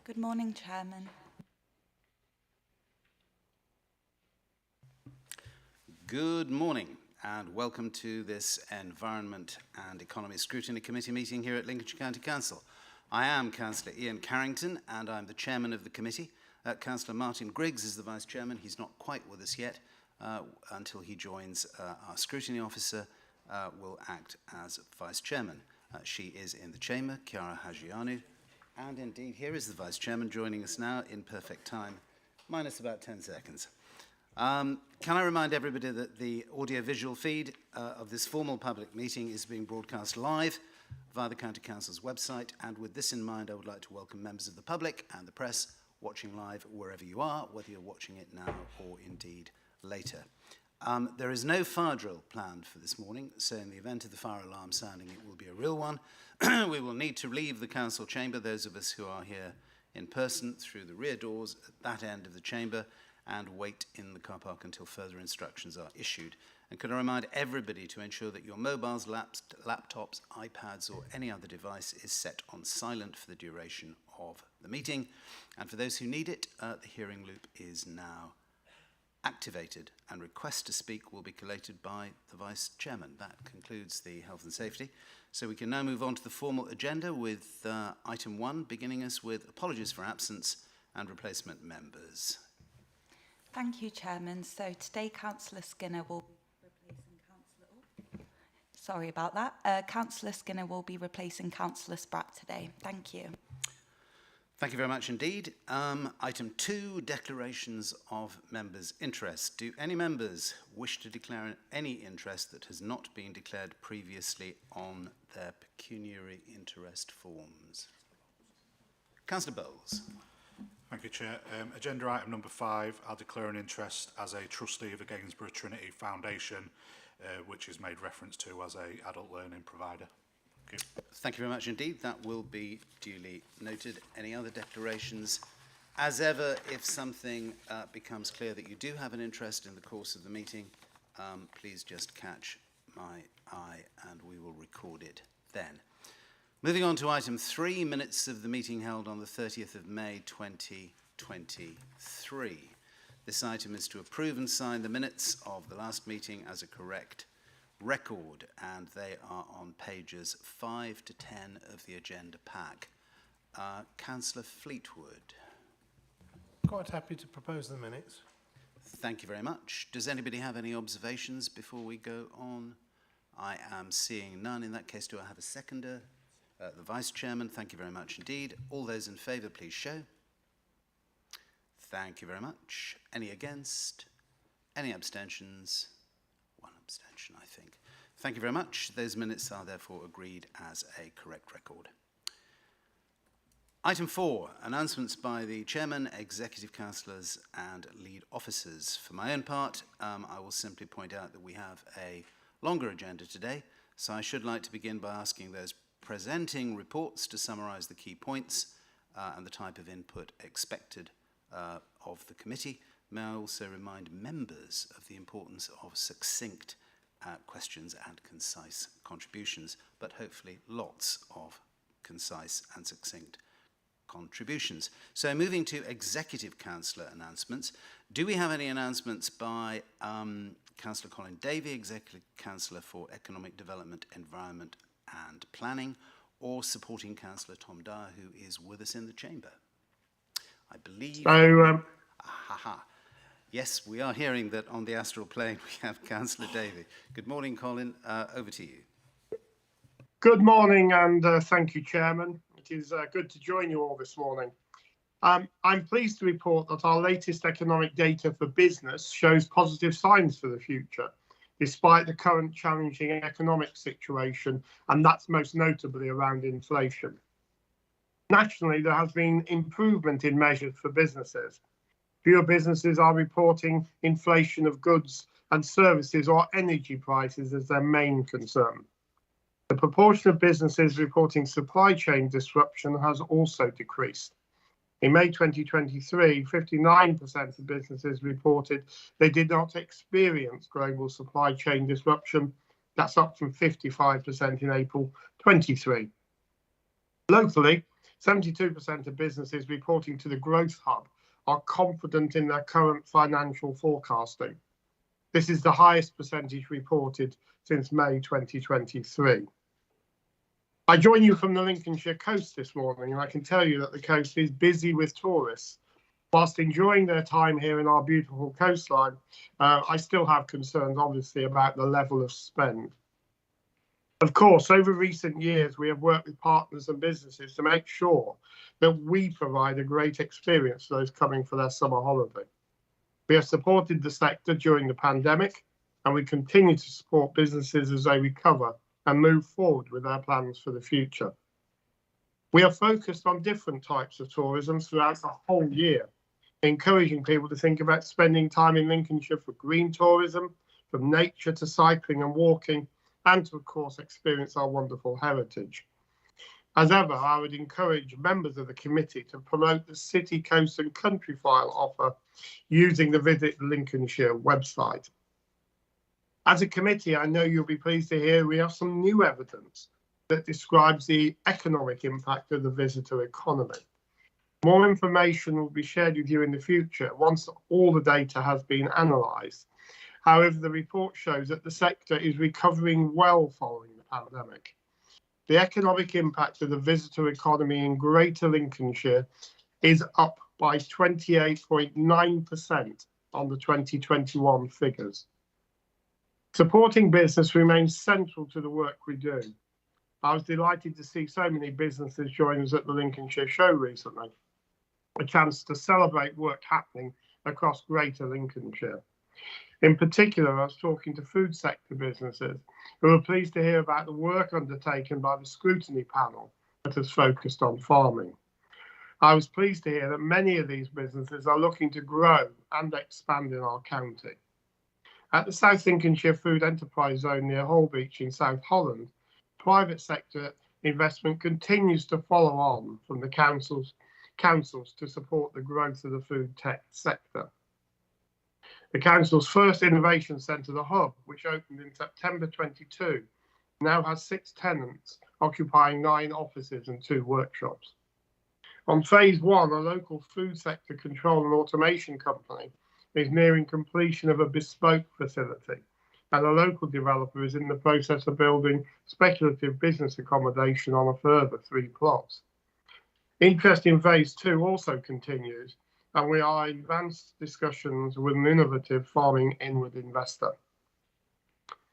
Good morning, Chairman. Good morning and welcome to this Environment and Economy Scrutiny Committee meeting here at Lincolnshire County Council. I am Councillor Ian Carrington and I'm the Chairman of the committee. Councillor Martin Griggs is the Vice Chairman. He's not quite with us yet until he joins. Our Scrutiny Officer will act as Vice Chairman. She is in the chamber, Chiara Hagianu. And indeed, here is the Vice Chairman joining us now in perfect time, minus about 10 seconds. Can I remind everybody that the audio-visual feed of this formal public meeting is being broadcast live via the County Council's website, and with this in mind, I would like to welcome members of the public and the press watching live wherever you are, whether you're watching it now or indeed later. There is no fire drill planned for this morning, so in the event of the fire alarm sounding, it will be a real one. We will need to leave the council chamber, those of us who are here in person, through the rear doors at that end of the chamber, and wait in the car park until further instructions are issued. And could I remind everybody to ensure that your mobiles, laptops, iPads or any other device is set on silent for the duration of the meeting. And for those who need it, the hearing loop is now activated and requests to speak will be collated by the Vice Chairman. That concludes the health and safety. So we can now move on to the formal agenda with item 1, beginning us with apologies for absence and replacement members. Thank you, Chairman. So today, Councillor Skinner will be replacing Councillor... Sorry about that. Councillor Skinner will be replacing Councillor Spratt today. Thank you. Thank you very much indeed. Item 2, declarations of members' interest. Do any members wish to declare any interest that has not been declared previously on their pecuniary interest forms? Councillor Bowles. Thank you, Chair. Agenda item number 5, I'll declare an interest as a trustee of the Gainsborough Trinity Foundation, which is made reference to as an adult learning provider. Thank you. Thank you very much indeed. That will be duly noted. Any other declarations? As ever, if something becomes clear that you do have an interest in the course of the meeting, please just catch my eye and we will record it then. Moving on to item 3, minutes of the meeting held on the 30th of May 2023. This item is to approve and sign the minutes of the last meeting as a correct record, and they are on pages 5 to 10 of the agenda pack. Councillor Fleetwood. Quite happy to propose the minutes. Thank you very much. Does anybody have any observations before we go on? I am seeing none. In that case, do I have a seconder? The Vice Chairman, thank you very much indeed. All those in favour, please show. Thank you very much. Any against? Any abstentions? One abstention, I think. Thank you very much. Those minutes are therefore agreed as a correct record. Item 4, announcements by the Chairman, Executive Councillors and Lead Officers. For my own part, I will simply point out that we have a longer agenda today, so I should like to begin by asking those presenting reports to summarise the key points and the type of input expected of the committee. May I also remind members of the importance of succinct questions and concise contributions, but hopefully lots of concise and succinct contributions. So moving to Executive Councillor announcements. Do we have any announcements by Councillor Colin Davey, Executive Councillor for Economic Development, Environment and Planning, or supporting Councillor Tom Dyer, who is with us in the chamber? I believe... Yes, we are hearing that on the astral plane we have Councillor Davey. Good morning, Colin. Over to you. Good morning and thank you, Chairman. It is good to join you all this morning. I'm pleased to report that our latest economic data for business shows positive signs for the future, despite the current challenging economic situation, and that's most notably around inflation. Nationally, there has been improvement in measures for businesses. Fewer businesses are reporting inflation of goods and services or energy prices as their main concern. The proportion of businesses reporting supply chain disruption has also decreased. In May 2023, 59% of businesses reported they did not experience global supply chain disruption. That's up from 55% in April 23. Locally, 72% of businesses reporting to the Growth Hub are confident in their current financial forecasting. This is the highest percentage reported since May 2023. I join you from the Lincolnshire coast this morning, and I can tell you that the coast is busy with tourists. Whilst enjoying their time here in our beautiful coastline, I still have concerns, obviously, about the level of spend. Of course, over recent years, we have worked with partners and businesses to make sure that we provide a great experience for those coming for their summer holiday. We have supported the sector during the pandemic, and we continue to support businesses as they recover and move forward with their plans for the future. We are focused on different types of tourism throughout the whole year, encouraging people to think about spending time in Lincolnshire for green tourism, from nature to cycling and walking, and to, of course, experience our wonderful heritage. As ever, I would encourage members of the committee to promote the City, Coast and Country File offer using the Visit Lincolnshire website. As a committee, I know you'll be pleased to hear we have some new evidence that describes the economic impact of the visitor economy. More information will be shared with you in the future once all the data has been analysed. However, the report shows that the sector is recovering well following the pandemic. The economic impact of the visitor economy in Greater Lincolnshire is up by 28.9% on the 2021 figures. Supporting business remains central to the work we do. I was delighted to see so many businesses join us at the Lincolnshire show recently, a chance to celebrate work happening across Greater Lincolnshire. In particular, I was talking to food sector businesses who were pleased to hear about the work undertaken by the Scrutiny panel that has focused on farming. I was pleased to hear that many of these businesses are looking to grow and expand in our county. At the South Lincolnshire Food Enterprise Zone near Holbeach in South Holland, private sector investment continues to follow on from the councils to support the growth of the food tech sector. The council's first innovation centre, the Hub, which opened in September 22, now has 6 tenants occupying 9 offices and 2 workshops. On phase 1, a local food sector control and automation company is nearing completion of a bespoke facility, and a local developer is in the process of building speculative business accommodation on a further 3 plots. Interest in phase 2 also continues, and we are in advanced discussions with an innovative farming inward investor.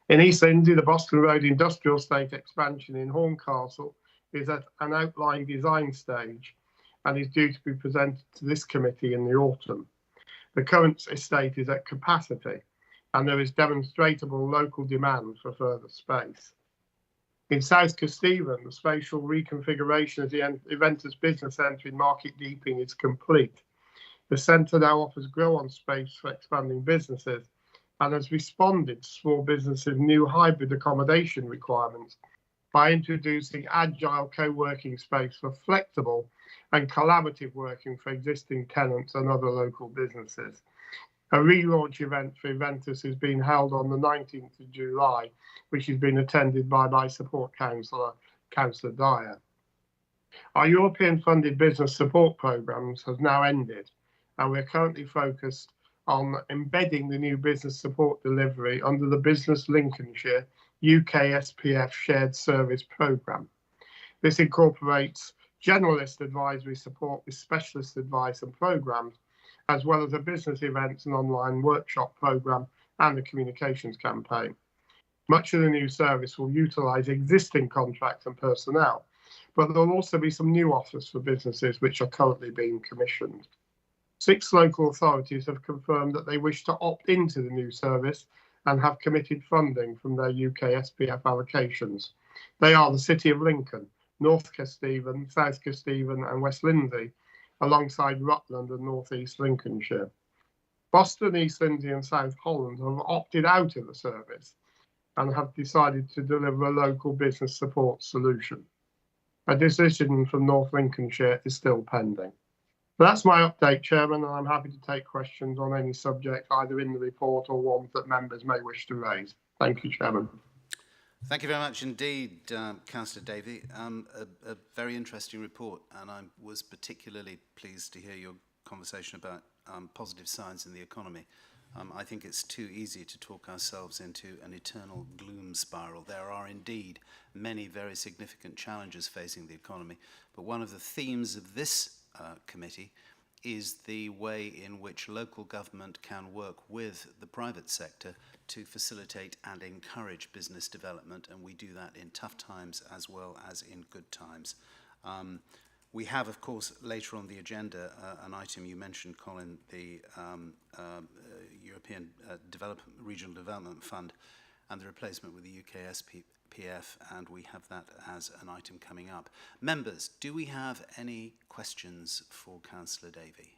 In East Lindsey, the Boston Road Industrial Estate expansion in Horncastle is at an outline design stage and is due to be presented to this committee in the autumn. The current estate is at capacity, and there is demonstrable local demand for further space. In South Kesteven, the spatial reconfiguration of the Aventus Business Centre in Market Deeping is complete. The centre now offers grow-on space for expanding businesses and has responded to small businesses' new hybrid accommodation requirements by introducing agile co-working space for flexible and collaborative working for existing tenants and other local businesses. A relaunch event for Aventus is being held on the 19th of July, which has been attended by my support councillor, Councillor Dyer. Our European-funded business support programmes has now ended, and we're currently focused on embedding the new business support delivery under the Business Lincolnshire UK SPF Shared Service Programme. This incorporates generalist advisory support with specialist advice and programmes, as well as a business events and online workshop programme and a communications campaign. Much of the new service will utilise existing contracts and personnel, but there will also be some new offers for businesses which are currently being commissioned. 6 local authorities have confirmed that they wish to opt into the new service and have committed funding from their UK SPF allocations. They are the City of Lincoln, North Kesteven, South Kesteven and West Lindsey, alongside Rutland and North East Lincolnshire. Boston, East Lindsey and South Holland have opted out of the service and have decided to deliver a local business support solution. A decision from North Lincolnshire is still pending. That's my update, Chairman, and I'm happy to take questions on any subject, either in the report or ones that members may wish to raise. Thank you, Chairman. Thank you very much indeed, Councillor Davey. A very interesting report, and I was particularly pleased to hear your conversation about positive signs in the economy. I think it's too easy to talk ourselves into an eternal gloom spiral. There are indeed many very significant challenges facing the economy, but one of the themes of this committee is the way in which local government can work with the private sector to facilitate and encourage business development, and we do that in tough times as well as in good times. We have, of course, later on the agenda, an item you mentioned, Colin, the European Regional Development Fund and the replacement with the UK SPF, and we have that as an item coming up. Members, do we have any questions for Councillor Davey?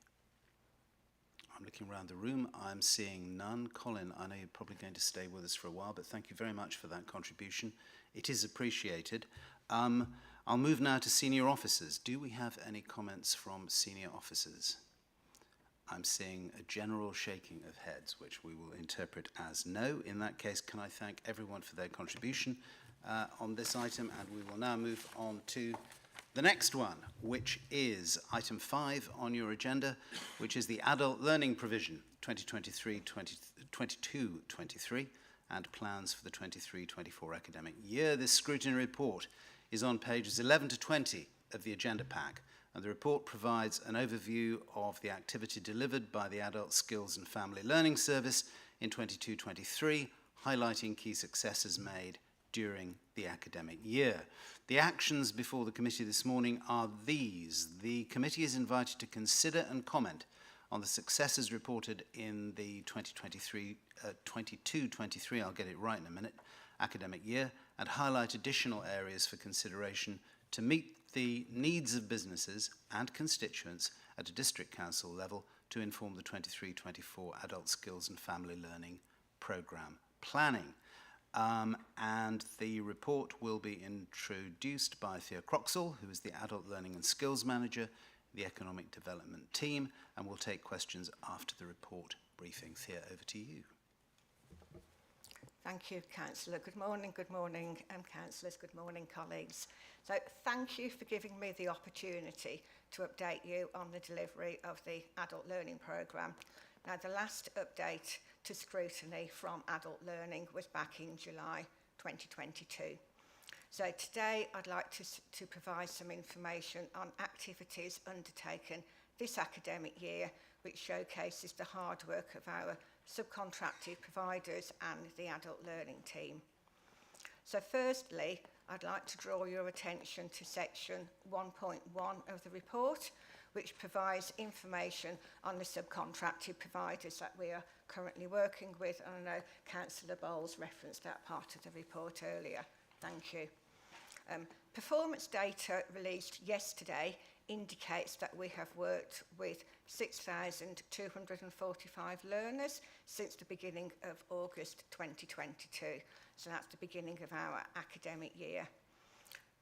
I'm looking around the room. I'm seeing none. Colin, I know you're probably going to stay with us for a while, but thank you very much for that contribution. It is appreciated. I'll move now to senior officers. Do we have any comments from senior officers? I'm seeing a general shaking of heads, which we will interpret as no. In that case, can I thank everyone for their contribution on this item, and we will now move on to the next one, which is item 5 on your agenda, which is the Adult Learning Provision 2022-23 and plans for the 23-24 academic year. This scrutiny report is on pages 11 to 20 of the agenda pack, and the report provides an overview of the activity delivered by the Adult Skills and Family Learning Service in 22-23, highlighting key successes made during the academic year. The actions before the committee this morning are these. The committee is invited to consider and comment on the successes reported in the 22-23, I'll get it right in a minute, academic year, and highlight additional areas for consideration to meet the needs of businesses and constituents at a district council level to inform the 23-24 Adult Skills and Family Learning Programme planning. And the report will be introduced by Thea Croxall, who is the Adult Learning and Skills Manager, the Economic Development Team, and we'll take questions after the report briefing. Thea, over to you. Thank you, Councillor. Good morning, councillors, good morning, colleagues. So thank you for giving me the opportunity to update you on the delivery of the Adult Learning Programme. Now, the last update to Scrutiny from Adult Learning was back in July 2022. So today I'd like to provide some information on activities undertaken this academic year, which showcases the hard work of our subcontracted providers and the Adult Learning team. So firstly, I'd like to draw your attention to section 1.1 of the report, which provides information on the subcontracted providers that we are currently working with. And I know Councillor Bowles referenced that part of the report earlier. Thank you. Performance data released yesterday indicates that we have worked with 6,245 learners since the beginning of August 2022. So that's the beginning of our academic year.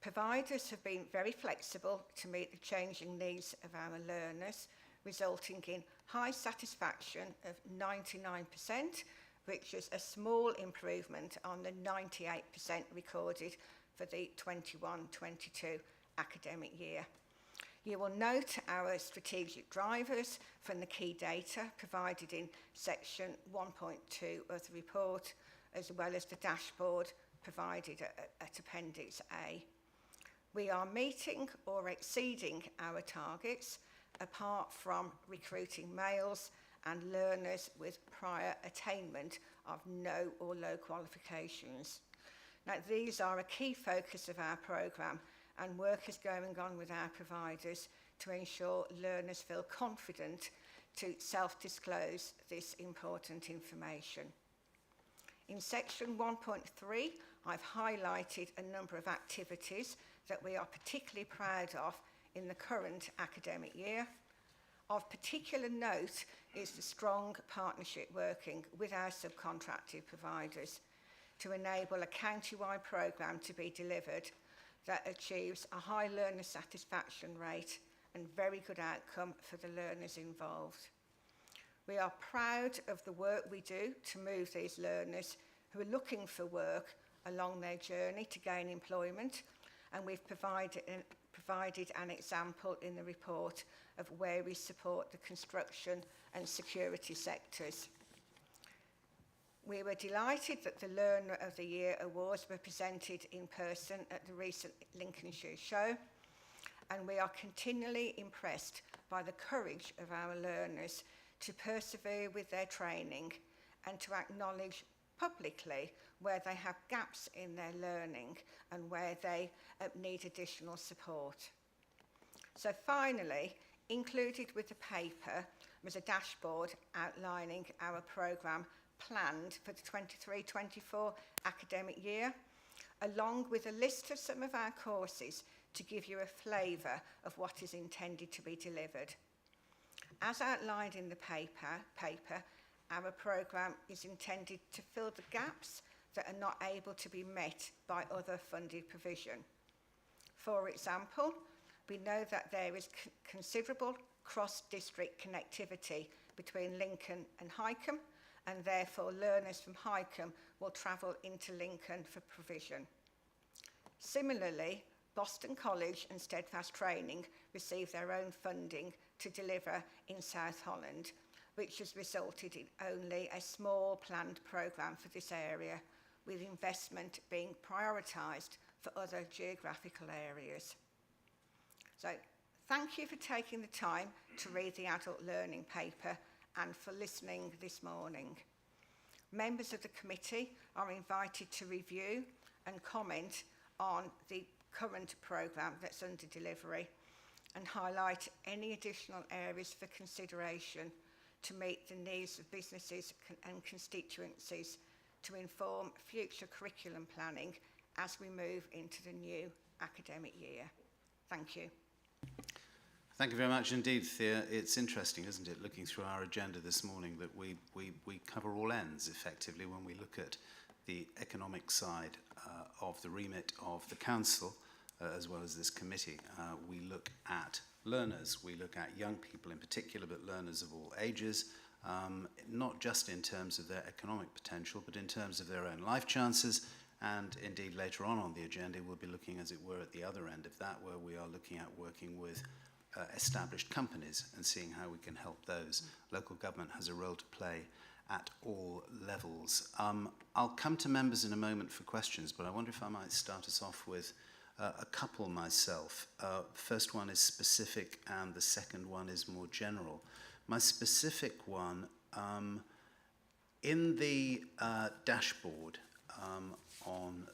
Providers have been very flexible to meet the changing needs of our learners, resulting in high satisfaction of 99%, which is a small improvement on the 98% recorded for the 21-22 academic year. You will note our strategic drivers from the key data provided in section 1.2 of the report, as well as the dashboard provided at Appendix A. We are meeting or exceeding our targets, apart from recruiting males and learners with prior attainment of no or low qualifications. Now, these are a key focus of our programme, and work is going on with our providers to ensure learners feel confident to self-disclose this important information. In section 1.3, I've highlighted a number of activities that we are particularly proud of in the current academic year. Of particular note is the strong partnership working with our subcontracted providers to enable a county-wide programme to be delivered that achieves a high learner satisfaction rate and very good outcome for the learners involved. We are proud of the work we do to move these learners who are looking for work along their journey to gain employment, and we've provided an example in the report of where we support the construction and security sectors. We were delighted that the Learner of the Year awards were presented in person at the recent Lincolnshire show, and we are continually impressed by the courage of our learners to persevere with their training and to acknowledge publicly where they have gaps in their learning and where they need additional support. So finally, included with the paper was a dashboard outlining our programme planned for the 23-24 academic year, along with a list of some of our courses to give you a flavour of what is intended to be delivered. As outlined in the paper, our programme is intended to fill the gaps that are not able to be met by other funded provision. For example, we know that there is considerable cross-district connectivity between Lincoln and Highcombe, and therefore learners from Highcombe will travel into Lincoln for provision. Similarly, Boston College and Steadfast Training receive their own funding to deliver in South Holland, which has resulted in only a small planned programme for this area, with investment being prioritised for other geographical areas. So, thank you for taking the time to read the adult learning paper and for listening this morning. Members of the committee are invited to review and comment on the current programme that's under delivery and highlight any additional areas for consideration to meet the needs of businesses and constituencies to inform future curriculum planning as we move into the new academic year. Thank you. Thank you very much indeed, Thea. It's interesting, isn't it, looking through our agenda this morning, that we cover all ends effectively when we look at the economic side of the remit of the council as well as this committee. We look at learners, we look at young people in particular, but learners of all ages, not just in terms of their economic potential, but in terms of their own life chances. And indeed later on the agenda we'll be looking, as it were, at the other end of that, where we are looking at working with established companies and seeing how we can help those. Local government has a role to play at all levels. I'll come to members in a moment for questions, but I wonder if I might start us off with a couple myself. First one is specific and the second one is more general. My specific one, in the dashboard on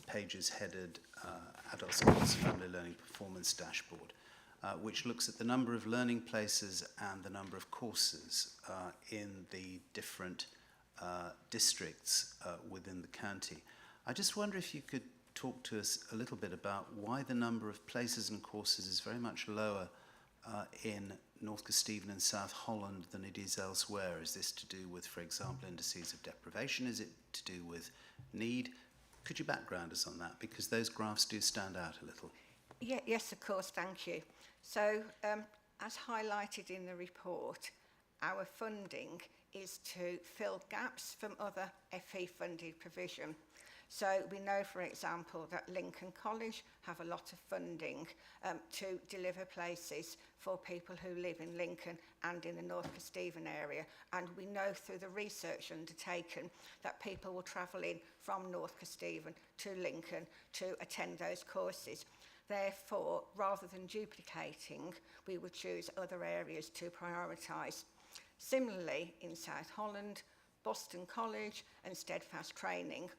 pages headed Adult Schools Family Learning Performance Dashboard, which looks at the number of learning places and the number of courses in the different districts within the county. I just wonder if you could talk to us a little bit about why the number of places and courses is very much lower in North Kesteven and South Holland than it is elsewhere. Is this to do with, for example, indices of deprivation? Is it to do with need? Could you background us on that? Because those graphs do stand out a little. Yeah, yes, of course, thank you. So, as highlighted in the report, our funding is to fill gaps from other FE-funded provision. So we know, for example, that Lincoln College have a lot of funding to deliver places for people who live in Lincoln and in the North Kesteven area. And we know through the research undertaken that people will travel in from North Kesteven to Lincoln to attend those courses. Therefore, rather than duplicating, we would choose other areas to prioritise. Similarly, in South Holland, Boston College and Steadfast Training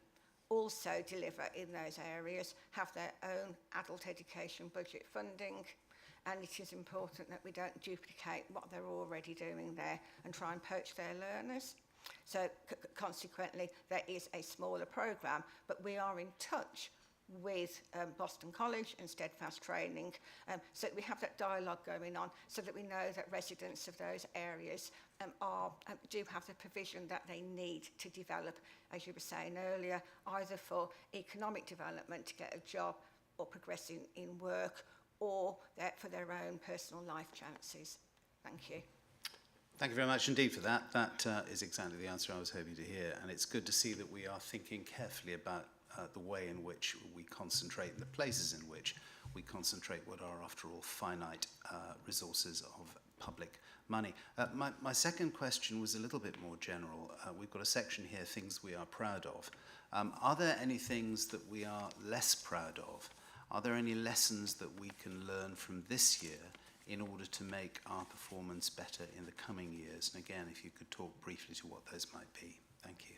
also deliver in those areas, have their own adult education budget funding, and it is important that we don't duplicate what they're already doing there and try and poach their learners. So consequently, there is a smaller programme, but we are in touch with Boston College and Steadfast Training, so we have that dialogue going on so that we know that residents of those areas do have the provision that they need to develop, as you were saying earlier, either for economic development, to get a job or progress in work, or for their own personal life chances. Thank you. Thank you very much indeed for that. That is exactly the answer I was hoping to hear, and it's good to see that we are thinking carefully about the way in which we concentrate, the places in which we concentrate what are, after all, finite resources of public money. My second question was a little bit more general. We've got a section here, things we are proud of. Are there any things that we are less proud of? Are there any lessons that we can learn from this year in order to make our performance better in the coming years? And again, if you could talk briefly to what those might be. Thank you.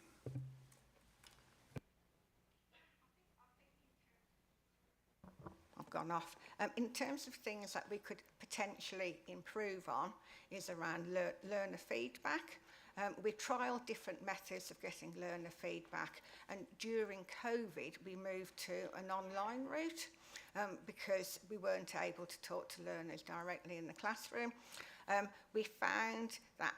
I've gone off. In terms of things that we could potentially improve on is around learner feedback. We trialled different methods of getting learner feedback, and during COVID we moved to an online route because we weren't able to talk to learners directly in the classroom. We found that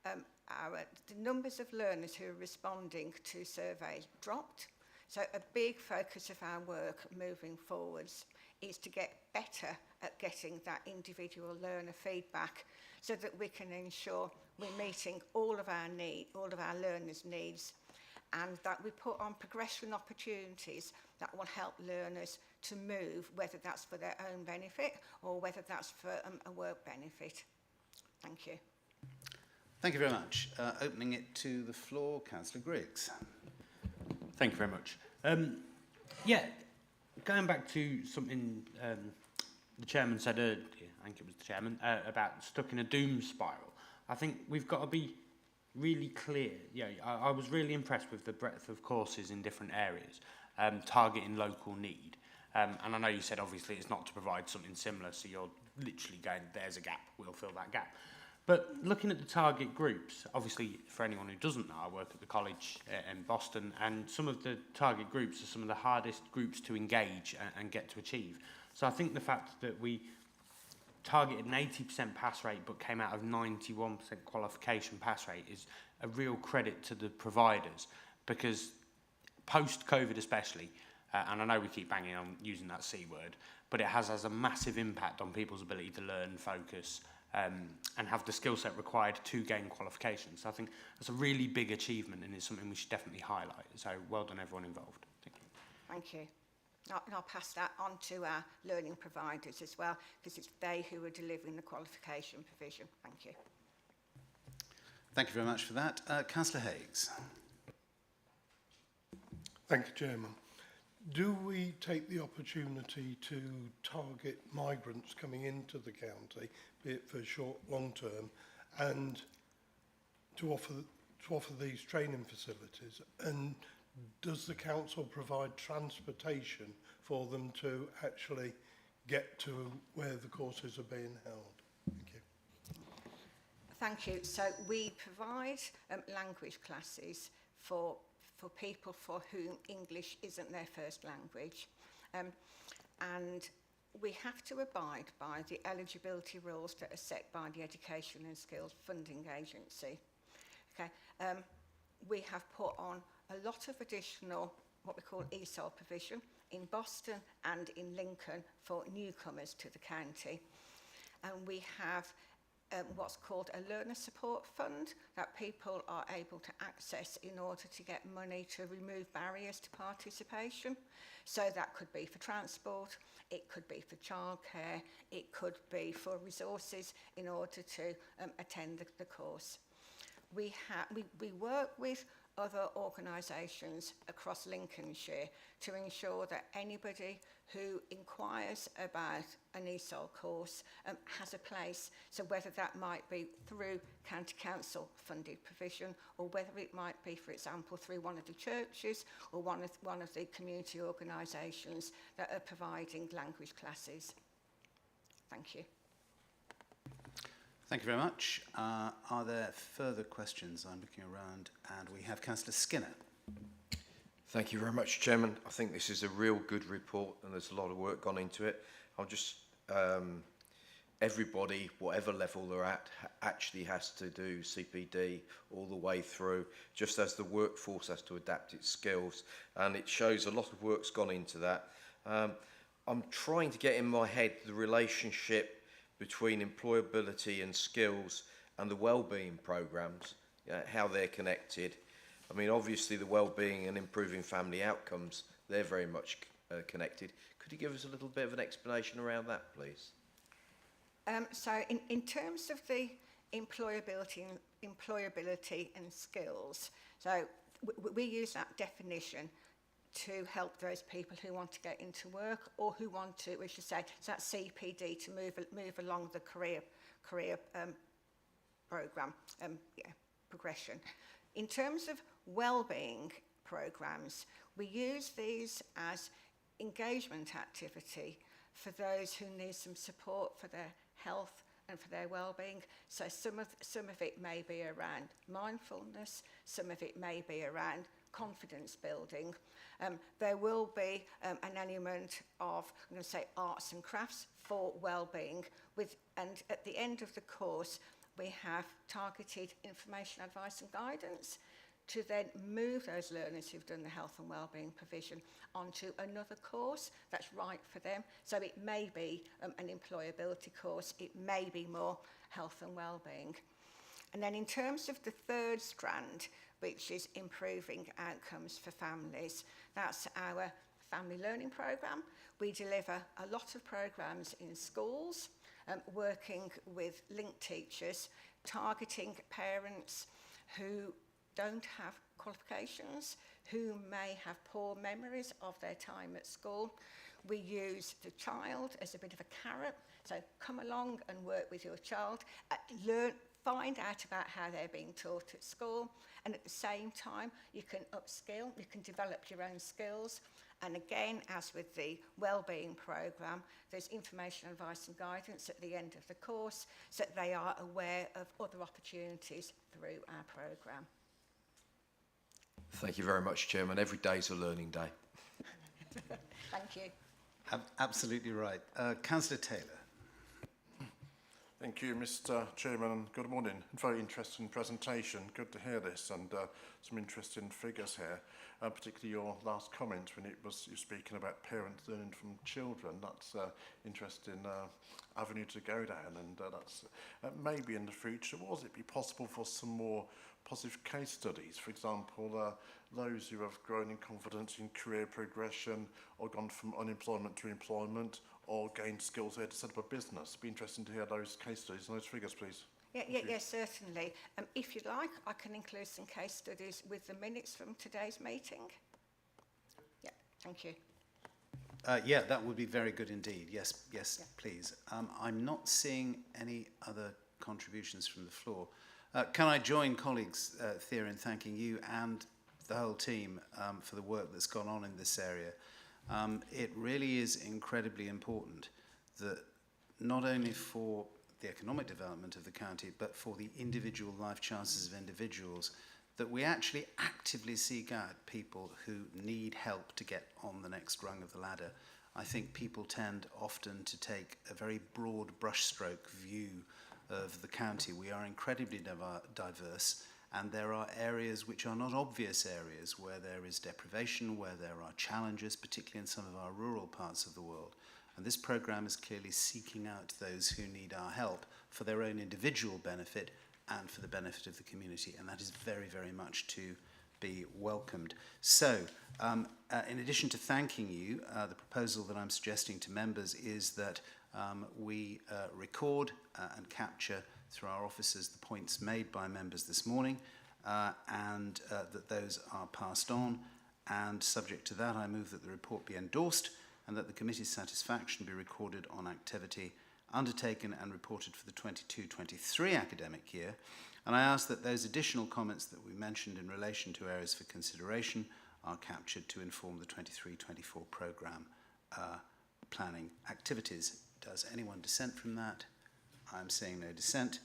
the numbers of learners who are responding to surveys dropped. So a big focus of our work moving forwards is to get better at getting that individual learner feedback so that we can ensure we're meeting all of our learners' needs, and that we put on progression opportunities that will help learners to move, whether that's for their own benefit or whether that's for a work benefit. Thank you. Thank you very much. Opening it to the floor, Councillor Griggs. Thank you very much. Going back to something the chairman said earlier, I think it was the chairman, about stuck in a doom spiral. I think we've got to be really clear. I was really impressed with the breadth of courses in different areas, targeting local need. And I know you said obviously it's not to provide something similar, so you're literally going, there's a gap, we'll fill that gap. But looking at the target groups, obviously for anyone who doesn't know, I work at the college in Boston, and some of the target groups are some of the hardest groups to engage and get to achieve. So I think the fact that we targeted an 80% pass rate but came out of 91% qualification pass rate is a real credit to the providers, because post-COVID especially, and I know we keep banging on using that C word, but it has a massive impact on people's ability to learn, focus, and have the skill set required to gain qualifications. So I think that's a really big achievement, and it's something we should definitely highlight. So well done everyone involved. Thank you. Thank you. And I'll pass that on to our learning providers as well, because it's they who are delivering the qualification provision. Thank you. Thank you very much for that. Councillor Higgs. Thank you, Chairman. Do we take the opportunity to target migrants coming into the county, be it for short, long term, and to offer these training facilities? And does the council provide transportation for them to actually get to where the courses are being held? Thank you. Thank you. So we provide language classes for people for whom English isn't their first language. And we have to abide by the eligibility rules that are set by the Education and Skills Funding Agency. Okay. We have put on a lot of additional, what we call ESOL provision, in Boston and in Lincoln for newcomers to the county. And we have what's called a learner support fund that people are able to access in order to get money to remove barriers to participation. So that could be for transport, it could be for childcare, it could be for resources in order to attend the course. We work with other organisations across Lincolnshire to ensure that anybody who inquires about an ESOL course has a place. So whether that might be through county council funded provision, or whether it might be, for example, through one of the churches or one of the community organisations that are providing language classes. Thank you. Thank you very much. Are there further questions? I'm looking around, and we have Councillor Skinner. Thank you very much, Chairman. I think this is a real good report, and there's a lot of work gone into it. I'll just, everybody, whatever level they're at, actually has to do CPD all the way through, just as the workforce has to adapt its skills, and it shows a lot of work's gone into that. I'm trying to get in my head the relationship between employability and skills and the wellbeing programmes, how they're connected. I mean, obviously the wellbeing and improving family outcomes, they're very much connected. Could you give us a little bit of an explanation around that, please? So in terms of the employability and skills, so we use that definition to help those people who want to get into work or who want to, we should say, so that's CPD, to move along the career programme, progression. In terms of wellbeing programmes, we use these as engagement activity for those who need some support for their health and for their well-being. So some of it may be around mindfulness, some of it may be around confidence building. There will be an element of, I'm going to say, arts and crafts for well-being, and at the end of the course we have targeted information, advice and guidance to then move those learners who've done the health and wellbeing provision onto another course that's right for them. So it may be an employability course, it may be more health and wellbeing. And then in terms of the third strand, which is improving outcomes for families, that's our family learning programme. We deliver a lot of programmes in schools, working with linked teachers, targeting parents who don't have qualifications, who may have poor memories of their time at school. We use the child as a bit of a carrot, so come along and work with your child, find out about how they're being taught at school, and at the same time you can upskill, you can develop your own skills. And again, as with the wellbeing programme, there's information, advice and guidance at the end of the course so that they are aware of other opportunities through our programme. Thank you very much, Chairman. Every day's a learning day. Thank you. Absolutely right. Councillor Taylor. Thank you, Mr. Chairman, and good morning. Very interesting presentation. Good to hear this, and some interesting figures here. Particularly your last comment when you're speaking about parents learning from children. That's an interesting avenue to go down, and that's maybe in the future. Was it be possible for some more positive case studies? For example, those who have grown in confidence in career progression, or gone from unemployment to employment, or gained skills there to set up a business. It'd be interesting to hear those case studies and those figures, please. Yes, certainly. If you'd like, I can include some case studies with the minutes from today's meeting. Yeah, thank you. Yeah, that would be very good indeed. Yes, yeah. Please. I'm not seeing any other contributions from the floor. Can I join colleagues, Thea, in thanking you and the whole team for the work that's gone on in this area. It really is incredibly important that not only for the economic development of the county, but for the individual life chances of individuals, that we actually actively seek out people who need help to get on the next rung of the ladder. I think people tend often to take a very broad brushstroke view of the county. We are incredibly diverse, and there are areas which are not obvious areas where there is deprivation, where there are challenges, particularly in some of our rural parts of the world. And this programme is clearly seeking out those who need our help for their own individual benefit and for the benefit of the community. And that is very, very much to be welcomed. So, in addition to thanking you, the proposal that I'm suggesting to members is that we record and capture through our officers the points made by members this morning, and that those are passed on. And subject to that, I move that the report be endorsed and that the committee's satisfaction be recorded on activity undertaken and reported for the 22-23 academic year. And I ask that those additional comments that we mentioned in relation to areas for consideration are captured to inform the 23-24 programme planning activities. Does anyone dissent from that? I'm seeing no dissent.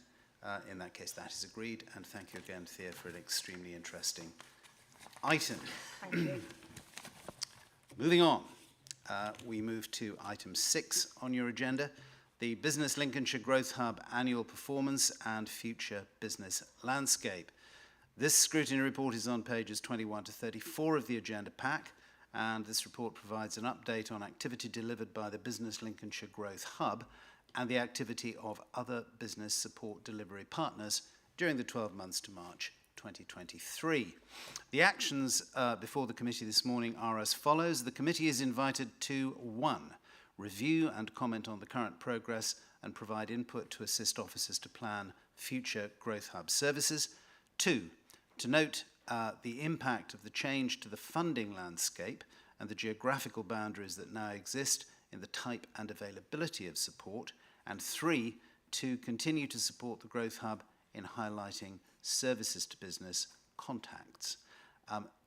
In that case, that is agreed. And thank you again, Thea, for an extremely interesting item. Thank you. Moving on, we move to item 6 on your agenda, the Business Lincolnshire Growth Hub Annual Performance and Future Business Landscape. This scrutiny report is on pages 21 to 34 of the agenda pack, and this report provides an update on activity delivered by the Business Lincolnshire Growth Hub and the activity of other business support delivery partners during the 12 months to March 2023. The actions before the committee this morning are as follows. The committee is invited to 1. Review and comment on the current progress and provide input to assist officers to plan future Growth Hub services. 2. To note the impact of the change to the funding landscape and the geographical boundaries that now exist in the type and availability of support. And 3, to continue to support the Growth Hub in highlighting services to business contacts.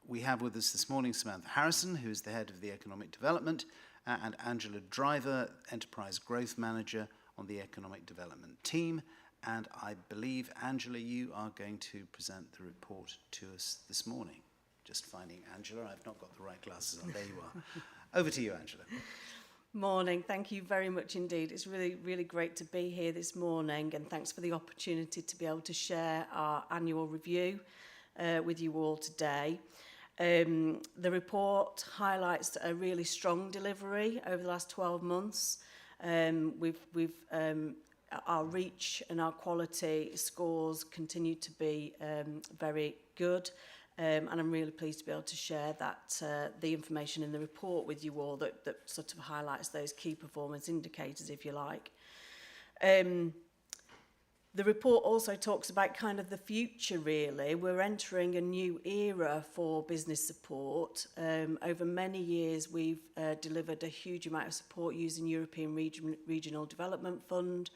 We have with us this morning Samantha Harrison, who is the head of the Economic Development, and Angela Driver, Enterprise Growth Manager on the Economic Development team. And I believe, Angela, you are going to present the report to us this morning. Just finding Angela. I've not got the right glasses on. There you are. Over to you, Angela. Morning. Thank you very much indeed. It's really, really great to be here this morning, and thanks for the opportunity to be able to share our annual review with you all today. The report highlights a really strong delivery over the last 12 months. Our reach and our quality scores continue to be very good, and I'm really pleased to be able to share that the information in the report with you all that sort of highlights those key performance indicators, if you like. The report also talks about kind of the future, really. We're entering a new era for business support. Over many years, we've delivered a huge amount of support using European Regional Development Fund.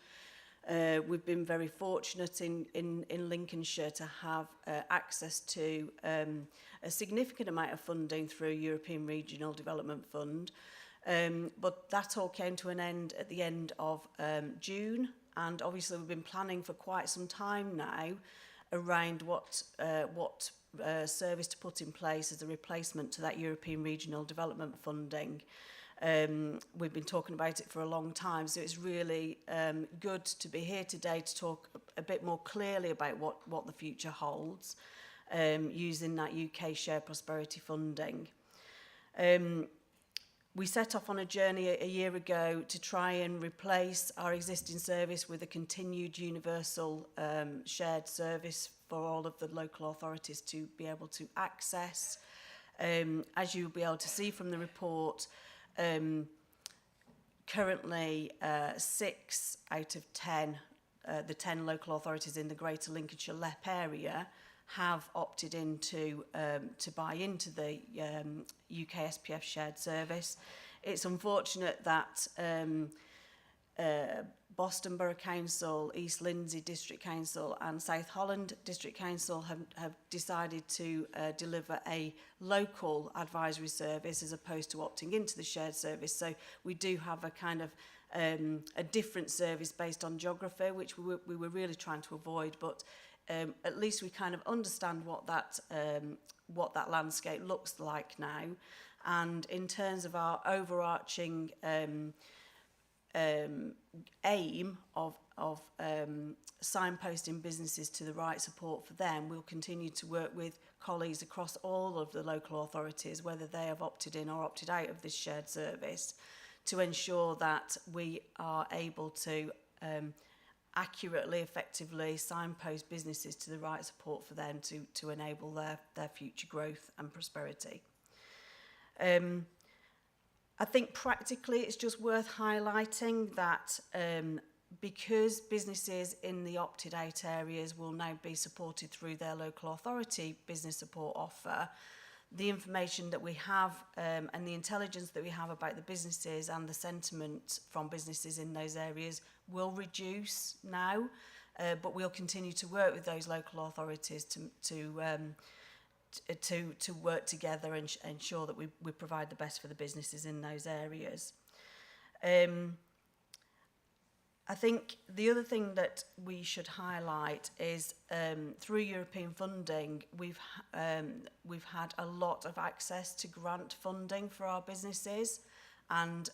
We've been very fortunate in Lincolnshire to have access to a significant amount of funding through European Regional Development Fund. But that all came to an end at the end of June. And obviously we've been planning for quite some time now around what service to put in place as a replacement to that European Regional Development funding. We've been talking about it for a long time, so it's really good to be here today to talk a bit more clearly about what the future holds using that UK Shared Prosperity funding. We set off on a journey a year ago to try and replace our existing service with a continued universal shared service for all of the local authorities to be able to access. As you'll be able to see from the report, currently 6 out of 10, the 10 local authorities in the Greater Lincolnshire LEP area have opted into to buy into the UK SPF shared service. It's unfortunate that Boston Borough Council, East Lindsey District Council and South Holland District Council have decided to deliver a local advisory service as opposed to opting into the shared service. So we do have a kind of a different service based on geography, which we were really trying to avoid, but at least we kind of understand what that landscape looks like now. And in terms of our overarching aim of signposting businesses to the right support for them, we'll continue to work with colleagues across all of the local authorities, whether they have opted in or opted out of this shared service, to ensure that we are able to accurately, effectively signpost businesses to the right support for them to enable their future growth and prosperity. I think practically it's just worth highlighting that because businesses in the opted out areas will now be supported through their local authority business support offer, the information that we have and the intelligence that we have about the businesses and the sentiment from businesses in those areas will reduce now, but we'll continue to work with those local authorities to work together and ensure that we provide the best for the businesses in those areas. I think the other thing that we should highlight is through European funding, we've had a lot of access to grant funding for our businesses, and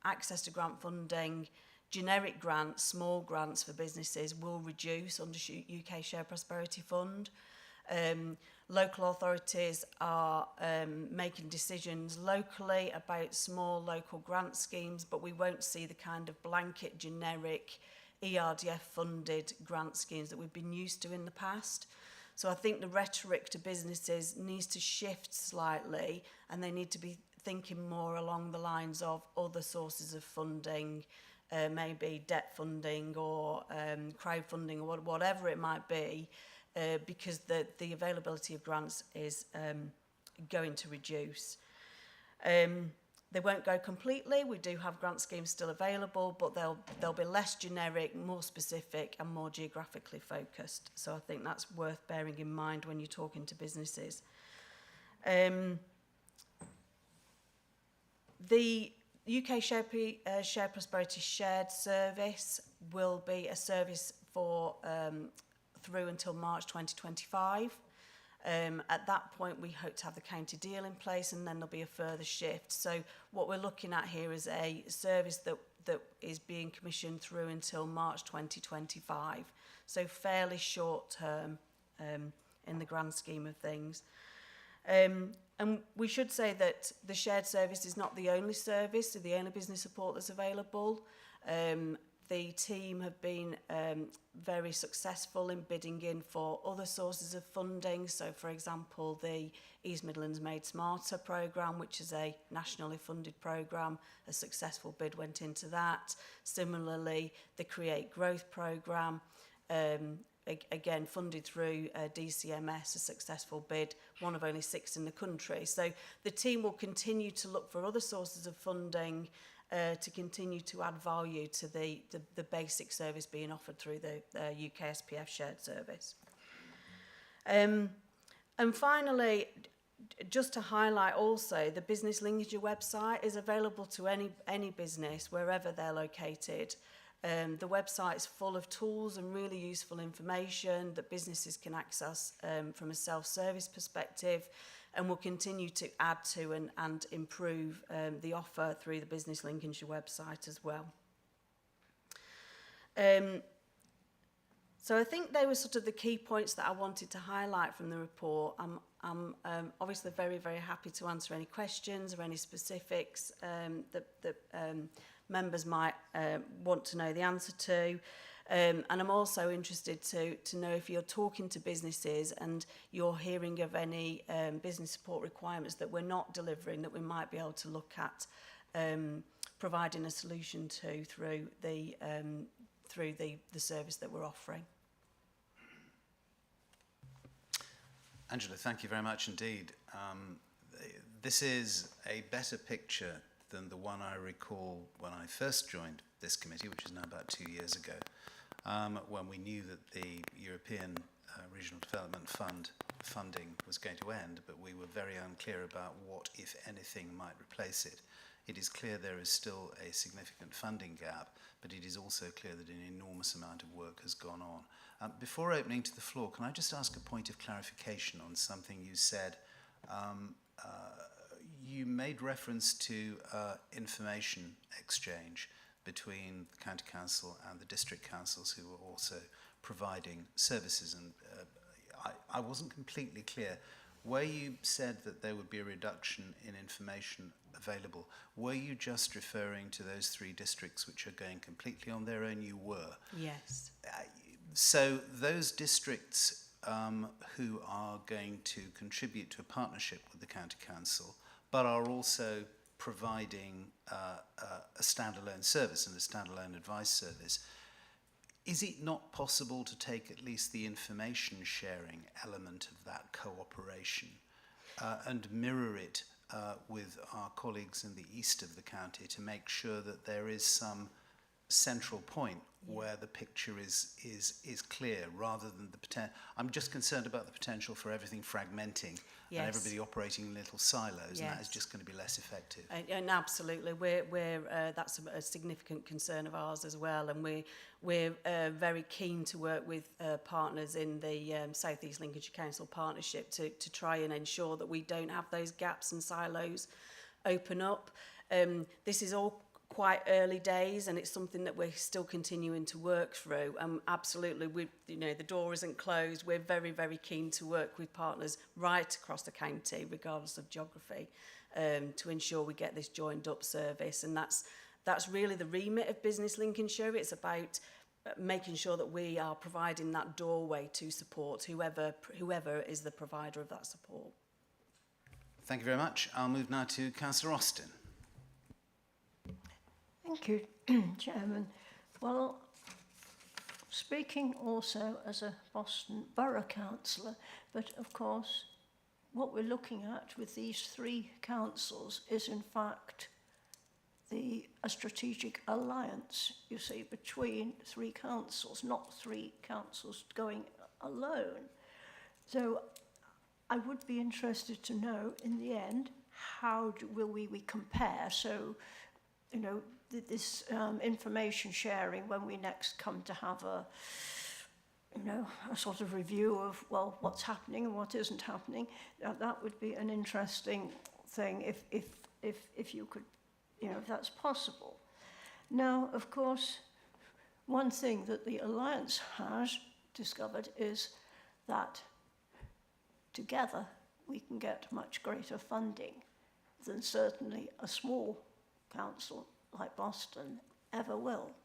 access to grant funding, generic grants, small grants for businesses will reduce under UK Shared Prosperity Fund. Local authorities are making decisions locally about small local grant schemes, but we won't see the kind of blanket generic ERDF funded grant schemes that we've been used to in the past. So I think the rhetoric to businesses needs to shift slightly, and they need to be thinking more along the lines of other sources of funding, maybe debt funding or crowdfunding or whatever it might be, because the availability of grants is going to reduce. They won't go completely. We do have grant schemes still available, but they'll be less generic, more specific and more geographically focused. So I think that's worth bearing in mind when you're talking to businesses. The UK Share Prosperity Shared Service will be a service for through until March 2025. At that point, we hope to have the county deal in place, and then there'll be a further shift. So what we're looking at here is a service that is being commissioned through until March 2025. So fairly short term in the grand scheme of things. And we should say that the shared service is not the only service, or the only business support that's available. The team have been very successful in bidding in for other sources of funding. So, for example, the East Midlands Made Smarter programme, which is a nationally funded programme, a successful bid went into that. Similarly, the Create Growth programme, again funded through DCMS, a successful bid, one of only 6 in the country. So the team will continue to look for other sources of funding to continue to add value to the basic service being offered through the UK SPF shared service. And finally, just to highlight also, the Business Lincolnshire website is available to any business wherever they're located. The website's full of tools and really useful information that businesses can access from a self-service perspective, and we'll continue to add to and improve the offer through the Business Lincolnshire website as well. So I think they were sort of the key points that I wanted to highlight from the report. I'm obviously very, very happy to answer any questions or any specifics that members might want to know the answer to. And I'm also interested to know if you're talking to businesses and you're hearing of any business support requirements that we're not delivering, that we might be able to look at providing a solution to through the service that we're offering. Angela, thank you very much indeed. This is a better picture than the one I recall when I first joined this committee, which is now about 2 years ago, when we knew that the European Regional Development Fund funding was going to end, but we were very unclear about what, if anything, might replace it. It is clear there is still a significant funding gap, but it is also clear that an enormous amount of work has gone on. Before opening to the floor, can I just ask a point of clarification on something you said? You made reference to information exchange between the County Council and the District Councils who were also providing services, and I wasn't completely clear. Where you said that there would be a reduction in information available, were you just referring to those 3 districts which are going completely on their own? You were? Yes. So those districts who are going to contribute to a partnership with the County Council, but are also providing a standalone service and a standalone advice service, is it not possible to take at least the information sharing element of that cooperation and mirror it with our colleagues in the east of the county to make sure that there is some central point where the picture is clear, rather than the potential? I'm just concerned about the potential for everything fragmenting and everybody operating in little silos, and that is just going to be less effective. And absolutely, we're that's a significant concern of ours as well, and we're very keen to work with partners in the South East Lincolnshire Council Partnership to try and ensure that we don't have those gaps and silos open up. This is all quite early days, and it's something that we're still continuing to work through. Absolutely, the door isn't closed. We're very, very keen to work with partners right across the county, regardless of geography, to ensure we get this joined up service. And that's really the remit of Business Lincolnshire. It's about making sure that we are providing that doorway to support whoever is the provider of that support. Thank you very much. I'll move now to Councillor Austin. Thank you, Chairman. Well, speaking also as a Boston Borough Councillor, but of course, what we're looking at with these three councils is in fact a strategic alliance, you see, between three councils, not three councils going alone. So I would be interested to know in the end, how will we compare? So, this information sharing when we next come to have a sort of review of, well, what's happening and what isn't happening. That would be an interesting thing if you could, if that's possible. Now, of course, one thing that the Alliance has discovered is that together we can get much greater funding than certainly a small council like Boston ever will.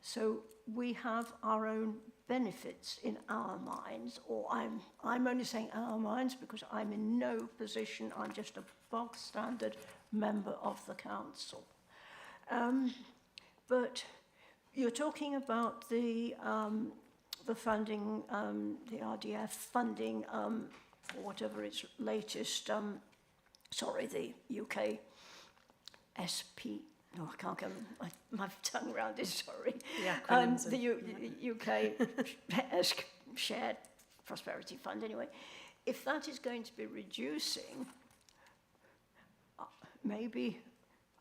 So we have our own benefits in our minds, or I'm only saying our minds because I'm in no position, I'm just a bog standard member of the council. But you're talking about the funding, the RDF funding for whatever its latest, the UK SP. No, I can't get my tongue around it, sorry. The UK Shared Prosperity Fund, anyway. If that is going to be reducing, maybe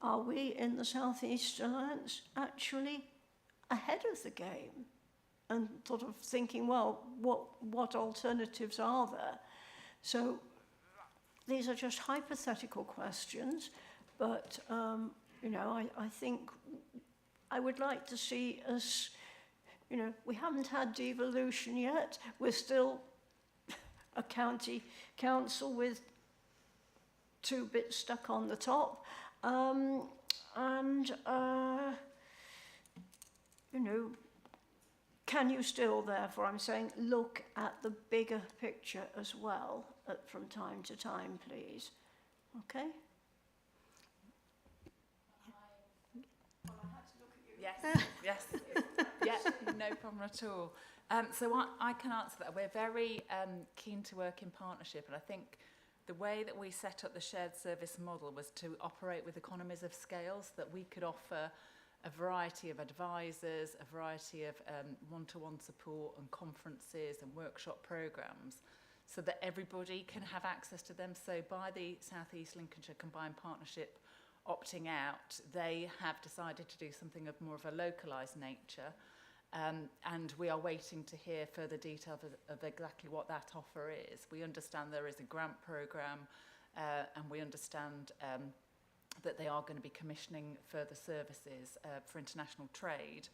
are we in the South East Alliance actually ahead of the game and sort of thinking, well, what alternatives are there? So these are just hypothetical questions, but I think I would like to see us, we haven't had devolution yet. We're still a county council with two bits stuck on the top. Can you still, therefore, I'm saying, look at the bigger picture as well from time to time, please? Okay? Yes, no problem at all. So I can answer that. We're very keen to work in partnership, and I think the way that we set up the shared service model was to operate with economies of scale, so that we could offer a variety of advisors, a variety of one-to-one support and conferences and workshop programs, so that everybody can have access to them. So by the South East Lincolnshire Combined Partnership opting out, they have decided to do something of more of a localised nature, and we are waiting to hear further detail of exactly what that offer is. We understand there is a grant programme, and we understand that they are going to be commissioning further services for international trade.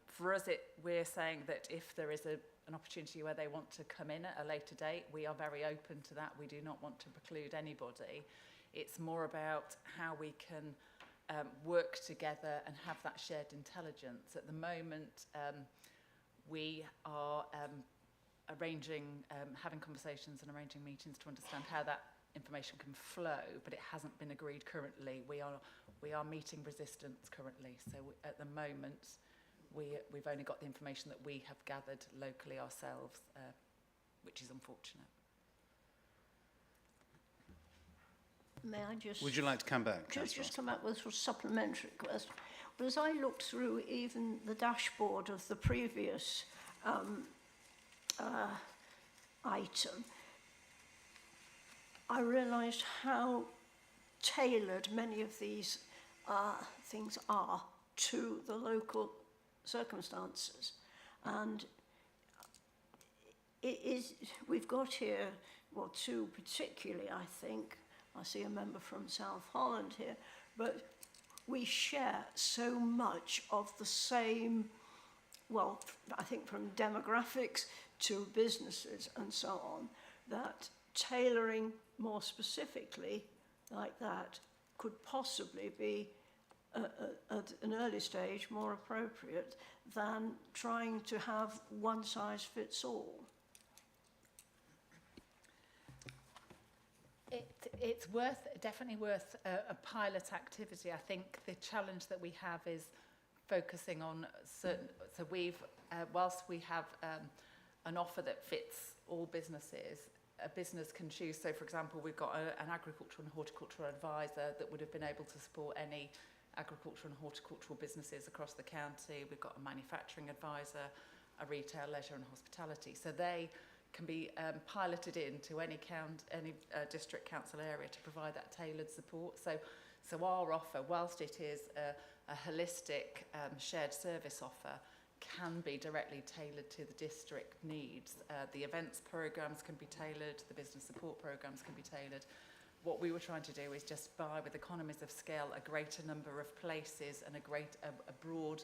For us, we're saying that if there is an opportunity where they want to come in at a later date, we are very open to that. We do not want to preclude anybody. It's more about how we can work together and have that shared intelligence. At the moment, we are having conversations and arranging meetings to understand how that information can flow, but it hasn't been agreed currently. We are meeting resistance currently, so at the moment we've only got the information that we have gathered locally ourselves, which is unfortunate. May I just... Would you like to come back, Just come back with a supplementary question. But as I looked through even the dashboard of the previous item, I realised how tailored many of these things are to the local circumstances. And we've got here, well, two particularly, I think. I see a member from South Holland here, but we share so much of the same, well, I think from demographics to businesses and so on, that tailoring more specifically like that could possibly be at an early stage more appropriate than trying to have one size fits all. It's definitely worth a pilot activity. I think the challenge that we have is focusing on certain, so whilst we have an offer that fits all businesses, a business can choose. So for example, we've got an agricultural and horticultural advisor that would have been able to support any agricultural and horticultural businesses across the county. We've got a manufacturing advisor, a retail, leisure and hospitality. So they can be piloted into any district council area to provide that tailored support. So our offer, whilst it is a holistic shared service offer, can be directly tailored to the district needs. The events programmes can be tailored, the business support programmes can be tailored. What we were trying to do is just buy, with economies of scale, a greater number of places and a broad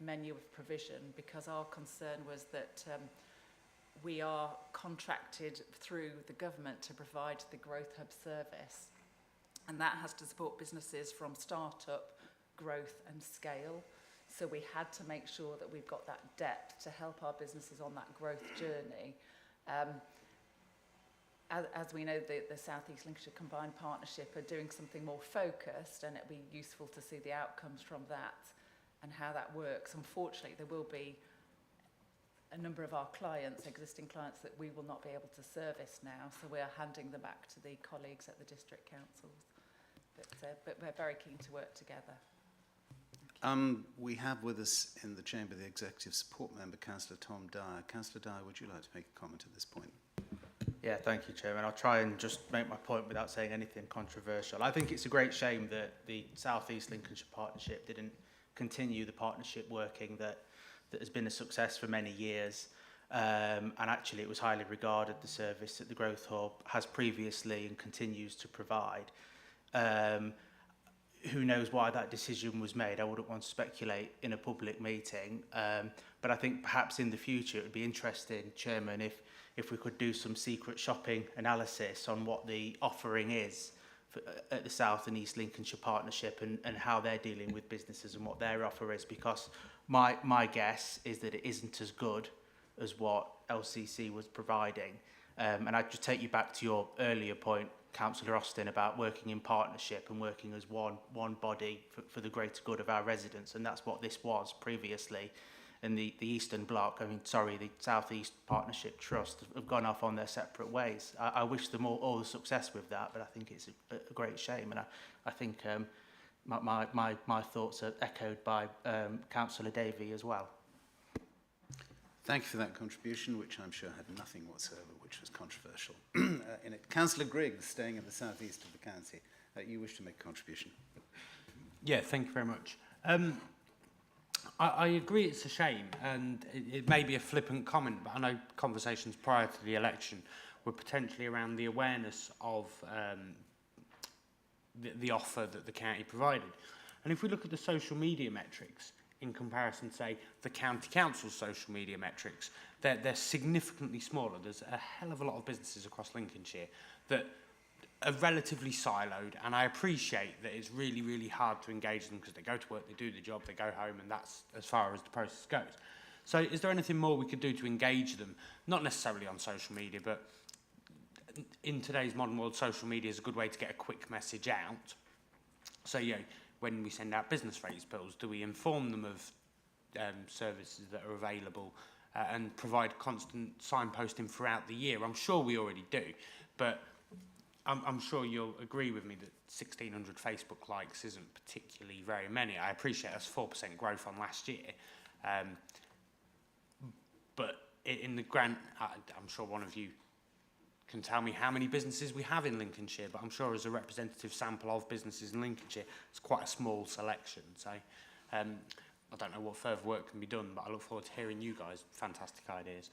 menu of provision, because our concern was that we are contracted through the government to provide the Growth Hub service, and that has to support businesses from start-up, growth and scale. So we had to make sure that we've got that depth to help our businesses on that growth journey. As we know, the South East Lincolnshire Combined Partnership are doing something more focused, and it'll be useful to see the outcomes from that and how that works. Unfortunately, there will be a number of our clients, existing clients, that we will not be able to service now, so we are handing them back to the colleagues at the district councils. But we're very keen to work together. We have with us in the chamber the Executive Support Member, Councillor Tom Dyer. Councillor Dyer, would you like to make a comment at this point? Yeah, thank you, Chairman. I'll try and just make my point without saying anything controversial. I think it's a great shame that the South East Lincolnshire Partnership didn't continue the partnership working that has been a success for many years. And actually, it was highly regarded, the service that the Growth Hub has previously and continues to provide. Who knows why that decision was made? I wouldn't want to speculate in a public meeting. But I think perhaps in the future it would be interesting, Chairman, if we could do some secret shopping analysis on what the offering is at the South and East Lincolnshire Partnership and how they're dealing with businesses and what their offer is, because my guess is that it isn't as good as what LCC was providing. And I'd just take you back to your earlier point, Councillor Austin, about working in partnership and working as one body for the greater good of our residents, and that's what this was previously. And the Eastern Bloc, the South East Partnership Trust have gone off on their separate ways. I wish them all the success with that, but I think it's a great shame, and I think my thoughts are echoed by Councillor Davey as well. Thank you for that contribution, which I'm sure had nothing whatsoever which was controversial in it. Councillor Griggs, staying in the southeast of the county, you wish to make a contribution? Yeah, thank you very much. I agree it's a shame, and it may be a flippant comment, but I know conversations prior to the election were potentially around the awareness of the offer that the county provided. And if we look at the social media metrics in comparison, say, the county council's social media metrics, they're significantly smaller. There's a hell of a lot of businesses across Lincolnshire that are relatively siloed, and I appreciate that it's really, really hard to engage them because they go to work, they do the job, they go home, and that's as far as the process goes. So is there anything more we could do to engage them? Not necessarily on social media, but in today's modern world, social media is a good way to get a quick message out. So, when we send out business rates bills, do we inform them of services that are available and provide constant signposting throughout the year? I'm sure we already do, but I'm sure you'll agree with me that 1,600 Facebook likes isn't particularly very many. I appreciate that's 4% growth on last year. But in the grand, I'm sure one of you can tell me how many businesses we have in Lincolnshire, but I'm sure as a representative sample of businesses in Lincolnshire, it's quite a small selection. So I don't know what further work can be done, but I look forward to hearing you guys' fantastic ideas.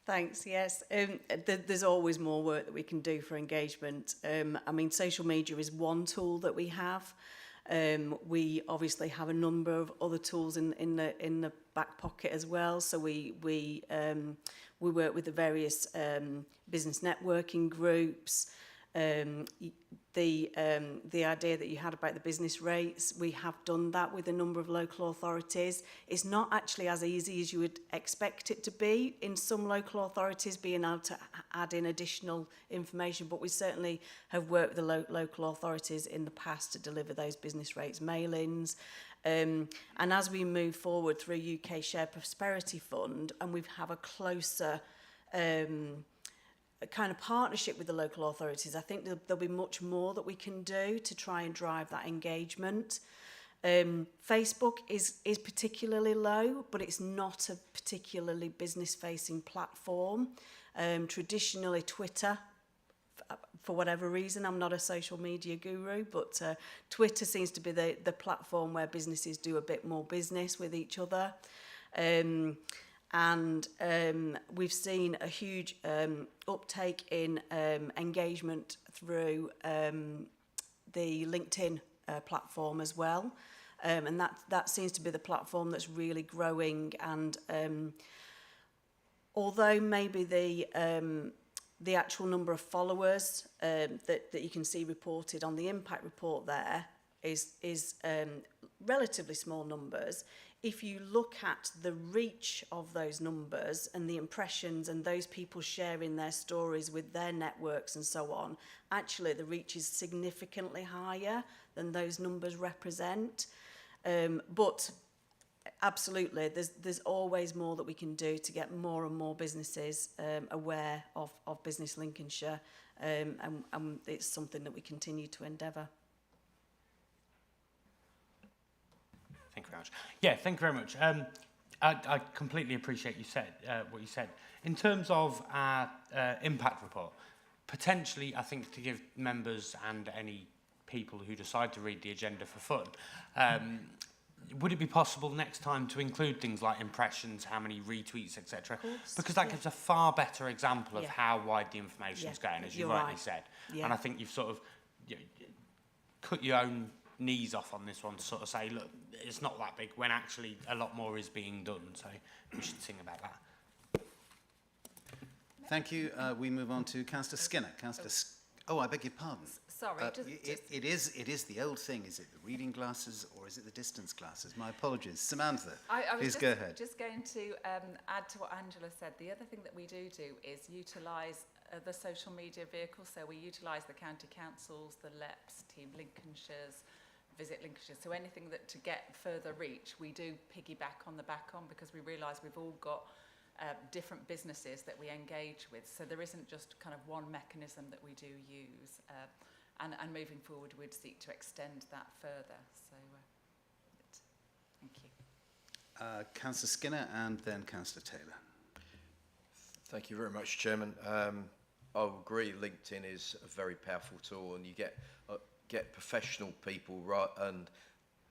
Thanks, yes. There's always more work that we can do for engagement. I mean, social media is one tool that we have. We obviously have a number of other tools in the back pocket as well. So we work with the various business networking groups. The idea that you had about the business rates, we have done that with a number of local authorities. It's not actually as easy as you would expect it to be in some local authorities, being able to add in additional information, but we certainly have worked with the local authorities in the past to deliver those business rates mail-ins. And as we move forward through UK Shared Prosperity Fund, and we have a closer a kind of partnership with the local authorities, I think there'll be much more that we can do to try and drive that engagement. Facebook is particularly low, but it's not a particularly business-facing platform. Traditionally, Twitter, for whatever reason, I'm not a social media guru, but Twitter seems to be the platform where businesses do a bit more business with each other. And we've seen a huge uptake in engagement through the LinkedIn platform as well. And that seems to be the platform that's really growing. And although maybe the actual number of followers that you can see reported on the impact report there is relatively small numbers, if you look at the reach of those numbers and the impressions and those people sharing their stories with their networks and so on, actually the reach is significantly higher than those numbers represent. But absolutely, there's always more that we can do to get more and more businesses aware of Business Lincolnshire, and it's something that we continue to endeavour. Thank you very much. Yeah, thank you very much. I completely appreciate what you said. In terms of our impact report, potentially, I think to give members and any people who decide to read the agenda for fun, would it be possible next time to include things like impressions, how many retweets, etc.? Because that gives a far better example of how wide the information is going, as you rightly said. Yeah. And I think you've sort of cut your own knees off on this one to sort of say, look, it's not that big, when actually a lot more is being done. So we should sing about that. Thank you. We move on to Councillor Skinner. Oh, I beg your pardon. Sorry. It is the old thing. Is it the reading glasses or is it the distance glasses? My apologies. Samantha, please go ahead. Just going to add to what Angela said. The other thing that we do is utilise the social media vehicles. So we utilise the county councils, the LEPs, Team Lincolnshire's, Visit Lincolnshire. So anything that to get further reach, we do piggyback on the back on, because we realise we've all got different businesses that we engage with. So there isn't just kind of one mechanism that we do use. And moving forward, we'd seek to extend that further. So thank you. Councillor Skinner and then Councillor Taylor. Thank you very much, Chairman. I agree, LinkedIn is a very powerful tool, and you get professional people, right, and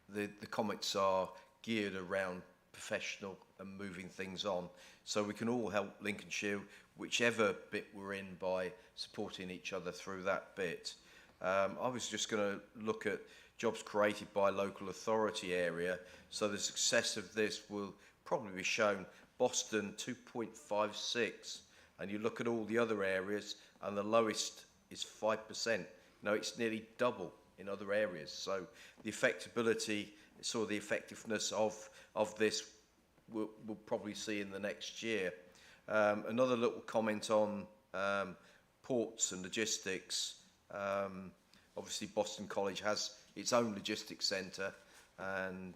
the comments are geared around professional and moving things on. So we can all help Lincolnshire, whichever bit we're in, by supporting each other through that bit. I was just going to look at jobs created by local authority area. So the success of this will probably be shown. Boston 2.56, and you look at all the other areas, and the lowest is 5%. No, it's nearly double in other areas. So the effectability, sort of the effectiveness of this, we'll probably see in the next year. Another little comment on ports and logistics. Obviously, Boston College has its own logistics centre, and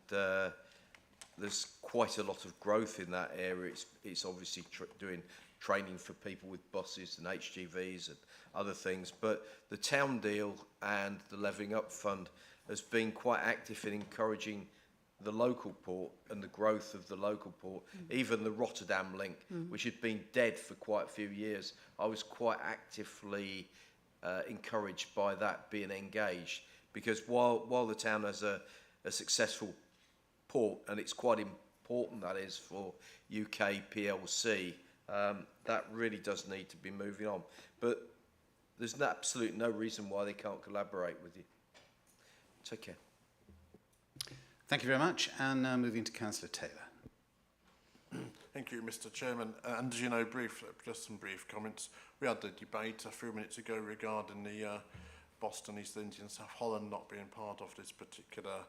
there's quite a lot of growth in that area. It's obviously doing training for people with buses and HGVs and other things. But the town deal and the Levelling Up Fund has been quite active in encouraging the local port and the growth of the local port. Even the Rotterdam link, which had been dead for quite a few years, I was quite actively encouraged by that being engaged, because while the town has a successful port, and it's quite important that is for UK PLC, That really does need to be moving on. But there's absolutely no reason why they can't collaborate with you. Take care. Thank you very much. And now moving to Councillor Taylor. Thank you, Mr. Chairman. And as you know, just some brief comments. We had the debate a few minutes ago regarding the Boston, East Indian, South Holland not being part of this particular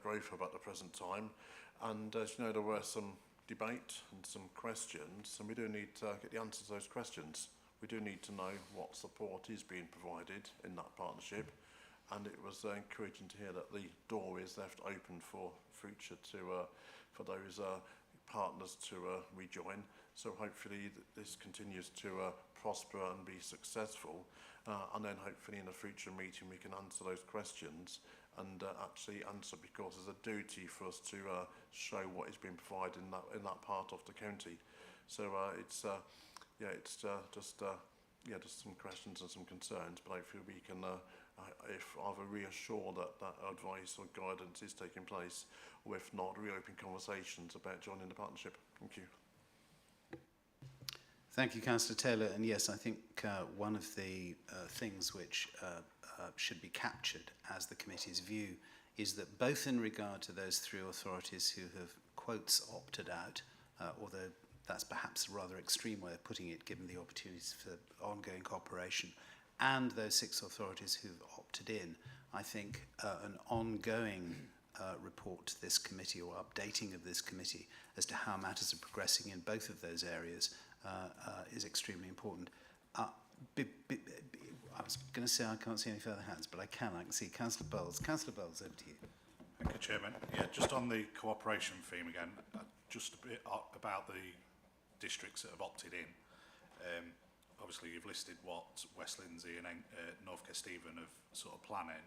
growth hub at the present time. And as you know, there were some debate and some questions, and we do need to get the answers to those questions. We do need to know what support is being provided in that partnership. And it was encouraging to hear that the door is left open for future to for those partners to rejoin. So hopefully this continues to prosper and be successful, and then hopefully in a future meeting we can answer those questions and actually answer, because there's a duty for us to show what is being provided in that part of the county. So it's just some questions and some concerns, but hopefully we can if either reassure that advice or guidance is taking place, or if not, reopen conversations about joining the partnership. Thank you. Thank you, Councillor Taylor. And yes, I think one of the things which should be captured as the committee's view is that both in regard to those three authorities who have, quotes, opted out, although that's perhaps a rather extreme way of putting it given the opportunities for ongoing cooperation, and those 6 authorities who've opted in, I think an ongoing report to this committee, or updating of this committee as to how matters are progressing in both of those areas is extremely important. I was going to say I can't see any further hands, but I can see Councillor Bowles. Councillor Bowles, over to you. Thank you, Chairman. Yeah, just on the cooperation theme again, just a bit about the districts that have opted in. Obviously, you've listed what West Lindsey and North Kesteven have sort of planning.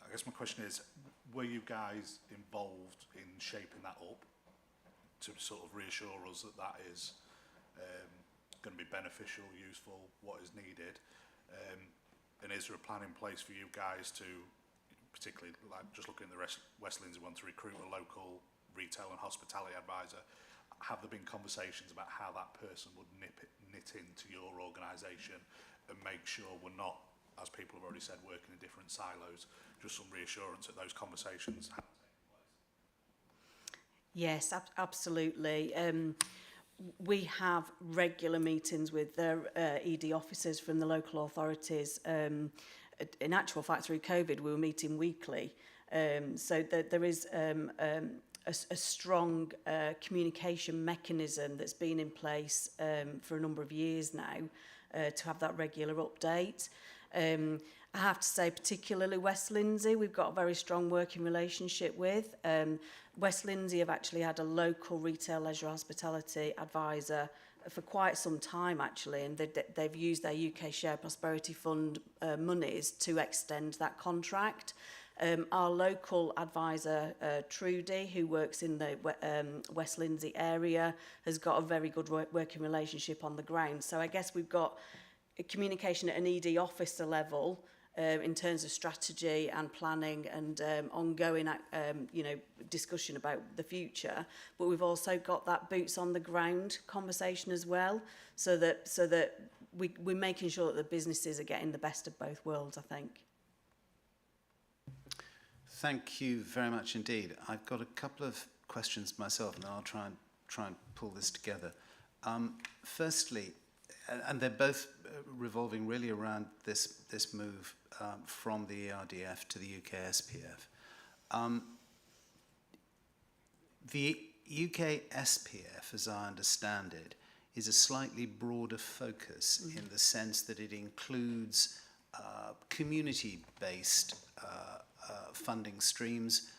I guess my question is, were you guys involved in shaping that up to sort of reassure us that that is going to be beneficial, useful, what is needed? And is there a plan in place for you guys to, particularly like just looking at the West Lindsey one, to recruit a local retail and hospitality advisor? Have there been conversations about how that person would knit into your organisation and make sure we're not, as people have already said, working in different silos? Just some reassurance that those conversations have taken place. Yes, absolutely. We have regular meetings with their ED officers from the local authorities. In actual fact, through COVID, we were meeting weekly. So there is a strong communication mechanism that's been in place for a number of years now to have that regular update. I have to say, particularly West Lindsey, we've got a very strong working relationship with. West Lindsey have actually had a local retail, leisure, hospitality advisor for quite some time, actually, and they've used their UK Share Prosperity Fund monies to extend that contract. Our local advisor, Trudy, who works in the West Lindsey area, has got a very good working relationship on the ground. So I guess we've got communication at an ED officer level in terms of strategy and planning and ongoing discussion about the future, but we've also got that boots on the ground conversation as well, so that we're making sure that the businesses are getting the best of both worlds, I think. Thank you very much indeed. I've got a couple of questions myself, and then I'll try and pull this together. Firstly, and they're both revolving really around this move from the ERDF to the UK SPF. The UK SPF, as I understand it, is a slightly broader focus in the sense that it includes community-based funding streams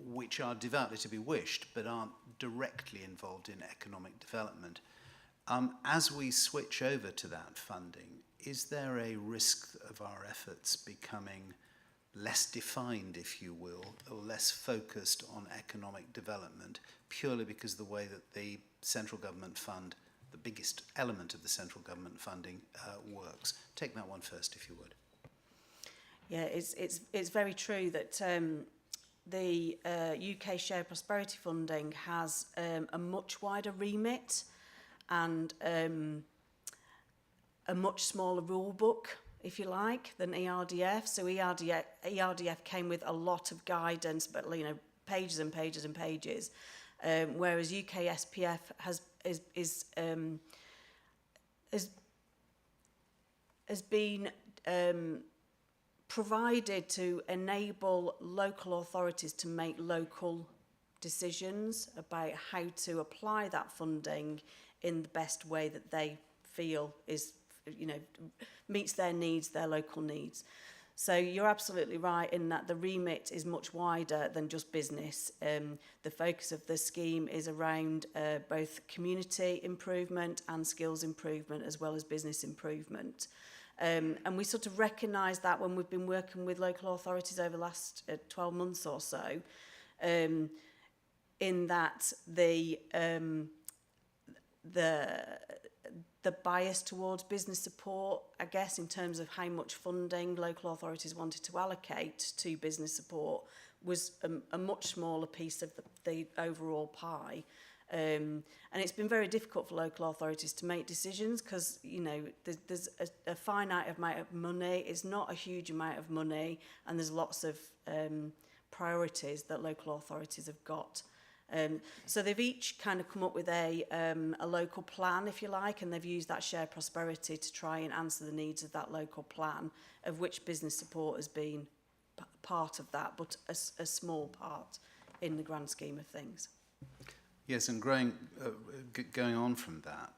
which are devoutly to be wished but aren't directly involved in economic development. As we switch over to that funding, is there a risk of our efforts becoming less defined, if you will, or less focused on economic development, purely because the way that the central government fund, the biggest element of the central government funding, works? Take that one first, if you would. Yeah, it's very true that the UK Share Prosperity Funding has a much wider remit, and a much smaller rule book, if you like, than ERDF. So ERDF came with a lot of guidance, but pages and pages and pages, whereas UK SPF has been provided to enable local authorities to make local decisions about how to apply that funding in the best way that they feel is, meets their needs, their local needs. So you're absolutely right in that the remit is much wider than just business. The focus of the scheme is around both community improvement and skills improvement, as well as business improvement. And we sort of recognise that when we've been working with local authorities over the last 12 months or so, in that the bias towards business support, I guess, in terms of how much funding local authorities wanted to allocate to business support, was a much smaller piece of the overall pie. And it's been very difficult for local authorities to make decisions because, there's a finite amount of money. It's not a huge amount of money, and there's lots of priorities that local authorities have got. So they've each kind of come up with a local plan, if you like, and they've used that shared prosperity to try and answer the needs of that local plan, of which business support has been part of that, but a small part in the grand scheme of things. Yes, and going on from that,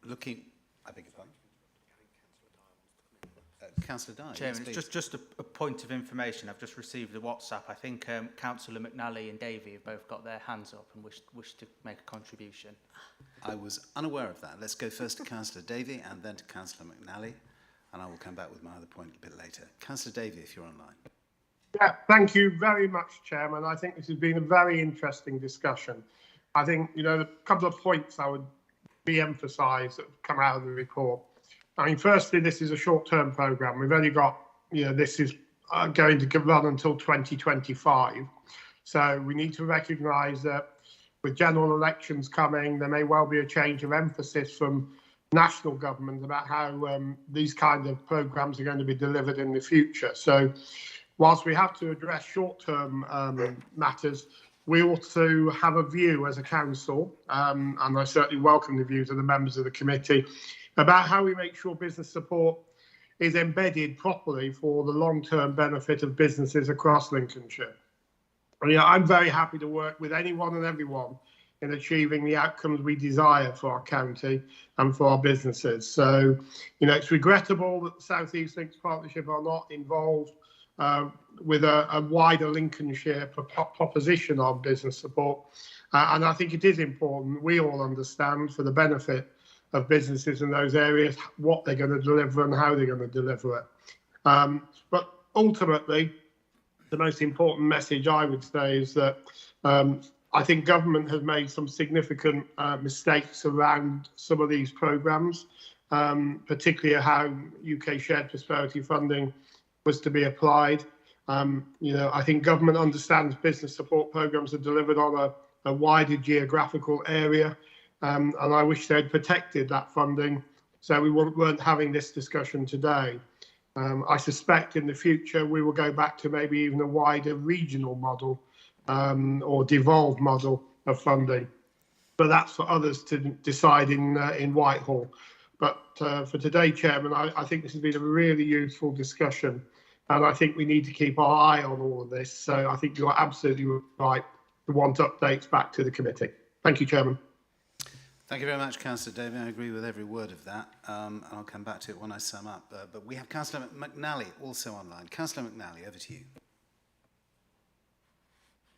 looking, I beg your pardon? Councillor Dye. Chairman, yes, it's just a point of information. I've just received a WhatsApp. I think Councillor McNally and Davey have both got their hands up and wish to make a contribution. I was unaware of that. Let's go first to Councillor Davey and then to Councillor McNally, and I will come back with my other point a bit later. Councillor Davey, if you're online. Yeah, thank you very much, Chairman. I think this has been a very interesting discussion. I think, a couple of points I would re-emphasise that have come out of the report. I mean, firstly, this is a short-term programme. We've only got, this is going to run until 2025. So we need to recognise that with general elections coming, there may well be a change of emphasis from national government about how these kind of programmes are going to be delivered in the future. So whilst we have to address short-term matters, we ought to have a view as a council, and I certainly welcome the views of the members of the committee, about how we make sure business support is embedded properly for the long-term benefit of businesses across Lincolnshire. And, I'm very happy to work with anyone and everyone in achieving the outcomes we desire for our county and for our businesses. So, it's regrettable that the South East Links Partnership are not involved with a wider Lincolnshire proposition on business support. And I think it is important we all understand, for the benefit of businesses in those areas, what they're going to deliver and how they're going to deliver it. But ultimately, the most important message I would say is that I think government has made some significant mistakes around some of these programmes, particularly how UK shared prosperity funding was to be applied. I think government understands business support programmes are delivered on a wider geographical area. And I wish they'd protected that funding so we weren't having this discussion today. I suspect in the future we will go back to maybe even a wider regional model or devolved model of funding. But that's for others to decide in Whitehall. But for today, Chairman, I think this has been a really useful discussion. And I think we need to keep our eye on all of this. So I think you're absolutely right to want updates back to the committee. Thank you, Chairman. Thank you very much, Councillor David. I agree with every word of that, and I'll come back to it when I sum up. But we have Councillor McNally also online. Councillor McNally, over to you.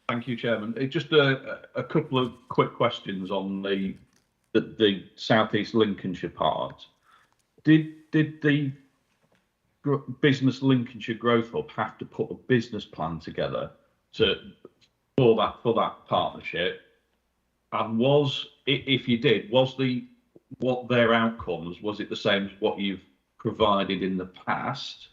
Thank you, Chairman. Just a couple of quick questions on the South East Lincolnshire part. Did the Business Lincolnshire Growth Hub have to put a business plan together for that partnership? And if you did, what their outcomes, was it the same as what you've provided in the past?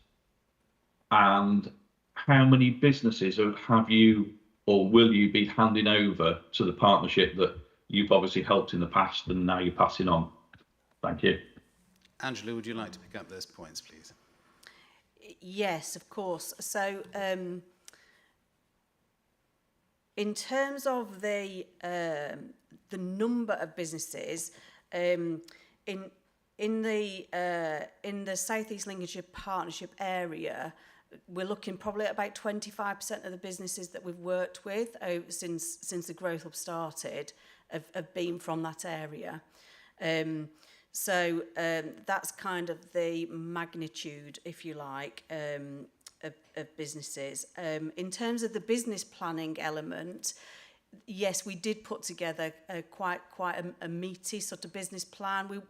And how many businesses have you or will you be handing over to the partnership that you've obviously helped in the past and now you're passing on. Thank you. Angela, would you like to pick up those points, please? Yes, of course. So, in terms of the number of businesses, in the South East Lincolnshire Partnership area, we're looking probably at about 25% of the businesses that we've worked with since the Growth Hub started have been from that area. So that's kind of the magnitude, if you like, of businesses. In terms of the business planning element, yes, we did put together quite a meaty sort of business plan.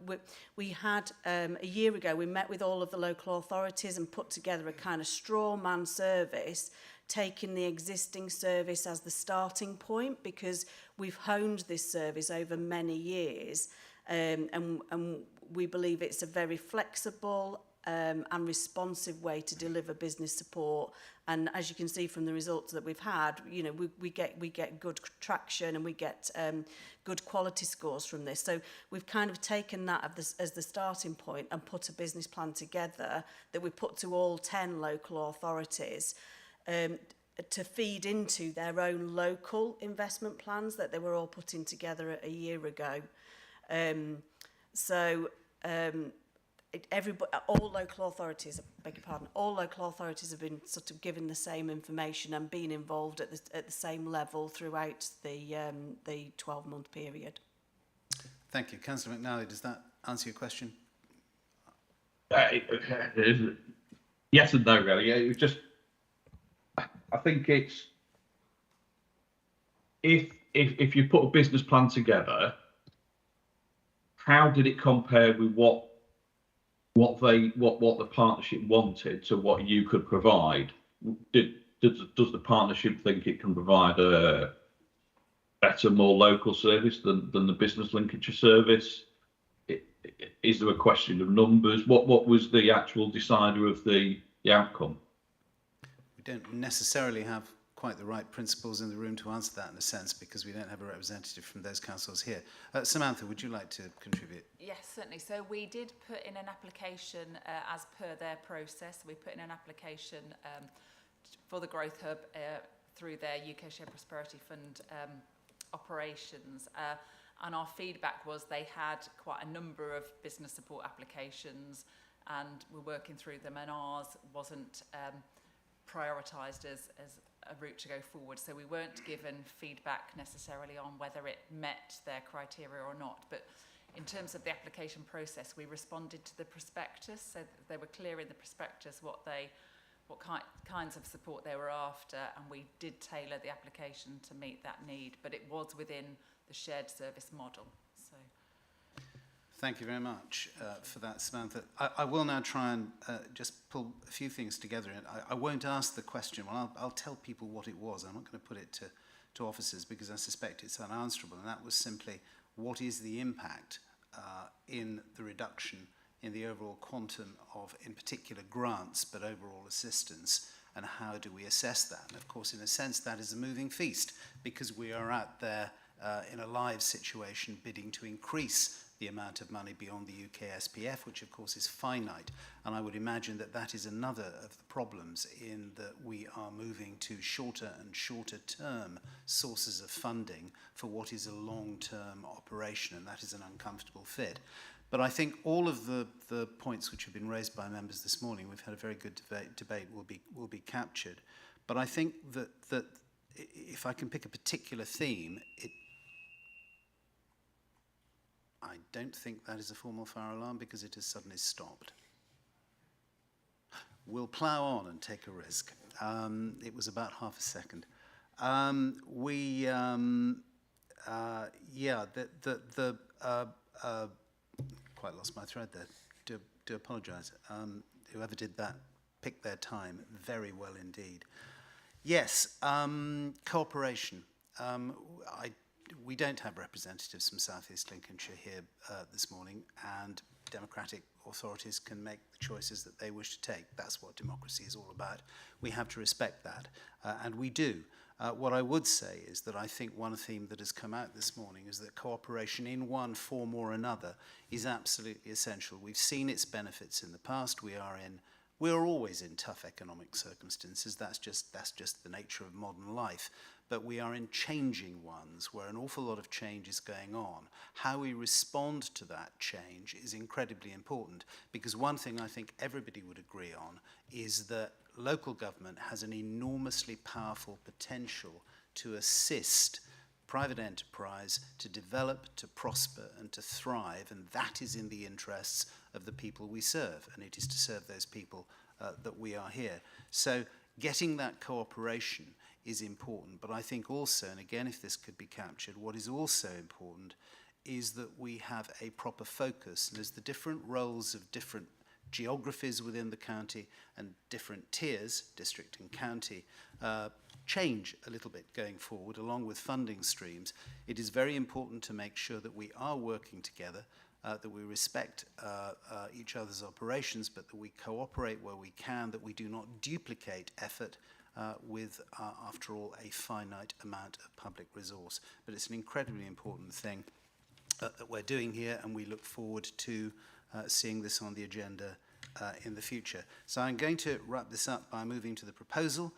We had a year ago, we met with all of the local authorities and put together a kind of straw man service, taking the existing service as the starting point, because we've honed this service over many years, and we believe it's a very flexible and responsive way to deliver business support. And as you can see from the results that we've had, you know, we get good traction and we get good quality scores from this. So we've kind of taken that as the starting point and put a business plan together that we put to all 10 local authorities to feed into their own local investment plans that they were all putting together a year ago. All local authorities, all local authorities have been sort of given the same information and been involved at the same level throughout the 12-month period. Thank you. Councillor McNally, does that answer your question? Yes and no, really. It was just, I think it's, if you put a business plan together, how did it compare with what the partnership wanted to what you could provide? Does the partnership think it can provide a better, more local service than the Business Lincolnshire service? Is there a question of numbers? What was the actual decider of the outcome? We don't necessarily have quite the right principles in the room to answer that in a sense, because we don't have a representative from those councils here. Samantha, would you like to contribute? Yes, certainly. So we did put in an application as per their process. We put in an application for the Growth Hub through their UK Share Prosperity Fund operations. And our feedback was they had quite a number of business support applications and we're working through them, and ours wasn't prioritised as a route to go forward. So we weren't given feedback necessarily on whether it met their criteria or not. But in terms of the application process, we responded to the prospectus, so they were clear in the prospectus what kinds of support they were after, and we did tailor the application to meet that need, but it was within the shared service model. So, thank you very much for that, Samantha. I will now try and just pull a few things together. I won't ask the question. Well, I'll tell people what it was. I'm not going to put it to officers because I suspect it's unanswerable, and that was simply, what is the impact in the reduction in the overall quantum of, in particular, grants, but overall assistance, and how do we assess that? And of course, in a sense, that is a moving feast, because we are out there in a live situation bidding to increase the amount of money beyond the UK SPF, which of course is finite. And I would imagine that that is another of the problems, in that we are moving to shorter and shorter term sources of funding for what is a long-term operation, and that is an uncomfortable fit. But I think all of the points which have been raised by members this morning, we've had a very good debate, will be captured. But I think that if I can pick a particular theme, I don't think that is a formal fire alarm, because it has suddenly stopped. We'll plough on and take a risk. It was about half a second. Quite lost my thread there. Do apologise. Whoever did that picked their time very well indeed. Yes, cooperation. We don't have representatives from South East Lincolnshire here this morning, and democratic authorities can make the choices that they wish to take. That's what democracy is all about. We have to respect that, and we do. What I would say is that I think one theme that has come out this morning is that cooperation in one form or another is absolutely essential. We've seen its benefits in the past. We're always in tough economic circumstances. That's just the nature of modern life. But we are in changing ones where an awful lot of change is going on. How we respond to that change is incredibly important, because one thing I think everybody would agree on is that local government has an enormously powerful potential to assist private enterprise to develop, to prosper, and to thrive, and that is in the interests of the people we serve, and it is to serve those people that we are here. So getting that cooperation is important, but I think also, and again if this could be captured, what is also important is that we have a proper focus, and as the different roles of different geographies within the county and different tiers, district and county, change a little bit going forward along with funding streams, it is very important to make sure that we are working together, that we respect each other's operations, but that we cooperate where we can, that we do not duplicate effort with, after all, a finite amount of public resource. But it's an incredibly important thing that we're doing here, and we look forward to seeing this on the agenda in the future. So I'm going to wrap this up by moving to the proposal,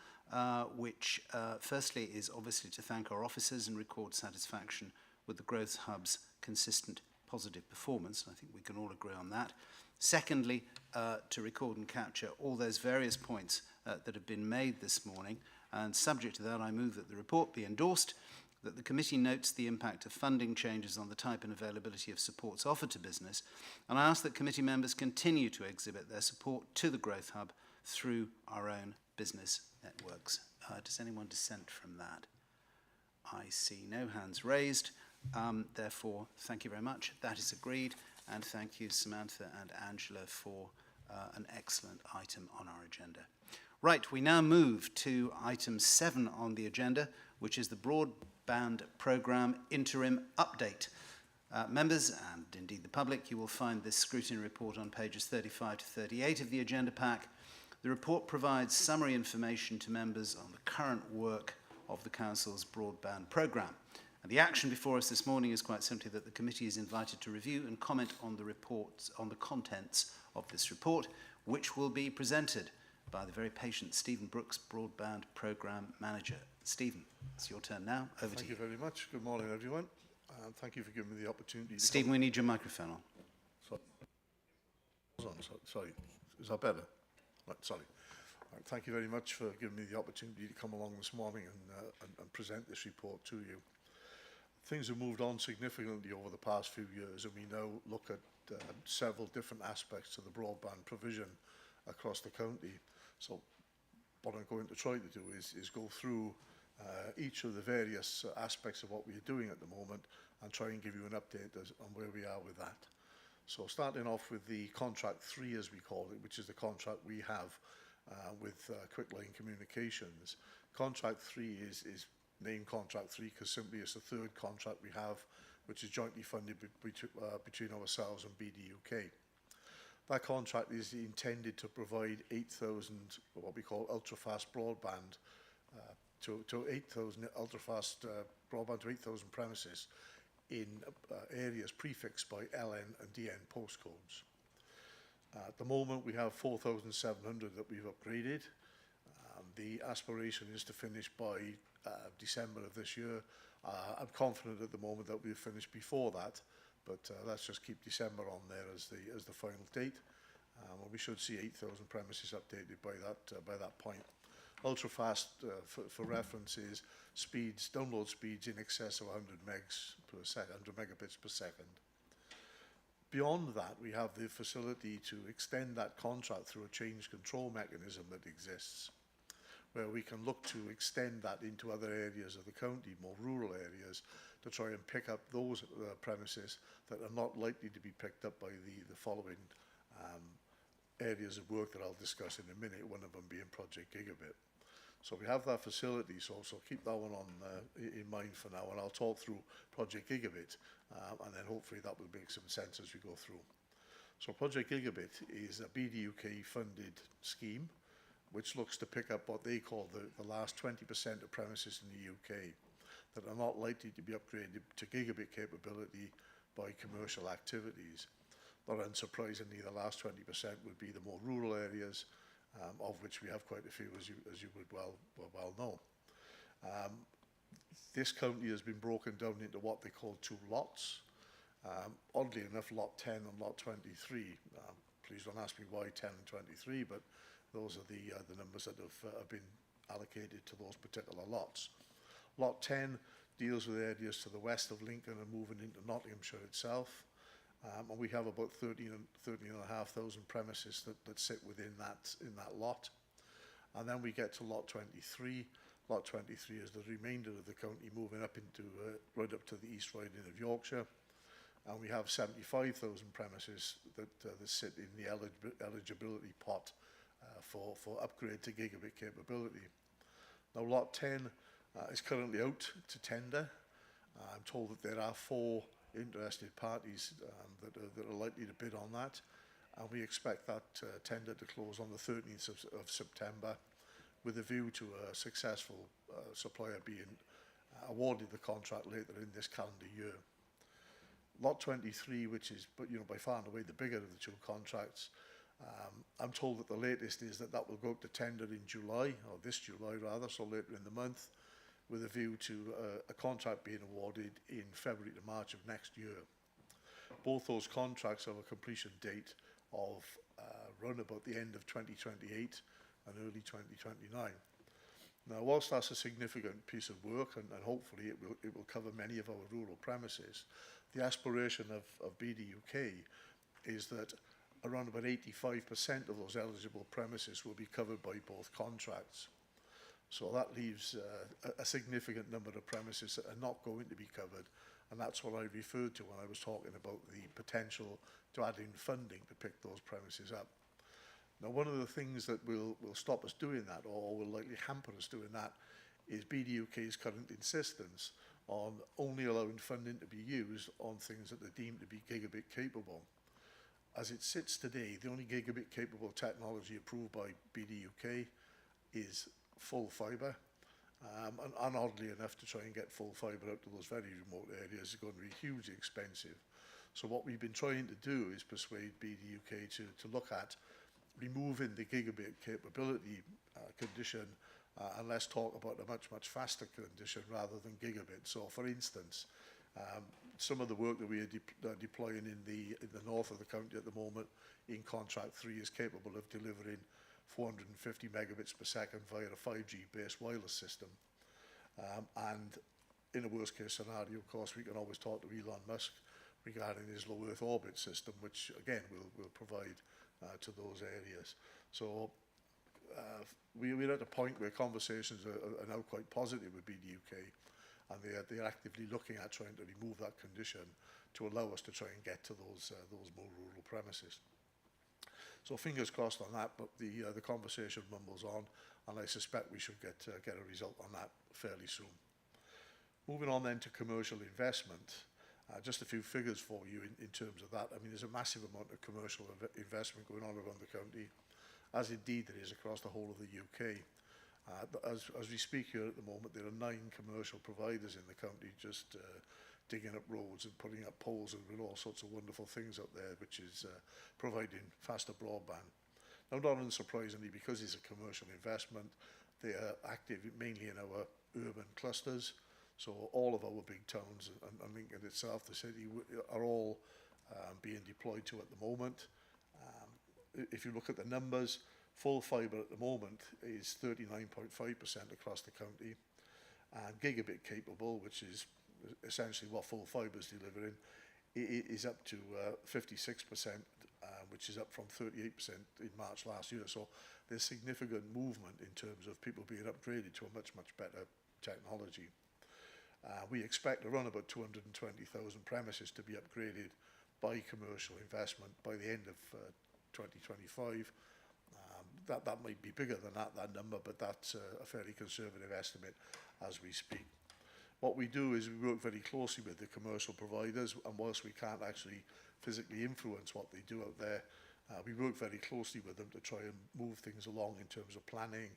which firstly is obviously to thank our officers and record satisfaction with the Growth Hub's consistent positive performance. I think we can all agree on that. Secondly, to record and capture all those various points that have been made this morning, and subject to that, I move that the report be endorsed, that the committee notes the impact of funding changes on the type and availability of supports offered to business, and I ask that committee members continue to exhibit their support to the Growth Hub through our own business networks. Does anyone dissent from that? I see no hands raised. Therefore, thank you very much. That is agreed, and thank you, Samantha and Angela, for an excellent item on our agenda. Right, we now move to item 7 on the agenda, which is the Broadband Programme Interim Update. Members, and indeed the public, you will find this scrutiny report on pages 35 to 38 of the agenda pack. The report provides summary information to members on the current work of the Council's broadband programme. And the action before us this morning is quite simply that the committee is invited to review and comment on the reports, on the contents of this report, which will be presented by the very patient Stephen Brooks, Broadband Programme Manager. Stephen, it's your turn now. Over to you. Thank you very much. Good morning, everyone. And thank you for giving me the opportunity. Stephen, we need your microphone on. Sorry. Is that better? Right, sorry. Right, thank you very much for giving me the opportunity to come along this morning and present this report to you. Things have moved on significantly over the past few years, and we now look at several different aspects to the broadband provision across the county. So what I'm going to try to do is go through each of the various aspects of what we're doing at the moment and try and give you an update on where we are with that. So starting off with the contract 3, as we call it, which is the contract we have with Quickline Communications. Contract 3 is named Contract 3 because simply it's the third contract we have, which is jointly funded between ourselves and BDUK. That contract is intended to provide 8,000, what we call ultra-fast broadband, to 8,000 ultra-fast broadband to 8,000 premises in areas prefixed by LN and DN postcodes. At the moment, we have 4,700 that we've upgraded. The aspiration is to finish by December of this year. I'm confident at the moment that we'll finish before that, but let's just keep December on there as the final date. We should see 8,000 premises updated by that point. Ultra fast, for reference, is speeds, download speeds in excess of 100 megs per second, 100 megabits per second. Beyond that, we have the facility to extend that contract through a change control mechanism that exists, where we can look to extend that into other areas of the county, more rural areas, to try and pick up those premises that are not likely to be picked up by the following areas of work that I'll discuss in a minute, one of them being Project Gigabit. So we have that facility, so keep that one on in mind for now, and I'll talk through Project Gigabit, and then hopefully that will make some sense as we go through. So Project Gigabit is a BDUK funded scheme. which looks to pick up what they call the last 20% of premises in the UK that are not likely to be upgraded to gigabit capability by commercial activities. Not unsurprisingly, the last 20% would be the more rural areas, of which we have quite a few, as you would well know. This county has been broken down into what they call two lots. Oddly enough, lot 10 and lot 23. Please don't ask me why 10 and 23, but those are the numbers that have been allocated to those particular lots. Lot 10 deals with areas to the west of Lincoln and moving into Nottinghamshire itself. And we have about 13,500 premises that sit within in that lot. And then we get to lot 23. Lot 23 is the remainder of the county moving up into right up to the East Riding of Yorkshire. And we have 75,000 premises that sit in the eligibility pot for upgrade to gigabit capability. Now, lot 10 is currently out to tender. I'm told that there are 4 interested parties that are likely to bid on that, and we expect that tender to close on the 13th of September, with a view to a successful supplier being awarded the contract later in this calendar year. Lot 23, which is by far and away the bigger of the 2 contracts, I'm told that the latest is that will go up to tender in July, or this July rather, so later in the month, with a view to a contract being awarded in February to March of next year. Both those contracts have a completion date of around about the end of 2028 and early 2029. Now, whilst that's a significant piece of work, and hopefully it will cover many of our rural premises, the aspiration of BDUK is that around about 85% of those eligible premises will be covered by both contracts. So that leaves a significant number of premises that are not going to be covered, and that's what I referred to when I was talking about the potential to add in funding to pick those premises up. Now, one of the things that will stop us doing that, or will likely hamper us doing that, is BDUK's current insistence on only allowing funding to be used on things that are deemed to be gigabit capable. As it sits today, the only gigabit capable technology approved by BDUK is full fibre, and oddly enough, to try and get full fibre out to those very remote areas is going to be hugely expensive. So what we've been trying to do is persuade BDUK to look at removing the gigabit capability condition, and let's talk about a much faster condition rather than gigabit. So, for instance, some of the work that we are deploying in the north of the county at the moment in contract 3 is capable of delivering 450 megabits per second via a 5G based wireless system. And in a worst case scenario, of course, we can always talk to Elon Musk regarding his low Earth orbit system, which again will provide to those areas. So we're at a point where conversations are now quite positive with BDUK, and they're actively looking at trying to remove that condition to allow us to try and get to those more rural premises. So fingers crossed on that, but the conversation mumbles on, and I suspect we should get a result on that fairly soon. Moving on then to commercial investment, just a few figures for you in terms of that. I mean, there's a massive amount of commercial investment going on around the county, as indeed there is across the whole of the UK. As we speak here at the moment, there are 9 commercial providers in the county just digging up roads and putting up poles and doing all sorts of wonderful things up there, which is providing faster broadband. Now, not unsurprisingly, because it's a commercial investment, they are active mainly in our urban clusters. So all of our big towns and Lincoln itself, the city, are all being deployed to at the moment. If you look at the numbers, full fibre at the moment is 39.5% across the county, and gigabit capable, which is essentially what full fibre is delivering, is up to 56%, which is up from 38% in March last year. So there's significant movement in terms of people being upgraded to a much better technology. We expect around about 220,000 premises to be upgraded by commercial investment by the end of 2025. That might be bigger than that number, but that's a fairly conservative estimate as we speak. What we do is we work very closely with the commercial providers, and whilst we can't actually physically influence what they do out there, We work very closely with them to try and move things along in terms of planning,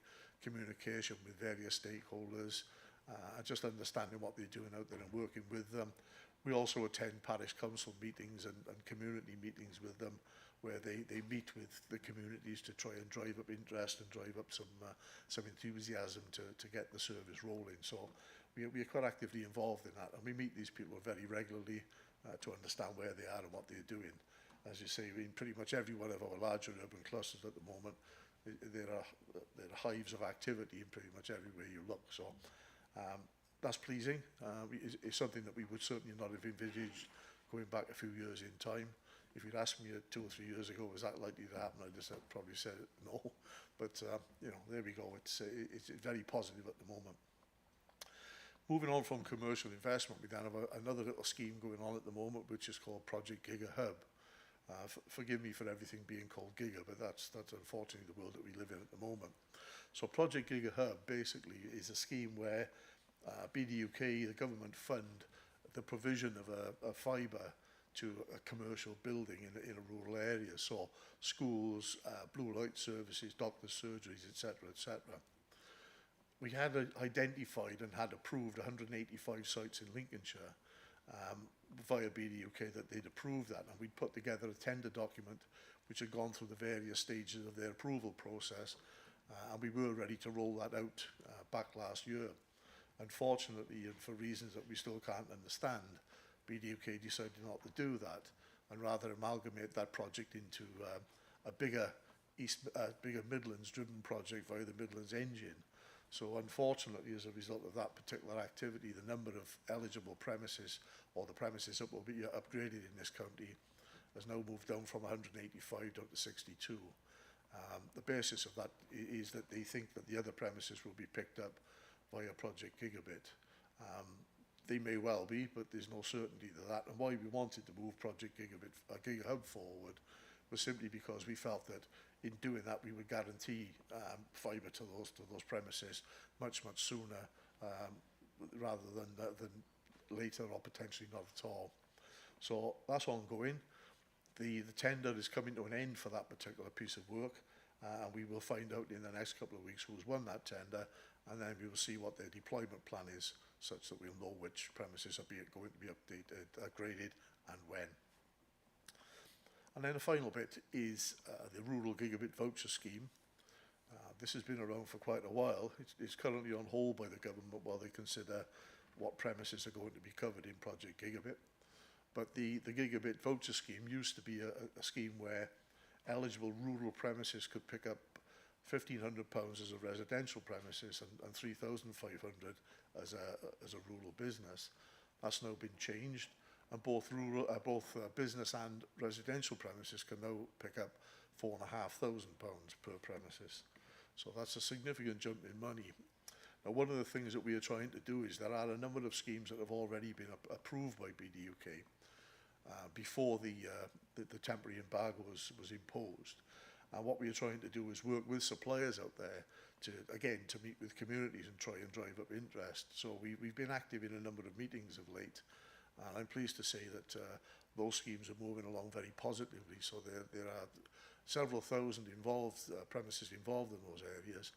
communication with various stakeholders, and just understanding what they're doing out there and working with them. We also attend parish council meetings and community meetings with them, where they meet with the communities to try and drive up interest and drive up some enthusiasm to get the service rolling. So we are quite actively involved in that, and we meet these people very regularly to understand where they are and what they're doing. As you say, in pretty much every one of our larger urban clusters at the moment, there are hives of activity in pretty much everywhere you look. So that's pleasing. It's something that we would certainly not have envisaged going back a few years in time. If you'd asked me 2 or 3 years ago, was that likely to happen, I'd just probably said no. But you know, there we go. It's very positive at the moment. Moving on from commercial investment, we then have another little scheme going on at the moment, which is called Project Giga Hub. Forgive me for everything being called Giga, but that's unfortunately the world that we live in at the moment. So Project Giga Hub basically is a scheme where BDUK, the government, fund the provision of a fibre to a commercial building in a rural area. So schools, blue light services, doctors' surgeries, etc., etc. We had identified and had approved 185 sites in Lincolnshire via BDUK that they'd approved that, and we'd put together a tender document which had gone through the various stages of their approval process, and we were ready to roll that out back last year. Unfortunately, and for reasons that we still can't understand, BDUK decided not to do that and rather amalgamate that project into a bigger Midlands driven project via the Midlands engine. So unfortunately, as a result of that particular activity, the number of eligible premises, or the premises that will be upgraded in this county, has now moved down from 185 down to 62. The basis of that is that they think that the other premises will be picked up via Project Gigabit. They may well be, but there's no certainty to that. And why we wanted to move Project Giga Hub forward was simply because we felt that in doing that we would guarantee fibre to those premises much sooner, rather than later or potentially not at all. So that's ongoing. The tender is coming to an end for that particular piece of work, and we will find out in the next couple of weeks who's won that tender, and then we will see what their deployment plan is, such that we'll know which premises are going to be upgraded, and when. And then the final bit is the Rural Gigabit Voucher Scheme. This has been around for quite a while. It's currently on hold by the government while they consider what premises are going to be covered in Project Gigabit. But the Gigabit Voucher Scheme used to be a scheme where eligible rural premises could pick up £1,500 as a residential premises and £3,500 as a rural business. That's now been changed, and both business and residential premises can now pick up £4,500 per premises. So that's a significant jump in money. Now, one of the things that we are trying to do is there are a number of schemes that have already been approved by BDUK before the temporary embargo was imposed. And what we are trying to do is work with suppliers out there to meet with communities and try and drive up interest. So we've been active in a number of meetings of late, and I'm pleased to say that those schemes are moving along very positively. So there are several thousand premises involved in those areas,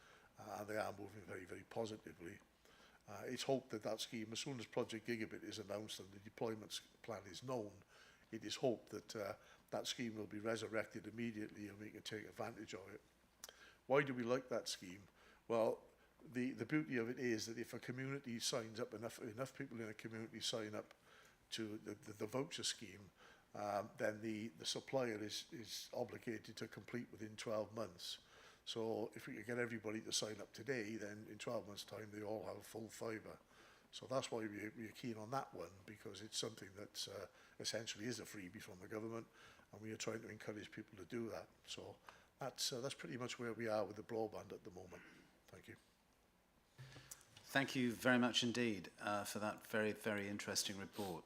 and they are moving very, very positively. It's hoped that scheme, as soon as Project Gigabit is announced and the deployment plan is known, it is hoped that that scheme will be resurrected immediately and we can take advantage of it. Why do we like that scheme? Well, the beauty of it is that if a community signs up, enough people in a community sign up to the voucher scheme, then the supplier is obligated to complete within 12 months. So if we can get everybody to sign up today, then in 12 months' time they all have full fibre. So that's why we're keen on that one, because it's something that essentially is a freebie from the government, and we are trying to encourage people to do that. So that's pretty much where we are with the broadband at the moment. Thank you. Thank you very much indeed for that very, very interesting report.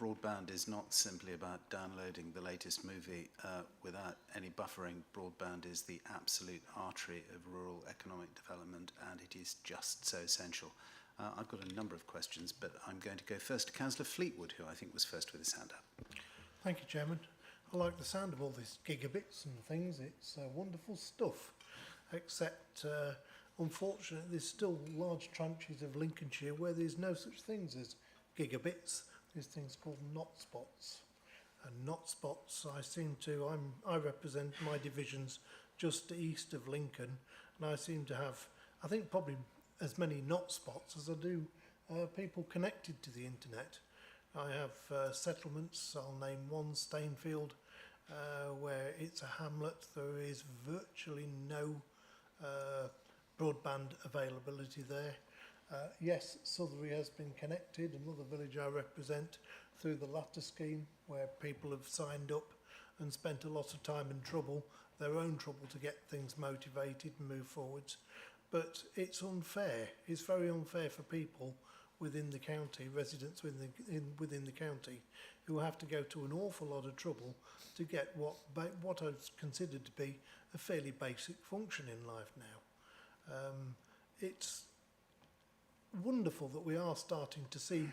Broadband is not simply about downloading the latest movie without any buffering. Broadband is the absolute artery of rural economic development, and it is just so essential. I've got a number of questions, but I'm going to go first to Councillor Fleetwood, who I think was first with his hand up. Thank you, Chairman. I like the sound of all these gigabits and things. It's wonderful stuff. Except, unfortunately, there's still large tranches of Lincolnshire where there's no such things as gigabits. There's things called not spots. And not spots, I represent my divisions just east of Lincoln, and I seem to have, I think, probably as many not spots as I do people connected to the internet. I have settlements, I'll name one, Stainfield, where it's a hamlet. There is virtually no broadband availability there. Yes, Southbury has been connected, another village I represent, through the latter scheme, where people have signed up and spent a lot of time and trouble, their own trouble, to get things motivated and move forwards. But it's unfair. It's very unfair for people within the county, residents within the county, who have to go to an awful lot of trouble to get what I've considered to be a fairly basic function in life now. It's wonderful that we are starting to see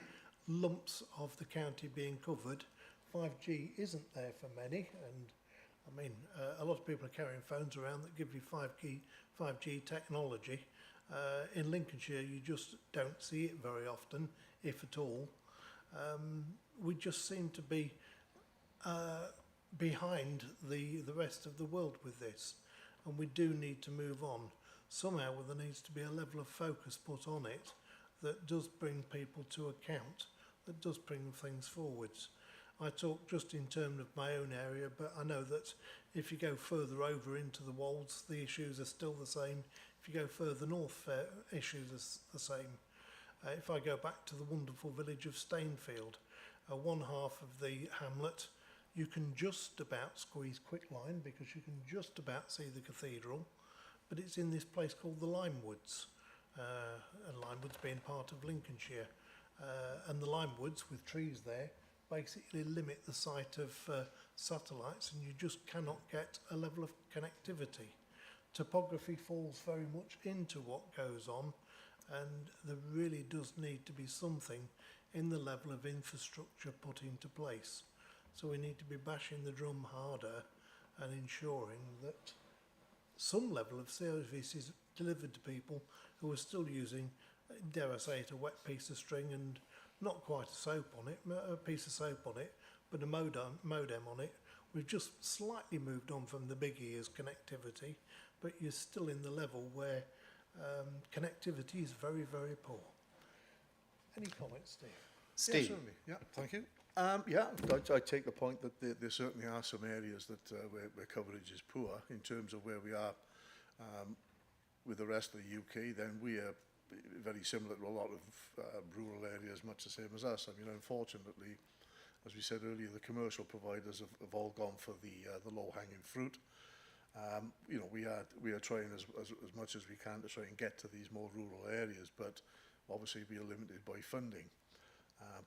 lumps of the county being covered. 5G isn't there for many, and I mean, a lot of people are carrying phones around that give you 5G technology. In Lincolnshire, you just don't see it very often, if at all. We just seem to be behind the rest of the world with this, and we do need to move on. Somehow there needs to be a level of focus put on it that does bring people to account, that does bring things forwards. I talk just in terms of my own area, but I know that if you go further over into the Wolds, the issues are still the same. If you go further north, issues are the same. If I go back to the wonderful village of Stainfield, one half of the hamlet, you can just about squeeze quicklime because you can just about see the cathedral, but it's in this place called the Limewoods, and Limewoods being part of Lincolnshire. And the Limewoods, with trees there, basically limit the sight of satellites, and you just cannot get a level of connectivity. Topography falls very much into what goes on, and there really does need to be something in the level of infrastructure put into place. So we need to be bashing the drum harder and ensuring that some level of service is delivered to people who are still using, dare I say it, a wet piece of string and not quite a soap on it, a piece of soap on it, but a modem on it. We've just slightly moved on from the big ears connectivity, but you're still in the level where connectivity is very, very poor. Any comments, Steve? Steve? Yeah, certainly. Yeah, thank you. I take the point that there certainly are some areas that where coverage is poor in terms of where we are with the rest of the UK. Then we are very similar to a lot of rural areas, much the same as us. I mean, unfortunately, as we said earlier, the commercial providers have all gone for the low-hanging fruit. You know, we are trying as much as we can to try and get to these more rural areas, but obviously we are limited by funding.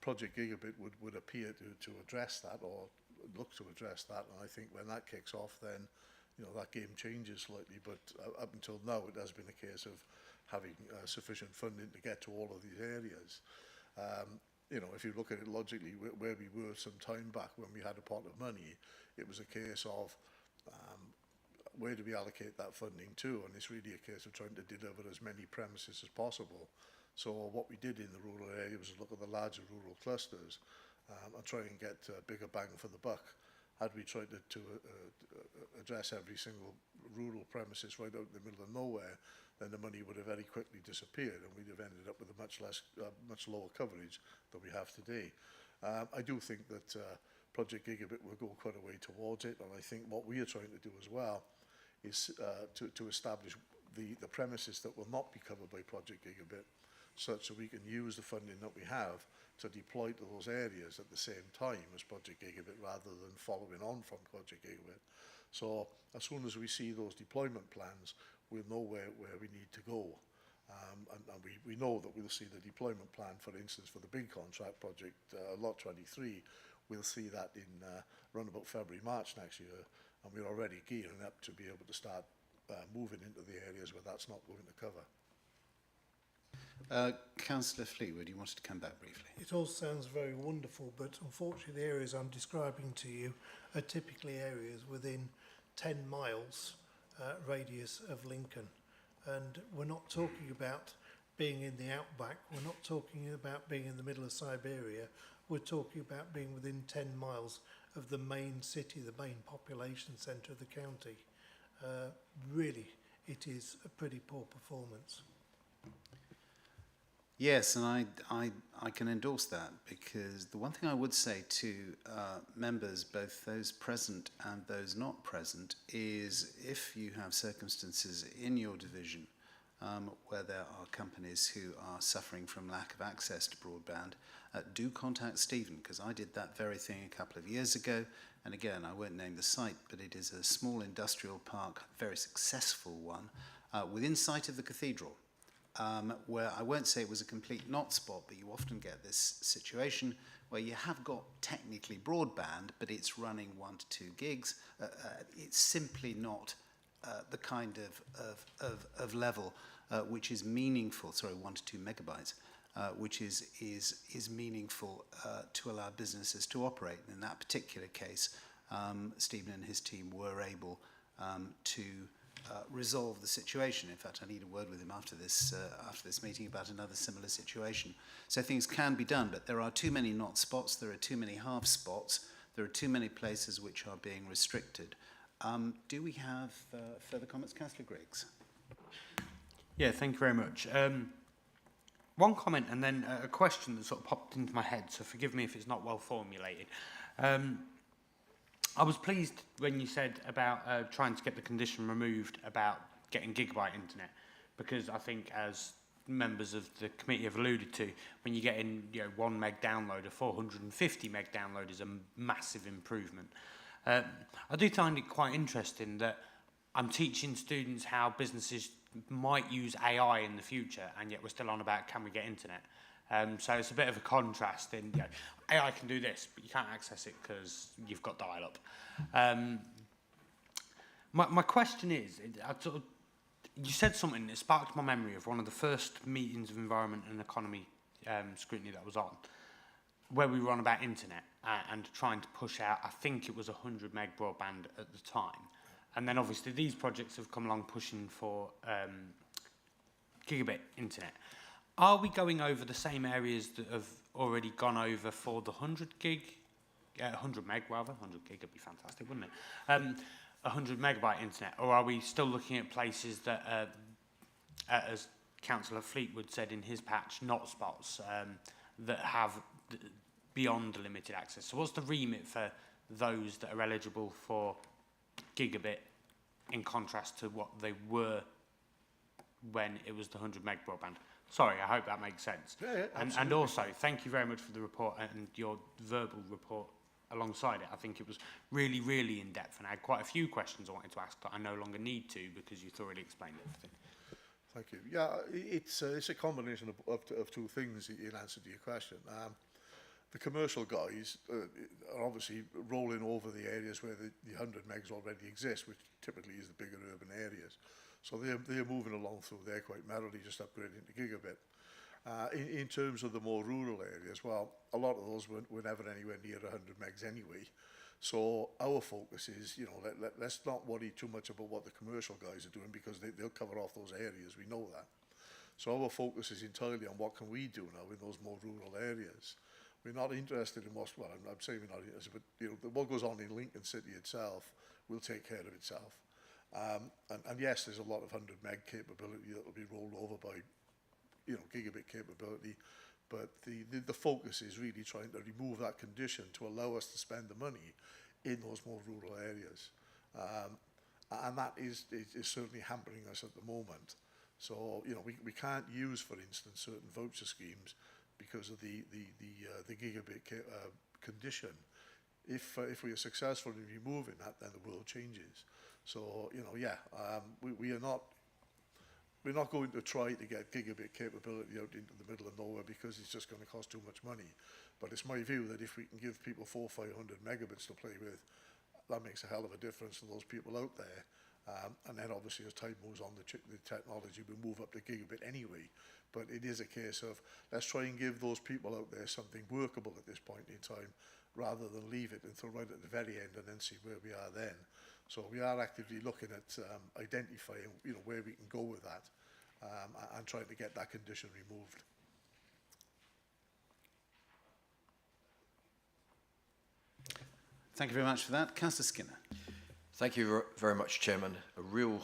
Project Gigabit would appear to address that, or look to address that, and I think when that kicks off, then you know that game changes slightly. But up until now, it has been a case of having sufficient funding to get to all of these areas. You know, if you look at it logically, where we were some time back when we had a pot of money, it was a case of where do we allocate that funding to, and it's really a case of trying to deliver as many premises as possible. So what we did in the rural area was look at the larger rural clusters and try and get a bigger bang for the buck. Had we tried to address every single rural premises right out in the middle of nowhere, then the money would have very quickly disappeared, and we'd have ended up with a much lower coverage than we have today. I do think that Project Gigabit will go quite a way towards it, and I think what we are trying to do as well is to establish the premises that will not be covered by Project Gigabit, such that we can use the funding that we have to deploy to those areas at the same time as Project Gigabit, rather than following on from Project Gigabit. So as soon as we see those deployment plans, we'll know where we need to go. And we know that we'll see the deployment plan, for instance, for the big contract project, Lot 23, we'll see that in around about February, March next year, and we're already gearing up to be able to start moving into the areas where that's not going to cover. Councillor Fleetwood, you wanted to come back briefly. It all sounds very wonderful, but unfortunately the areas I'm describing to you are typically areas within 10 miles radius of Lincoln. And we're not talking about being in the outback, we're not talking about being in the middle of Siberia, we're talking about being within 10 miles of the main city, the main population centre of the county. Really, it is a pretty poor performance. Yes, and I can endorse that, because the one thing I would say to members, both those present and those not present, is if you have circumstances in your division where there are companies who are suffering from lack of access to broadband, do contact Stephen, because I did that very thing a couple of years ago. And again, I won't name the site, but it is a small industrial park, very successful one, within sight of the cathedral. Where I won't say it was a complete not spot, but you often get this situation where you have got technically broadband, but it's running 1 to 2 gigs. It's simply not the kind of level which is meaningful. Sorry, 1 to 2 megabytes, which is meaningful to allow businesses to operate. In that particular case, Stephen and his team were able to resolve the situation. In fact, I need a word with him after this meeting about another similar situation. So things can be done, but there are too many not spots, there are too many half spots, there are too many places which are being restricted. Do we have further comments? Councillor Griggs. Yeah, thank you very much. One comment and then a question that sort of popped into my head, so forgive me if it's not well formulated. I was pleased when you said about trying to get the condition removed about getting gigabyte internet, because I think, as members of the committee have alluded to, when you get in 1 meg download, a 450 meg download is a massive improvement. I do find it quite interesting that I'm teaching students how businesses might use AI in the future, and yet we're still on about can we get internet. So it's a bit of a contrast in, AI can do this, but you can't access it because you've got dial-up. My question is, you said something that sparked my memory of one of the first meetings of Environment and Economy Scrutiny that was on, where we were on about internet and trying to push out, I think it was 100 meg broadband at the time. And then obviously these projects have come along pushing for gigabit internet. Are we going over the same areas that have already gone over for the 100 meg rather, 100 gig would be fantastic, wouldn't it? 100 megabyte internet, or are we still looking at places that, as Councillor Fleetwood said in his patch, not spots, that have beyond limited access? So what's the remit for those that are eligible for gigabit in contrast to what they were when it was the 100 meg broadband? Sorry, I hope that makes sense. Yeah, and also, thank you very much for the report and your verbal report alongside it. I think it was really, really in-depth, and I had quite a few questions I wanted to ask that I no longer need to because you thoroughly explained everything. Thank you. Yeah, it's a combination of two things in answer to your question. The commercial guys are obviously rolling over the areas where the 100 megs already exist, which typically is the bigger urban areas. So they're moving along through there quite merrily, just upgrading to gigabit. In terms of the more rural areas, well, a lot of those were never anywhere near 100 megs anyway. So our focus is, let's not worry too much about what the commercial guys are doing, because they'll cover off those areas, we know that. So our focus is entirely on what can we do now in those more rural areas. We're not interested in I'm saying we're not interested, but what goes on in Lincoln City itself will take care of itself. And yes, there's a lot of 100 meg capability that will be rolled over by, gigabit capability, but the focus is really trying to remove that condition to allow us to spend the money in those more rural areas. And that is certainly hampering us at the moment. So, we can't use, for instance, certain voucher schemes because of the gigabit condition. If we are successful in removing that, then the world changes. So, we're not going to try to get gigabit capability out into the middle of nowhere because it's just going to cost too much money. But it's my view that if we can give people 400 or 500 megabits to play with, that makes a hell of a difference to those people out there. And then obviously as time moves on, the technology will move up to gigabit anyway. But it is a case of, let's try and give those people out there something workable at this point in time, rather than leave it until right at the very end and then see where we are then. So we are actively looking at identifying, where we can go with that, and trying to get that condition removed. Thank you very much for that. Councillor Skinner. Thank you very much, Chairman. A real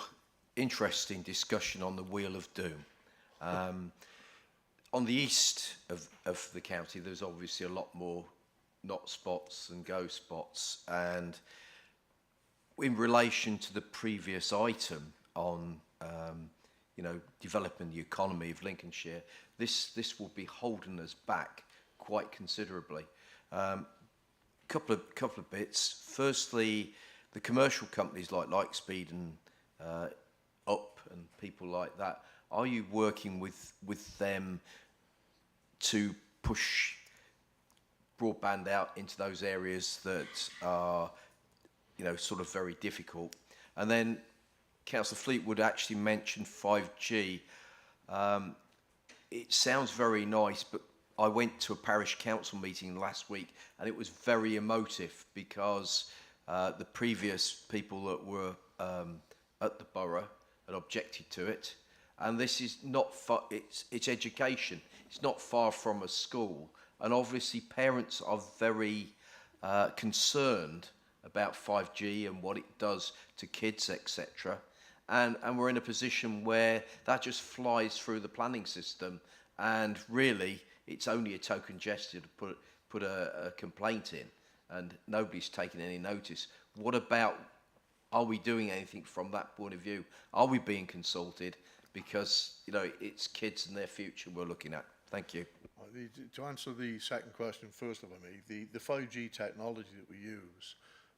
interesting discussion on the Wheel of Doom. On the east of the county, there's obviously a lot more not spots and go spots. And in relation to the previous item on, developing the economy of Lincolnshire, this will be holding us back quite considerably. Couple of bits. Firstly, the commercial companies like Lightspeed and Up and people like that, are you working with them to push broadband out into those areas that are, sort of very difficult? And then Councillor Fleetwood actually mentioned 5G. It sounds very nice, but I went to a parish council meeting last week and it was very emotive because the previous people that were at the borough had objected to it. And this is not far, it's education. It's not far from a school. And obviously parents are very concerned about 5G and what it does to kids, etc. And we're in a position where that just flies through the planning system, and really it's only a token gesture to put a complaint in, and nobody's taking any notice. What about, are we doing anything from that point of view? Are we being consulted? Because, it's kids and their future we're looking at. Thank you. To answer the second question first, if I may, the 5G technology that we use,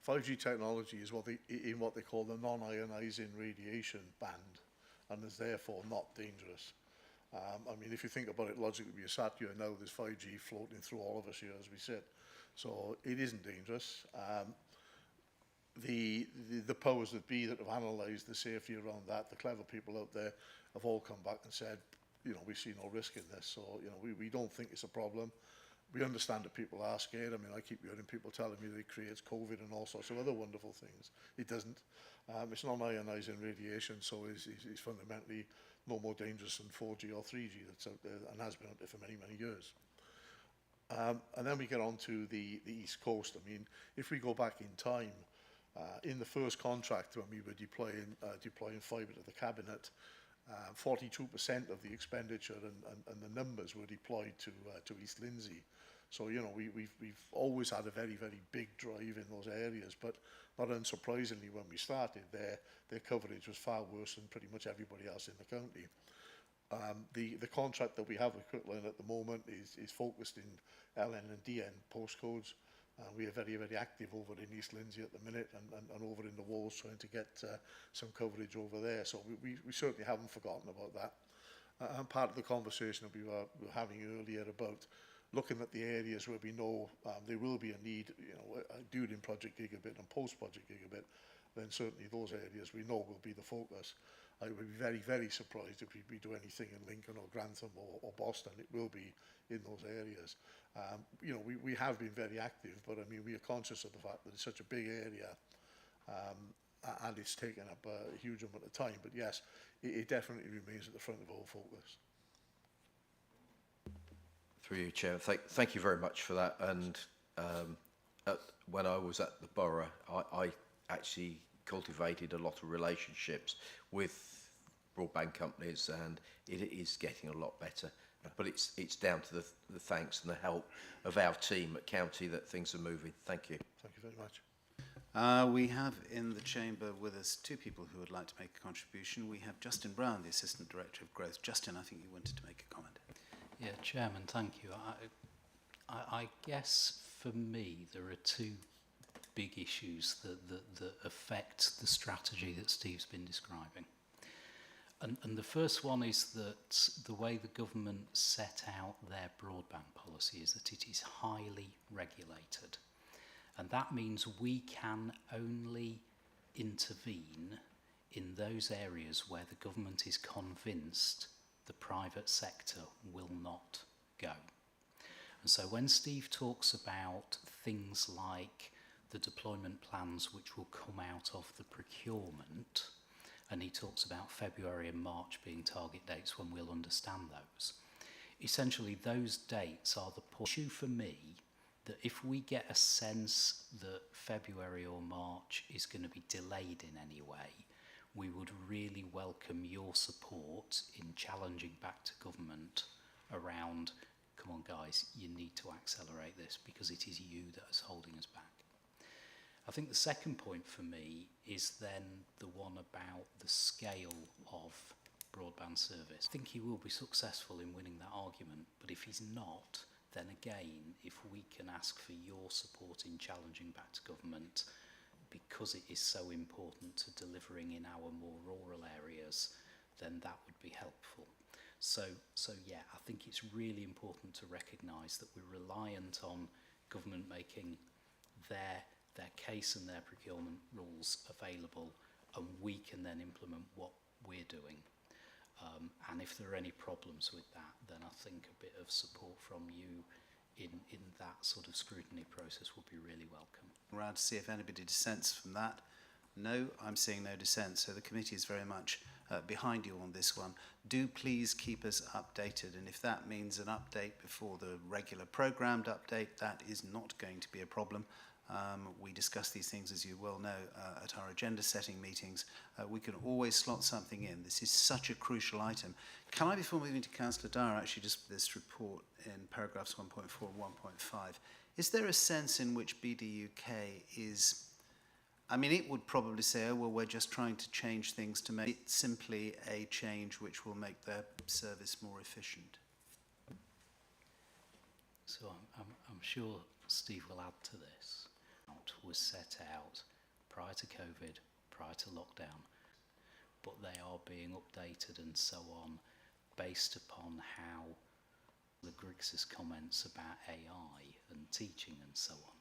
5G technology is in what they call the non-ionizing radiation band, and is therefore not dangerous. If you think about it logically, we are sat here now, there's 5G floating through all of us here as we sit. So it isn't dangerous. The powers that be that have analysed the safety around that, the clever people out there, have all come back and said, we see no risk in this. So, we don't think it's a problem. We understand that people are scared. I keep hearing people telling me that it creates COVID and all sorts of other wonderful things. It doesn't. It's non-ionizing radiation, so it's fundamentally no more dangerous than 4G or 3G that's out there and has been out there for many, many years. And then we get on to the East Coast. If we go back in time, in the first contract when we were deploying fibre to the cabinet, 42% of the expenditure and the numbers were deployed to East Lindsey. So, we've always had a very, very big drive in those areas, but not unsurprisingly, when we started their coverage was far worse than pretty much everybody else in the county. The contract that we have with Quitline at the moment is focused in LN and DN postcodes. We are very, very active over in East Lindsey at the minute and over in the Walls trying to get some coverage over there. So we certainly haven't forgotten about that. And part of the conversation that we were having earlier about looking at the areas where we know there will be a need, during Project Gigabit and post-Project Gigabit, then certainly those areas we know will be the focus. I would be very, very surprised if we do anything in Lincoln or Grantham or Boston. It will be in those areas. We have been very active, but we are conscious of the fact that it's such a big area and it's taken up a huge amount of time. But yes, it definitely remains at the front of our focus. Through you, Chair. Thank you very much for that. And when I was at the borough, I actually cultivated a lot of relationships with broadband companies, and it is getting a lot better. But it's down to the thanks and the help of our team at County that things are moving. Thank you. Thank you very much. We have in the chamber with us two people who would like to make a contribution. We have Justin Brown, the Assistant Director of Growth. Justin, I think you wanted to make a comment. Yeah, Chairman, thank you. I guess for me there are two big issues that affect the strategy that Steve's been describing. And the first one is that the way the government set out their broadband policy is that it is highly regulated. And that means we can only intervene in those areas where the government is convinced the private sector will not go. And so when Steve talks about things like the deployment plans which will come out of the procurement, and he talks about February and March being target dates when we'll understand those, essentially those dates are the issue for me, that if we get a sense that February or March is going to be delayed in any way, we would really welcome your support in challenging back to government around, come on guys, you need to accelerate this because it is you that is holding us back. I think the second point for me is then the one about the scale of broadband service. I think he will be successful in winning that argument, but if he's not, then again, if we can ask for your support in challenging back to government, because it is so important to delivering in our more rural areas, then that would be helpful. So yeah, I think it's really important to recognise that we're reliant on government making their case and their procurement rules available, and we can then implement what we're doing. And if there are any problems with that, then I think a bit of support from you in that sort of scrutiny process would be really welcome. Around to see if anybody dissents from that. No, I'm seeing no dissent, so the committee is very much behind you on this one. Do please keep us updated, and if that means an update before the regular programmed update, that is not going to be a problem. We discuss these things, as you well know, at our agenda setting meetings. We can always slot something in. This is such a crucial item. Can I, before moving to Councillor Dyer, actually just this report in paragraphs 1.4 and 1.5, is there a sense in which BDUK is, I mean, it would probably say, oh, well, we're just trying to change things to make it simply a change which will make their service more efficient? So I'm sure Steve will add to this. Was set out prior to COVID, prior to lockdown, but they are being updated and so on based upon how the Griggs's comments about AI and teaching and so on.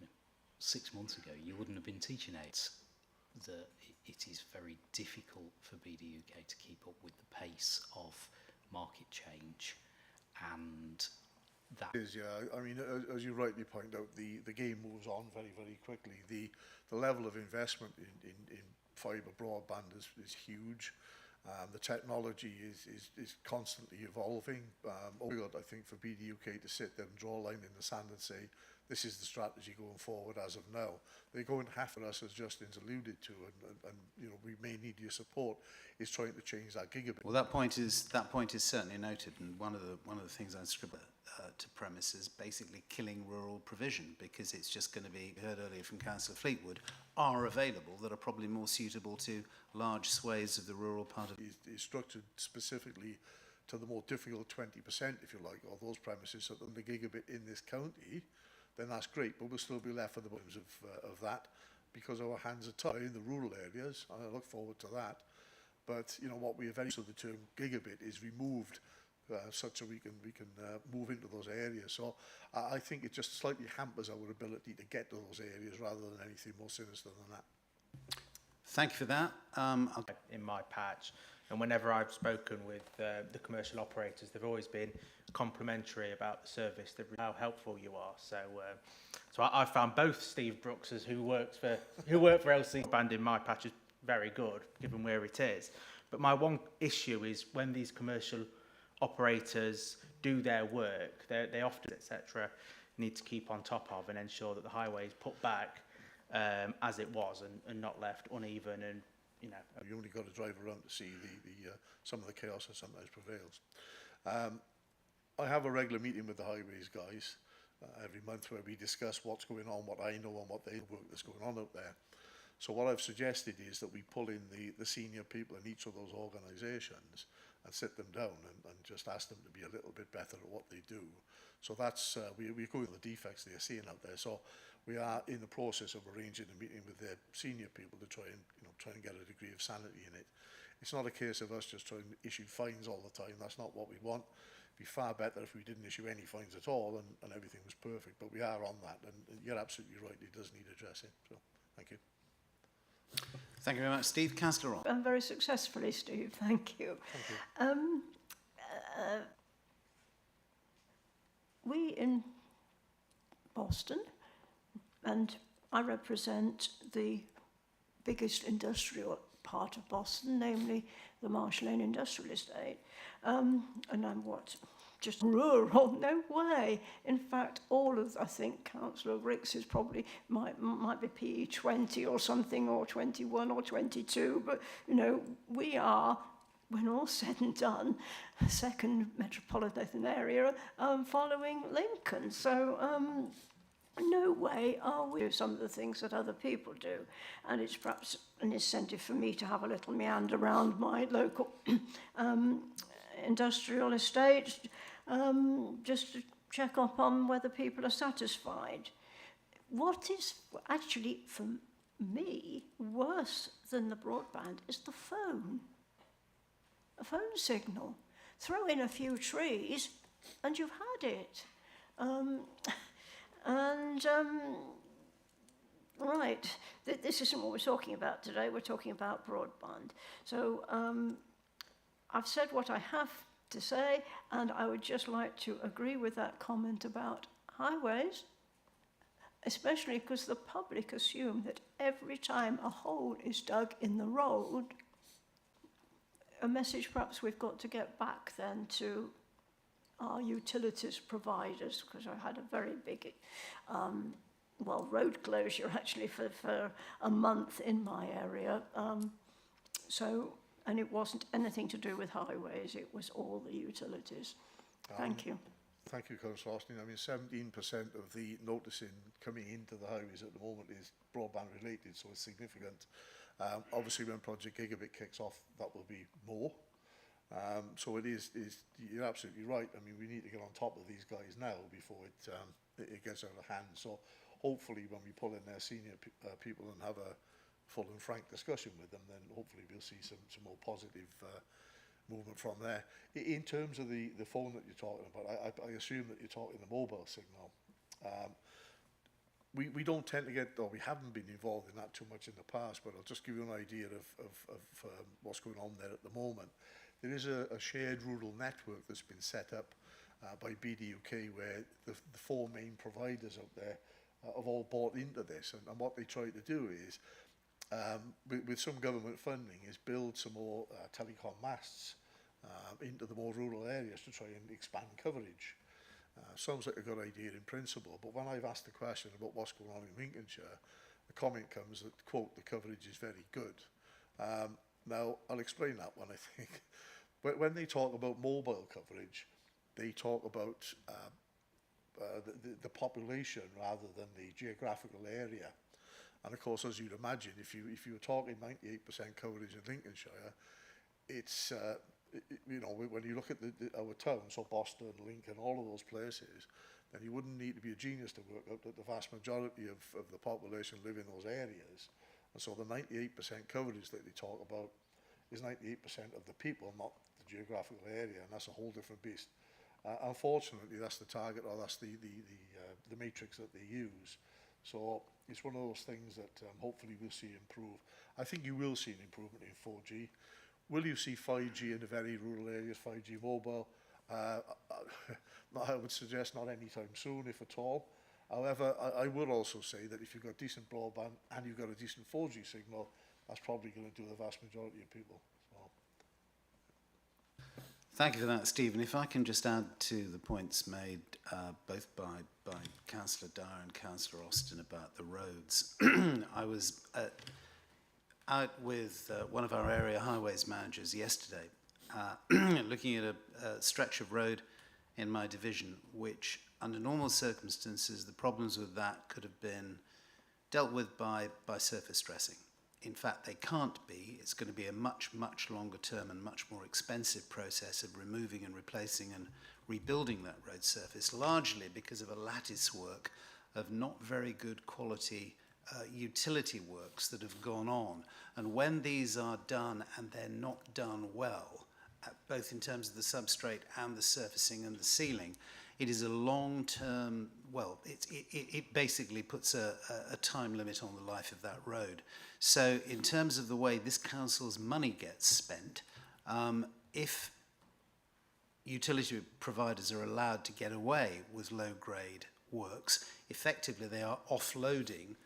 You know, 6 months ago you wouldn't have been teaching aids. That it is very difficult for BDUK to keep up with the pace of market change, and that is, yeah. I mean, as you rightly point out, the game moves on very, very quickly. The level of investment in fibre broadband is huge. The technology is constantly evolving. I think for BDUK to sit there and draw a line in the sand and say, this is the strategy going forward as of now. They're going to have for us, as Justin's alluded to, and you know, we may need your support, is trying to change that gigabit. Well, that point is certainly noted, and one of the things I scribbled to premise is basically killing rural provision, because it's just going to be, heard earlier from Councillor Fleetwood, are available that are probably more suitable to large swathes of the rural part of it. Is structured specifically to the more difficult 20%, if you like, or those premises, so that the gigabit in this county, then that's great, but we'll still be left with the bottoms of that, because our hands are tied in the rural areas, and I look forward to that. But you know what we eventually, so the term gigabit is removed, such that we can move into those areas. So I think it just slightly hampers our ability to get to those areas rather than anything more sinister than that. Thank you for that. In my patch, and whenever I've spoken with the commercial operators, they've always been complimentary about the service, how helpful you are. So I found both Steve Brooks's, who worked for LC Band in my patch, is very good given where it is. But my one issue is when these commercial operators do their work, they often, etc., need to keep on top of and ensure that the highway is put back as it was and not left uneven, and you know. You only got to drive around to see some of the chaos that sometimes prevails. I have a regular meeting with the highways guys every month where we discuss what's going on, what I know, and what they work that's going on out there. So what I've suggested is that we pull in the senior people in each of those organisations and sit them down and just ask them to be a little bit better at what they do. So that's, we're going with the defects they're seeing out there. So we are in the process of arranging a meeting with their senior people to try and get a degree of sanity in it. It's not a case of us just trying to issue fines all the time. That's not what we want. It'd be far better if we didn't issue any fines at all and everything was perfect. But we are on that, and you're absolutely right, it does need addressing. So thank you. Thank you very much, Steve. Councillor Ross. And very successfully, Steve. Thank you. Thank you. We in Boston, and I represent the biggest industrial part of Boston, namely the Marsh Lane Industrial Estate, and I'm just rural? No way. In fact, all of, I think, Councillor Ricks is probably, might be PE 20 or something, or 21 or 22, but, you know, we are, when all said and done, second metropolitan area following Lincoln. So, no way are we do some of the things that other people do. And it's perhaps an incentive for me to have a little meander around my local industrial estate, just to check up on whether people are satisfied. What is actually, for me, worse than the broadband is the phone. A phone signal. Throw in a few trees and you've had it. Right, this isn't what we're talking about today. We're talking about broadband. So I've said what I have to say, and I would just like to agree with that comment about highways, especially because the public assume that every time a hole is dug in the road, a message perhaps we've got to get back then to our utilities providers, because I had a very big road closure actually for a month in my area. And it wasn't anything to do with highways, it was all the utilities. Thank you. Thank you, Councillor Austin. I mean, 17% of the noticing coming into the highways at the moment is broadband related, so it's significant. Obviously, when Project Gigabit kicks off, that will be more. So it is, you're absolutely right. I mean, we need to get on top of these guys now before it gets out of hand. So hopefully when we pull in their senior people and have a full and frank discussion with them, then hopefully we'll see some more positive movement from there. In terms of the phone that you're talking about, I assume that you're talking the mobile signal. We don't tend to get, or we haven't been involved in that too much in the past, but I'll just give you an idea of what's going on there at the moment. There is a shared rural network that's been set up by BDUK, where the four main providers out there have all bought into this. And what they try to do is, with some government funding, is build some more telecom masts into the more rural areas to try and expand coverage. Sounds like a good idea in principle, but when I've asked the question about what's going on in Lincolnshire, the comment comes that, quote, the coverage is very good. Now, I'll explain that one, I think. When they talk about mobile coverage, they talk about the population rather than the geographical area. And of course, as you'd imagine, if you were talking 98% coverage in Lincolnshire, it's, you know, when you look at our towns, so Boston, Lincoln, all of those places, then you wouldn't need to be a genius to work out that the vast majority of the population live in those areas. And so the 98% coverage that they talk about is 98% of the people, not the geographical area, and that's a whole different beast. Unfortunately, that's the target, or that's the matrix that they use. So it's one of those things that hopefully we'll see improve. I think you will see an improvement in 4G. Will you see 5G in the very rural areas, 5G mobile? I would suggest not anytime soon, if at all. However, I would also say that if you've got decent broadband and you've got a decent 4G signal, that's probably going to do the vast majority of people. So. Thank you for that, Stephen. If I can just add to the points made both by Councillor Dyer and Councillor Austin about the roads. I was out with one of our area highways managers yesterday, looking at a stretch of road in my division, which under normal circumstances, the problems with that could have been dealt with by surface dressing. In fact, they can't be. It's going to be a much, much longer term and much more expensive process of removing and replacing and rebuilding that road surface, largely because of a lattice work of not very good quality utility works that have gone on. And when these are done and they're not done well, both in terms of the substrate and the surfacing and the sealing, It is a long-term, well, it basically puts a time limit on the life of that road. So in terms of the way this council's money gets spent, if utility providers are allowed to get away with low-grade works, effectively they are offloading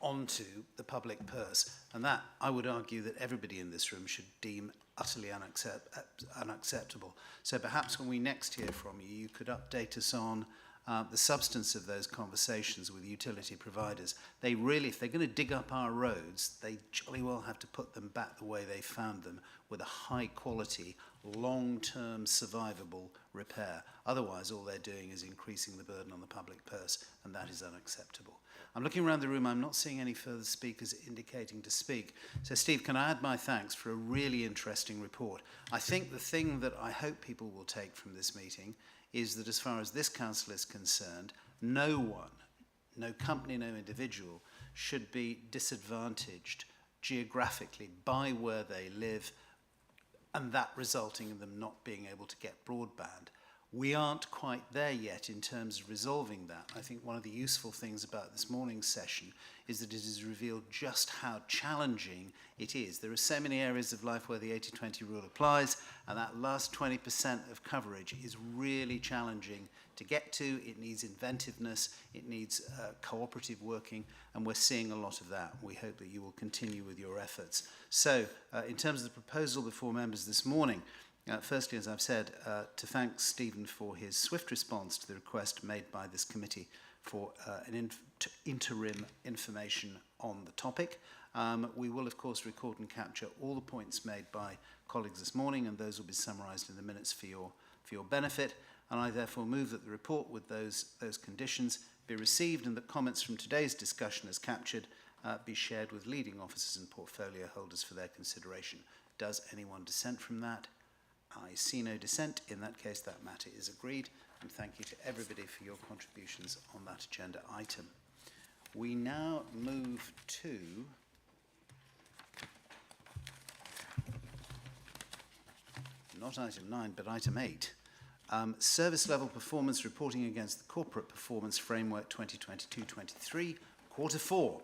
onto the public purse. And that, I would argue, that everybody in this room should deem utterly unacceptable. So perhaps when we next hear from you, you could update us on the substance of those conversations with utility providers. They really, if they're going to dig up our roads, they jolly well have to put them back the way they found them, with a high quality, long-term survivable repair. Otherwise, all they're doing is increasing the burden on the public purse, and that is unacceptable. I'm looking around the room, I'm not seeing any further speakers indicating to speak. So Steve, can I add my thanks for a really interesting report? I think the thing that I hope people will take from this meeting is that as far as this council is concerned, no one, no company, no individual should be disadvantaged geographically by where they live, and that resulting in them not being able to get broadband. We aren't quite there yet in terms of resolving that. I think one of the useful things about this morning's session is that it has revealed just how challenging it is. There are so many areas of life where the 80-20 rule applies, and that last 20% of coverage is really challenging to get to. It needs inventiveness, it needs cooperative working, and we're seeing a lot of that. We hope that you will continue with your efforts. So, in terms of the proposal before members this morning, firstly, as I've said, to thank Stephen for his swift response to the request made by this committee for an interim information on the topic. We will, of course, record and capture all the points made by colleagues this morning, and those will be summarised in the minutes for your benefit. And I therefore move that the report with those conditions be received, and that comments from today's discussion as captured be shared with leading officers and portfolio holders for their consideration. Does anyone dissent from that? I see no dissent. In that case, that matter is agreed. And thank you to everybody for your contributions on that agenda item. We now move to not item 9, but item 8. Service level performance reporting against the Corporate Performance Framework 2022-23, quarter 4.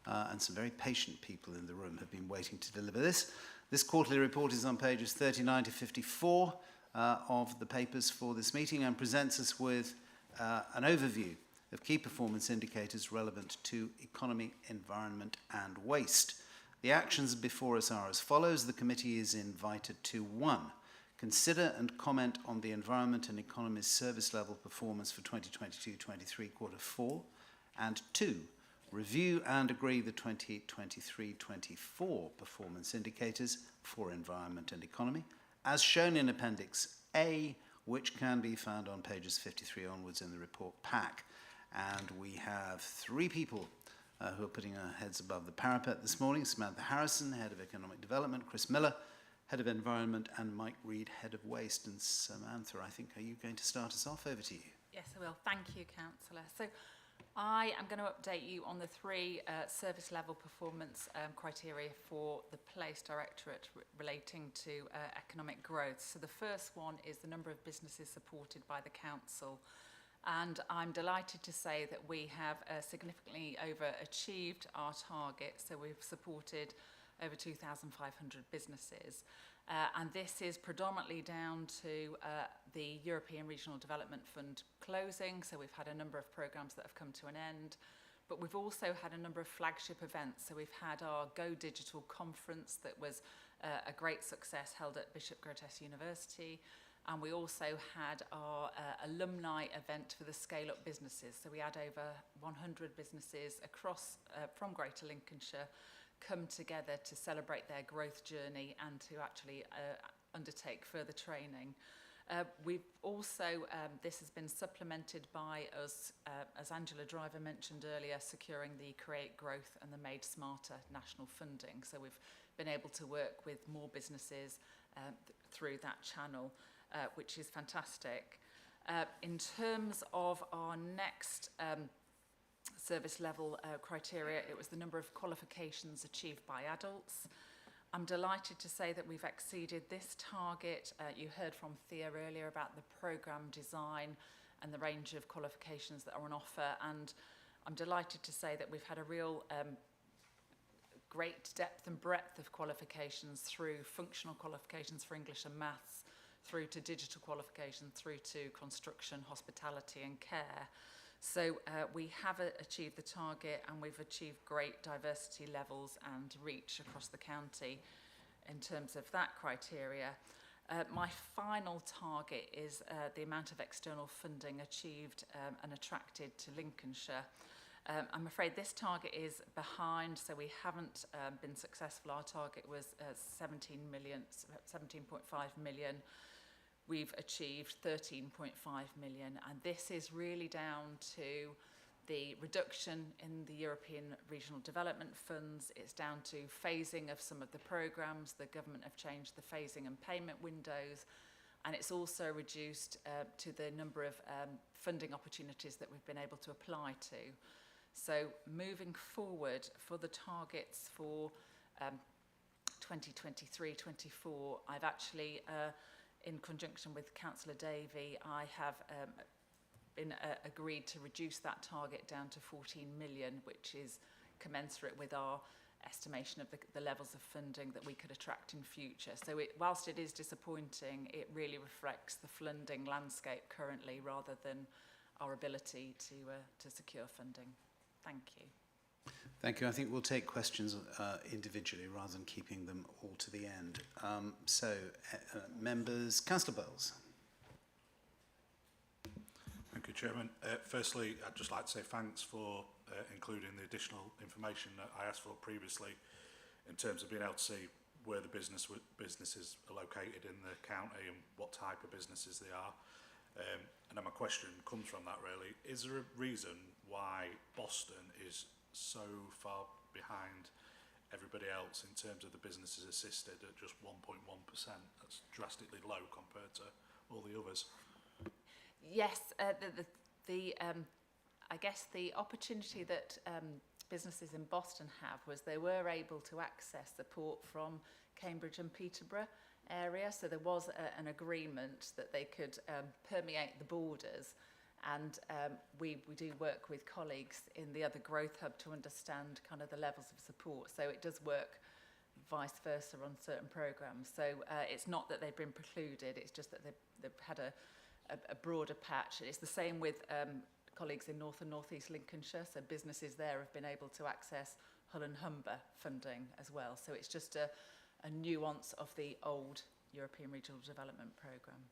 And some very patient people in the room have been waiting to deliver this. This quarterly report is on pages 39 to 54 of the papers for this meeting, and presents us with an overview of key performance indicators relevant to economy, environment and waste. The actions before us are as follows. The committee is invited to 1. Consider and comment on the environment and economy's service level performance for 2022-23 quarter 4, and 2. Review and agree the 2023-24 performance indicators for environment and economy, as shown in Appendix A, which can be found on pages 53 onwards in the report pack. And we have 3 people who are putting our heads above the parapet this morning. Samantha Harrison, Head of Economic Development, Chris Miller, Head of Environment, and Mike Reid, Head of Waste. And Samantha, I think, are you going to start us off? Over to you. Yes, I will. Thank you, Councillor. So I am going to update you on the 3 service level performance criteria for the Police Directorate relating to economic growth. So the first one is the number of businesses supported by the Council. And I'm delighted to say that we have significantly overachieved our target. So we've supported over 2,500 businesses. And this is predominantly down to the European Regional Development Fund closing. So we've had a number of programmes that have come to an end. But we've also had a number of flagship events. So we've had our Go Digital conference that was a great success, held at Bishop Grotesque University. And we also had our alumni event for the Scale Up businesses. So we had over 100 businesses across from Greater Lincolnshire come together to celebrate their growth journey and to actually undertake further training. We've also, this has been supplemented by us, as Angela Driver mentioned earlier, securing the Create Growth and the Made Smarter national funding. So we've been able to work with more businesses through that channel, which is fantastic. In terms of our next service level criteria, it was the number of qualifications achieved by adults. I'm delighted to say that we've exceeded this target. You heard from Thea earlier about the programme design and the range of qualifications that are on offer. And I'm delighted to say that we've had a real great depth and breadth of qualifications, through functional qualifications for English and maths, through to digital qualifications, through to construction, hospitality and care. So we have achieved the target, and we've achieved great diversity levels and reach across the county in terms of that criteria. My final target is the amount of external funding achieved and attracted to Lincolnshire. I'm afraid this target is behind, so we haven't been successful. Our target was 17.5 million. We've achieved 13.5 million, and this is really down to the reduction in the European Regional Development Funds. It's down to phasing of some of the programmes. The government have changed the phasing and payment windows, and it's also reduced to the number of funding opportunities that we've been able to apply to. So moving forward for the targets for 2023-24, I've actually, in conjunction with Councillor Davey, I have been agreed to reduce that target down to 14 million, which is commensurate with our estimation of the levels of funding that we could attract in future. So whilst it is disappointing, it really reflects the funding landscape currently rather than our ability to secure funding. Thank you. Thank you. I think we'll take questions individually rather than keeping them all to the end. Members, Councillor Bowles. Thank you, Chairman. Firstly, I'd just like to say thanks for including the additional information that I asked for previously in terms of being able to see where the businesses are located in the county and what type of businesses they are. And then my question comes from that really. Is there a reason why Boston is so far behind everybody else in terms of the businesses assisted at just 1.1%? That's drastically low compared to all the others. Yes, I guess the opportunity that businesses in Boston have was they were able to access support from Cambridge and Peterborough area, so there was an agreement that they could permeate the borders, and we do work with colleagues in the other growth hub to understand kind of the levels of support, so it does work vice versa on certain programmes. So it's not that they've been precluded, it's just that they've had a broader patch. It's the same with colleagues in North and North East Lincolnshire, so businesses there have been able to access Hull and Humber funding as well. So it's just a nuance of the old European Regional Development Programme.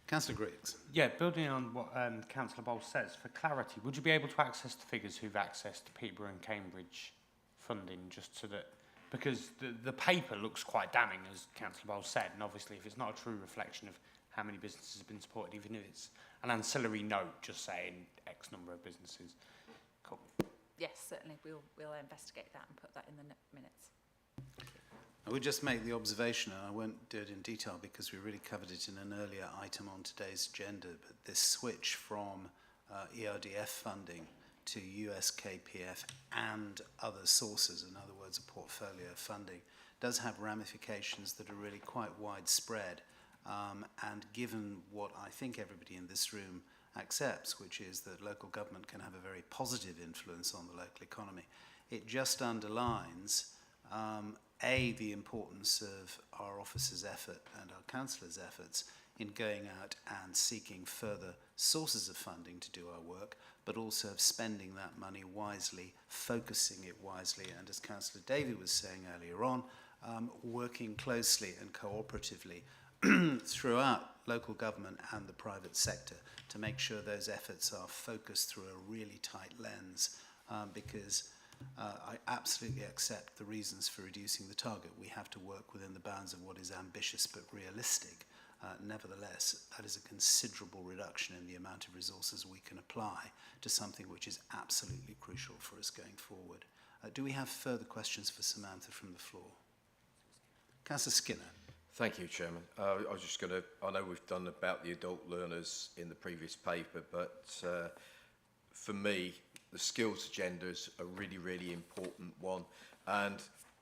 Councillor Griggs. Yeah, building on what Councillor Bowles says, for clarity, would you be able to access the figures who've accessed Peterborough and Cambridge funding, just so that, because the paper looks quite damning, as Councillor Bowles said, and obviously if it's not a true reflection of how many businesses have been supported, even if it's an ancillary note just saying X number of businesses. Cool. Yes, certainly. We'll investigate that and put that in the minutes. I would just make the observation, and I won't do it in detail because we really covered it in an earlier item on today's agenda, but this switch from ERDF funding to USKPF and other sources, in other words, a portfolio of funding, does have ramifications that are really quite widespread. And given what I think everybody in this room accepts, which is that local government can have a very positive influence on the local economy, it just underlines the importance of our officers' effort and our councillors' efforts in going out and seeking further sources of funding to do our work, but also of spending that money wisely, focusing it wisely, and as Councillor Davey was saying earlier on, working closely and cooperatively throughout local government and the private sector to make sure those efforts are focused through a really tight lens, because I absolutely accept the reasons for reducing the target. We have to work within the bounds of what is ambitious but realistic. Nevertheless, that is a considerable reduction in the amount of resources we can apply to something which is absolutely crucial for us going forward. Do we have further questions for Samantha from the floor? Councillor Skinner. Thank you, Chairman. I was just going to, I know we've done about the adult learners in the previous paper, but for me, the skills agenda is a really, really important one. And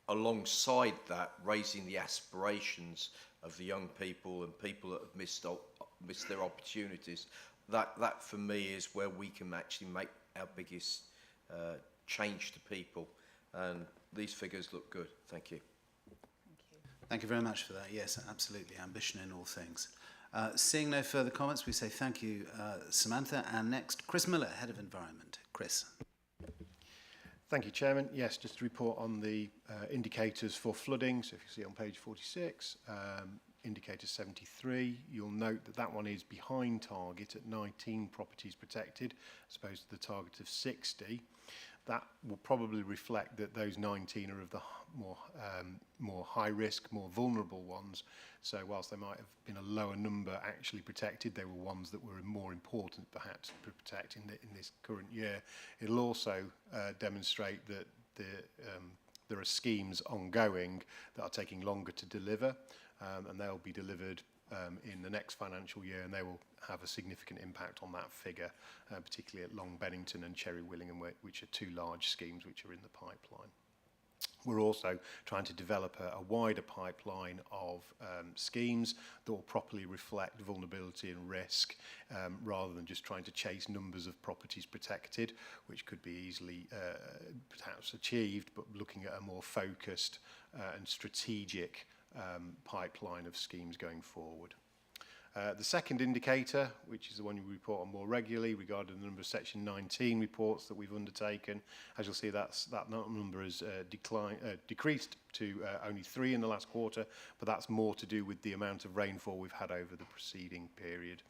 alongside that, raising the aspirations of the young people and people that have missed their opportunities. That for me is where we can actually make our biggest change to people, and these figures look good. Thank you. Thank you very much for that. Yes, absolutely. Ambition in all things. Seeing no further comments, we say thank you, Samantha. And next, Chris Miller, Head of Environment. Chris. Thank you, Chairman. Yes, just to report on the indicators for flooding. So if you see on page 46, indicator 73, you'll note that that one is behind target at 19 properties protected, as opposed to the target of 60. That will probably reflect that those 19 are of the more high risk, more vulnerable ones. So whilst there might have been a lower number actually protected, they were ones that were more important perhaps to protect in this current year. It'll also demonstrate that there are schemes ongoing that are taking longer to deliver, and they'll be delivered in the next financial year, and they will have a significant impact on that figure, particularly at Long Bennington and Cherry Willingham, which are two large schemes which are in the pipeline. We're also trying to develop a wider pipeline of schemes that will properly reflect vulnerability and risk, rather than just trying to chase numbers of properties protected, which could be easily perhaps achieved, but looking at a more focused and strategic pipeline of schemes going forward. The second indicator, which is the one you report on more regularly, regarding the number of Section 19 reports that we've undertaken, as you'll see, that number has decreased to only 3 in the last quarter, but that's more to do with the amount of rainfall we've had over the preceding period.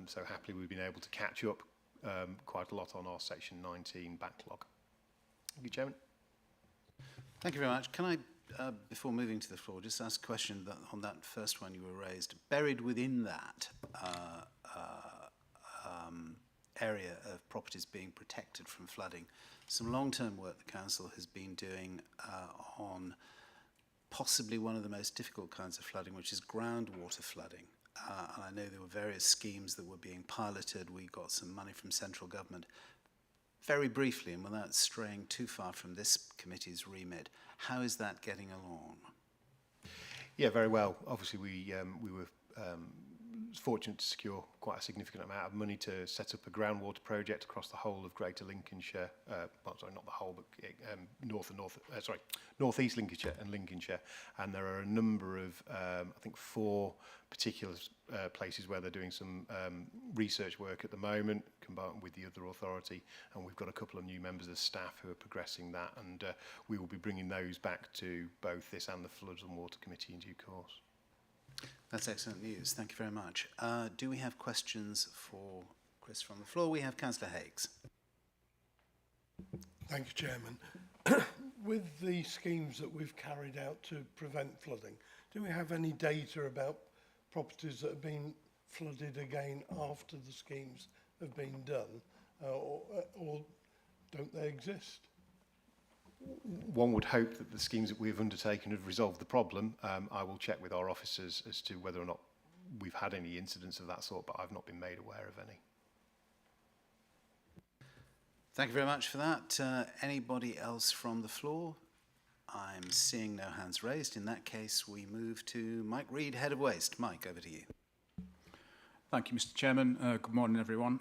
So happily we've been able to catch up quite a lot on our Section 19 backlog. Thank you, Chairman. Thank you very much. Can I, before moving to the floor, just ask a question on that first one you were raised? Buried within that area of properties being protected from flooding, some long-term work the Council has been doing on possibly one of the most difficult kinds of flooding, which is groundwater flooding. And I know there were various schemes that were being piloted. We got some money from central government. Very briefly, and without straying too far from this committee's remit, how is that getting along? Yeah, very well. Obviously, we were fortunate to secure quite a significant amount of money to set up a groundwater project across the whole of Greater Lincolnshire. Well, sorry, not the whole, but North East Lincolnshire and Lincolnshire. And there are a number of, I think, 4 particular places where they're doing some research work at the moment, combined with the other authority. And we've got a couple of new members of staff who are progressing that. And we will be bringing those back to both this and the Floods and Water Committee in due course. That's excellent news. Thank you very much. Do we have questions for Chris from the floor? We have Councillor Higgs. Thank you, Chairman. With the schemes that we've carried out to prevent flooding, do we have any data about properties that have been flooded again after the schemes have been done, or don't they exist? One would hope that the schemes that we've undertaken have resolved the problem. I will check with our officers as to whether or not we've had any incidents of that sort, but I've not been made aware of any. Thank you very much for that. Anybody else from the floor? I'm seeing no hands raised. In that case, we move to Mike Reid, Head of Waste. Mike, over to you. Thank you, Mr. Chairman. Good morning, everyone.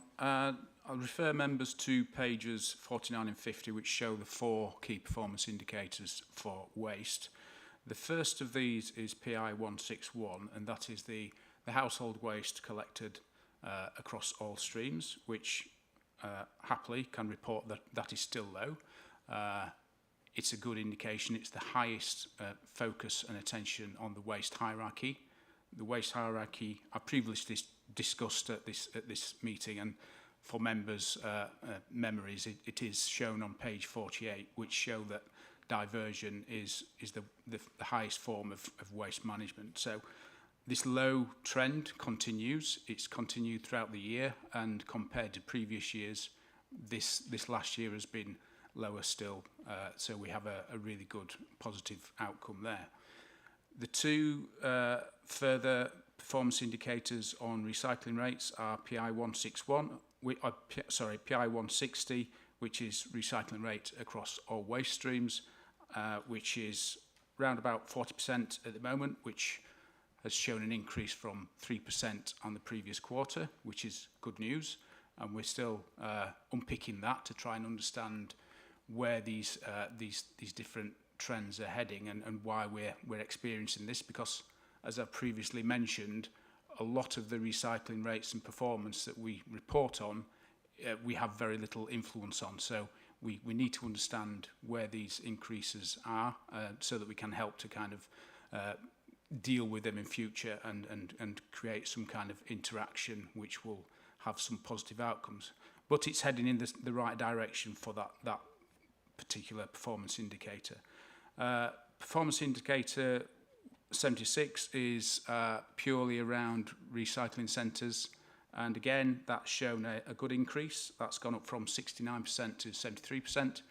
I'll refer members to pages 49 and 50, which show the 4 key performance indicators for waste. The first of these is PI 161, and that is the household waste collected across all streams, which happily can report that is still low. It's a good indication. It's the highest focus and attention on the waste hierarchy. The waste hierarchy I previously discussed at this meeting, and for members' memories, it is shown on page 48, which show that diversion is the highest form of waste management. So this low trend continues. It's continued throughout the year, and compared to previous years, this last year has been lower still. So we have a really good positive outcome there. The 2 further performance indicators on recycling rates are PI 161. PI 160, which is recycling rate across all waste streams, which is around about 40% at the moment, which has shown an increase from 3% on the previous quarter, which is good news. And we're still unpicking that to try and understand where these different trends are heading and why we're experiencing this, because as I've previously mentioned, a lot of the recycling rates and performance that we report on, we have very little influence on. So we need to understand where these increases are so that we can help to kind of deal with them in future and create some kind of interaction which will have some positive outcomes. But it's heading in the right direction for that particular performance indicator. Performance indicator 76 is purely around recycling centres, and again that's shown a good increase. That's gone up from 69% to 73%.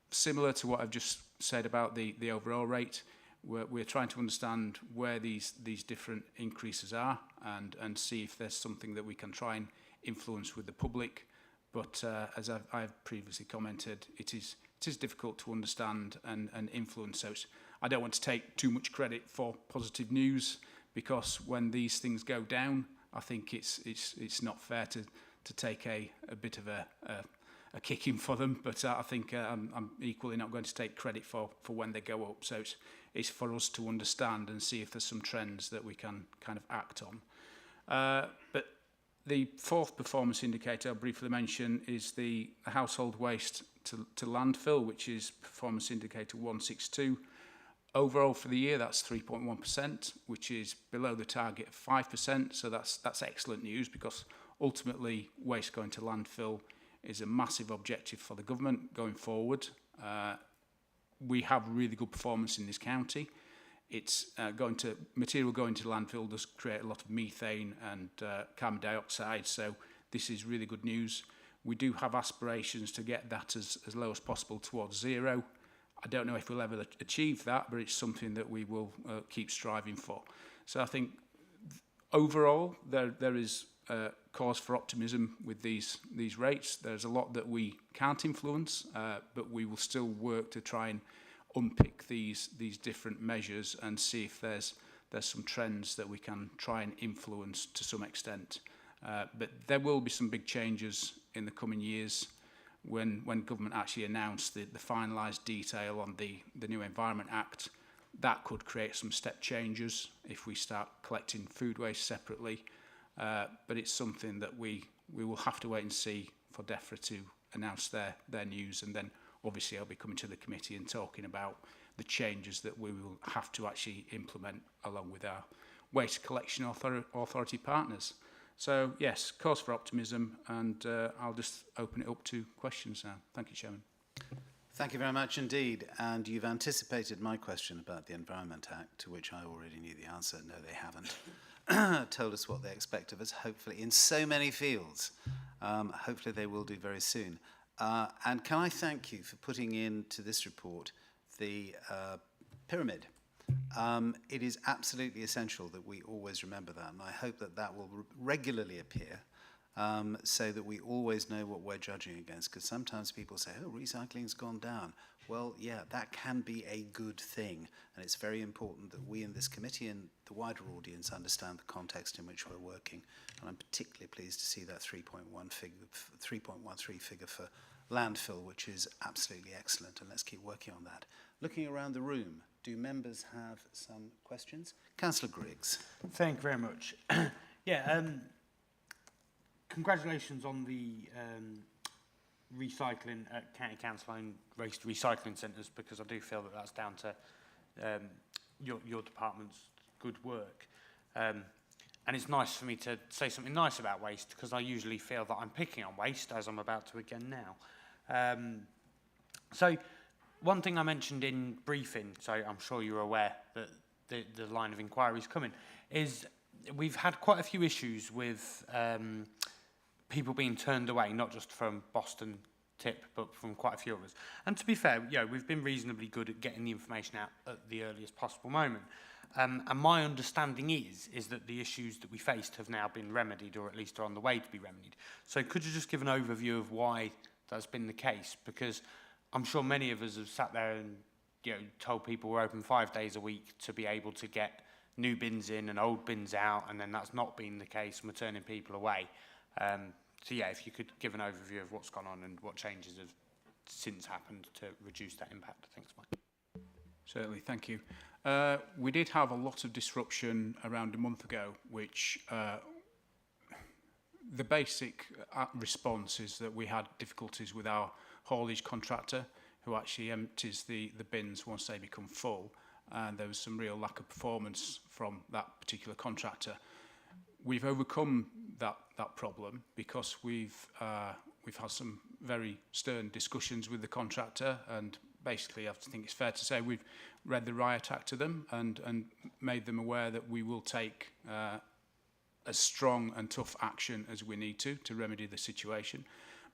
Similar to what I've just said about the overall rate, we're trying to understand where these different increases are and see if there's something that we can try and influence with the public. But as I've previously commented, it is difficult to understand and influence. So I don't want to take too much credit for positive news, because when these things go down, I think it's not fair to take a bit of a kicking for them. But I think I'm equally not going to take credit for when they go up. So it's for us to understand and see if there's some trends that we can kind of act on. But the fourth performance indicator I'll briefly mention is the household waste to landfill, which is performance indicator 162. Overall for the year, that's 3.1%, which is below the target of 5%. So that's excellent news, because ultimately waste going to landfill is a massive objective for the government going forward. We have really good performance in this county. It's material going to landfill does create a lot of methane and carbon dioxide, so this is really good news. We do have aspirations to get that as low as possible towards zero. I don't know if we'll ever achieve that, but it's something that we will keep striving for. So I think overall there is cause for optimism with these rates. There's a lot that we can't influence, but we will still work to try and unpick these different measures and see if there's some trends that we can try and influence to some extent. But there will be some big changes in the coming years when government actually announced the finalised detail on the new Environment Act. That could create some step changes if we start collecting food waste separately. But it's something that we will have to wait and see for DEFRA to announce their news, and then obviously I'll be coming to the committee and talking about the changes that we will have to actually implement along with our waste collection authority partners. So yes, cause for optimism, and I'll just open it up to questions now. Thank you, Chairman. Thank you very much indeed. And you've anticipated my question about the Environment Act, to which I already knew the answer. No, they haven't. Told us what they expect of us, hopefully, in so many fields. Hopefully they will do very soon. And can I thank you for putting into this report the pyramid. It is absolutely essential that we always remember that, and I hope that that will regularly appear so that we always know what we're judging against, because sometimes people say, oh, recycling's gone down. Well, yeah, that can be a good thing, and it's very important that we in this committee and the wider audience understand the context in which we're working, and I'm particularly pleased to see that 3.13 figure for landfill, which is absolutely excellent, and let's keep working on that. Looking around the room, do members have some questions? Councillor Griggs. Thank you very much. Congratulations on the recycling at County Council owned waste recycling centres, because I do feel that that's down to your department's good work. And it's nice for me to say something nice about waste, because I usually feel that I'm picking on waste, as I'm about to again now. So one thing I mentioned in briefing, so I'm sure you're aware that the line of inquiry is coming, is we've had quite a few issues with people being turned away, not just from Boston Tip, but from quite a few others. And to be fair, we've been reasonably good at getting the information out at the earliest possible moment. And my understanding is that the issues that we faced have now been remedied, or at least are on the way to be remedied. So could you just give an overview of why that's been the case? Because I'm sure many of us have sat there and told people we're open 5 days a week to be able to get new bins in and old bins out, and then that's not been the case, and we're turning people away. So yeah, if you could give an overview of what's gone on and what changes have since happened to reduce that impact, I think it's fine. Certainly, thank you. We did have a lot of disruption around a month ago, which the basic response is that we had difficulties with our haulage contractor, who actually empties the bins once they become full, and there was some real lack of performance from that particular contractor. We've overcome that problem because we've had some very stern discussions with the contractor, and basically I think it's fair to say we've read the riot act to them and made them aware that we will take as strong and tough action as we need to remedy the situation.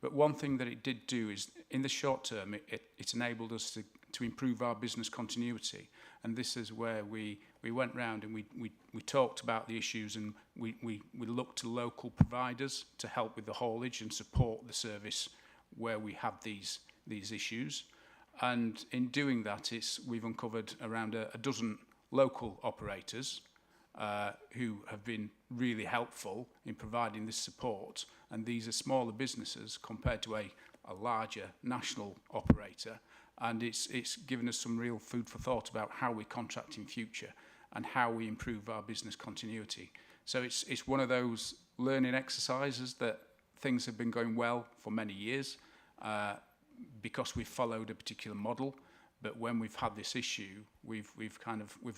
But one thing that it did do is, in the short term, it enabled us to improve our business continuity. And this is where we went round and we talked about the issues, and we looked to local providers to help with the haulage and support the service where we have these issues. And in doing that, we've uncovered around a dozen local operators who have been really helpful in providing this support. And these are smaller businesses compared to a larger national operator. And it's given us some real food for thought about how we contract in future and how we improve our business continuity. So it's one of those learning exercises that things have been going well for many years because we've followed a particular model. But when we've had this issue, we've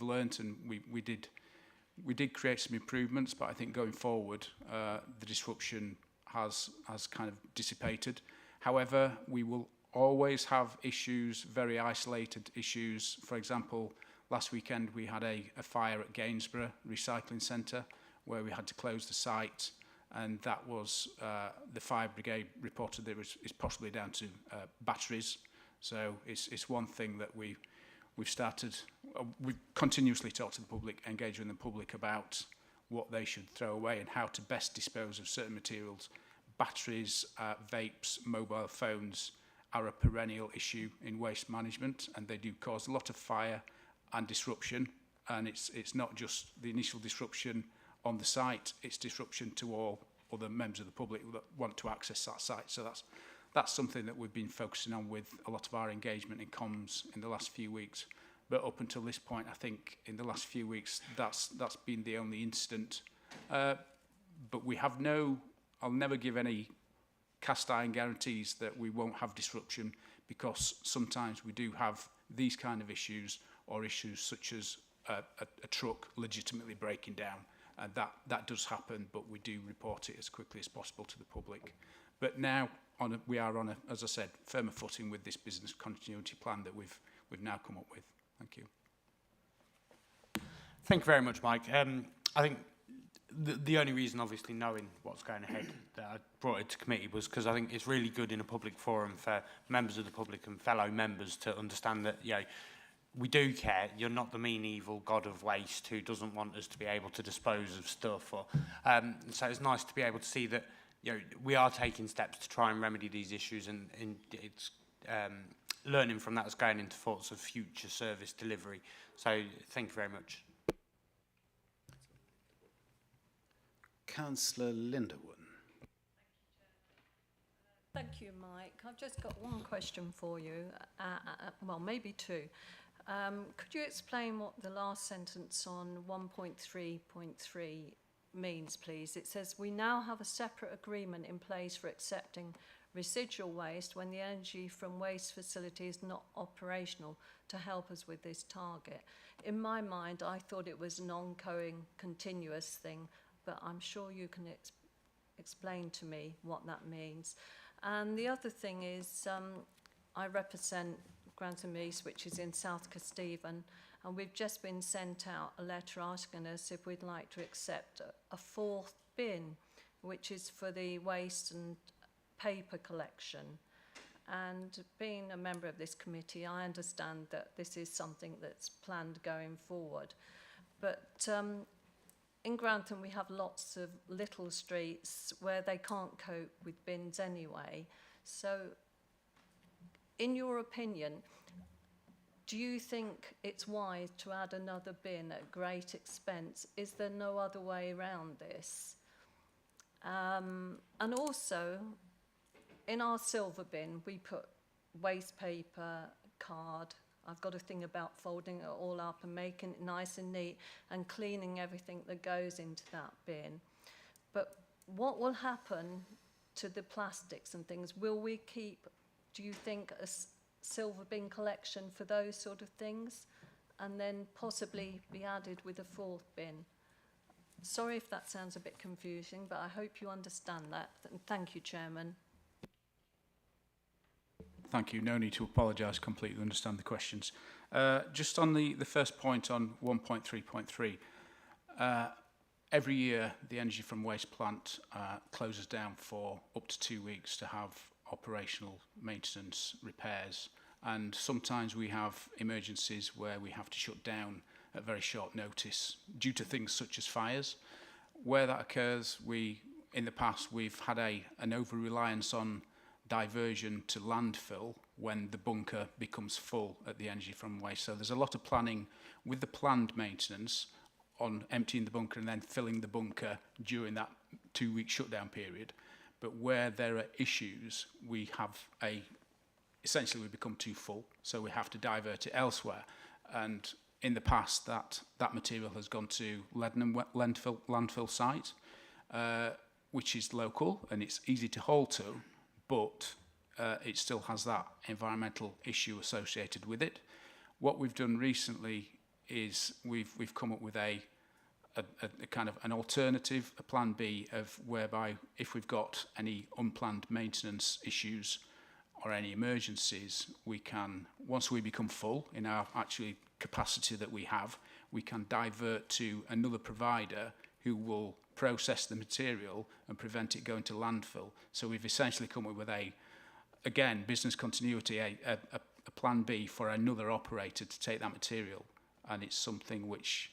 learnt, and we did create some improvements. But I think going forward, the disruption has kind of dissipated. However, we will always have issues, very isolated issues. For example, last weekend we had a fire at Gainsborough Recycling Centre where we had to close the site, and that was the fire brigade reported that it's possibly down to batteries. So it's one thing that we've started. We've continuously talked to the public, engaged with the public about what they should throw away and how to best dispose of certain materials. Batteries, vapes, mobile phones are a perennial issue in waste management, and they do cause a lot of fire and disruption. And it's not just the initial disruption on the site, it's disruption to all other members of the public that want to access that site. So that's something that we've been focusing on with a lot of our engagement in comms in the last few weeks. But up until this point, I think in the last few weeks, that's been the only incident. But we have I'll never give any cast iron guarantees that we won't have disruption, because sometimes we do have these kind of issues, or issues such as a truck legitimately breaking down. And that does happen, but we do report it as quickly as possible to the public. But now we are on as I said, firmer footing with this business continuity plan that we've now come up with. Thank you. Thank you very much, Mike. I think the only reason, obviously, knowing what's going ahead, that I brought it to committee was because I think it's really good in a public forum for members of the public and fellow members to understand that, we do care. You're not the mean, evil god of waste who doesn't want us to be able to dispose of stuff. So it's nice to be able to see that we are taking steps to try and remedy these issues, and it's learning from that is going into thoughts of future service delivery. So thank you very much. Councillor Linderwood. Thank you, Mike. I've just got one question for you, well, maybe two. Could you explain what the last sentence on 1.3.3 means, please? It says, we now have a separate agreement in place for accepting residual waste when the energy from waste facility is not operational to help us with this target. In my mind, I thought it was an ongoing, continuous thing, but I'm sure you can explain to me what that means. And the other thing is, I represent Grantham East, which is in South Kesteven, and we've just been sent out a letter asking us if we'd like to accept a fourth bin, which is for the waste and paper collection. And being a member of this committee, I understand that this is something that's planned going forward. But in Grantham, we have lots of little streets where they can't cope with bins anyway. So in your opinion, do you think it's wise to add another bin at great expense? Is there no other way around this? And also, in our silver bin, we put waste paper, card. I've got a thing about folding it all up and making it nice and neat and cleaning everything that goes into that bin. But what will happen to the plastics and things? Will we keep, do you think, a silver bin collection for those sort of things, and then possibly be added with a fourth bin? Sorry if that sounds a bit confusing, but I hope you understand that. Thank you, Chairman. Thank you. No need to apologise. Completely understand the questions. Just on the first point on 1.3.3, every year the energy from waste plant closes down for up to 2 weeks to have operational maintenance repairs, and sometimes we have emergencies where we have to shut down at very short notice due to things such as fires. Where that occurs, in the past we've had an over-reliance on diversion to landfill when the bunker becomes full at the energy from waste. So there's a lot of planning with the planned maintenance on emptying the bunker and then filling the bunker during that 2-week shutdown period. But where there are issues, we have essentially we become too full, so we have to divert it elsewhere. And in the past, that material has gone to Leadenham landfill site, which is local and it's easy to haul to, but it still has that environmental issue associated with it. What we've done recently is we've come up with a kind of an alternative, a plan B, of whereby if we've got any unplanned maintenance issues or any emergencies, we can, once we become full in our actually capacity that we have, we can divert to another provider who will process the material and prevent it going to landfill. So we've essentially come up with again, business continuity, a plan B for another operator to take that material. And it's something which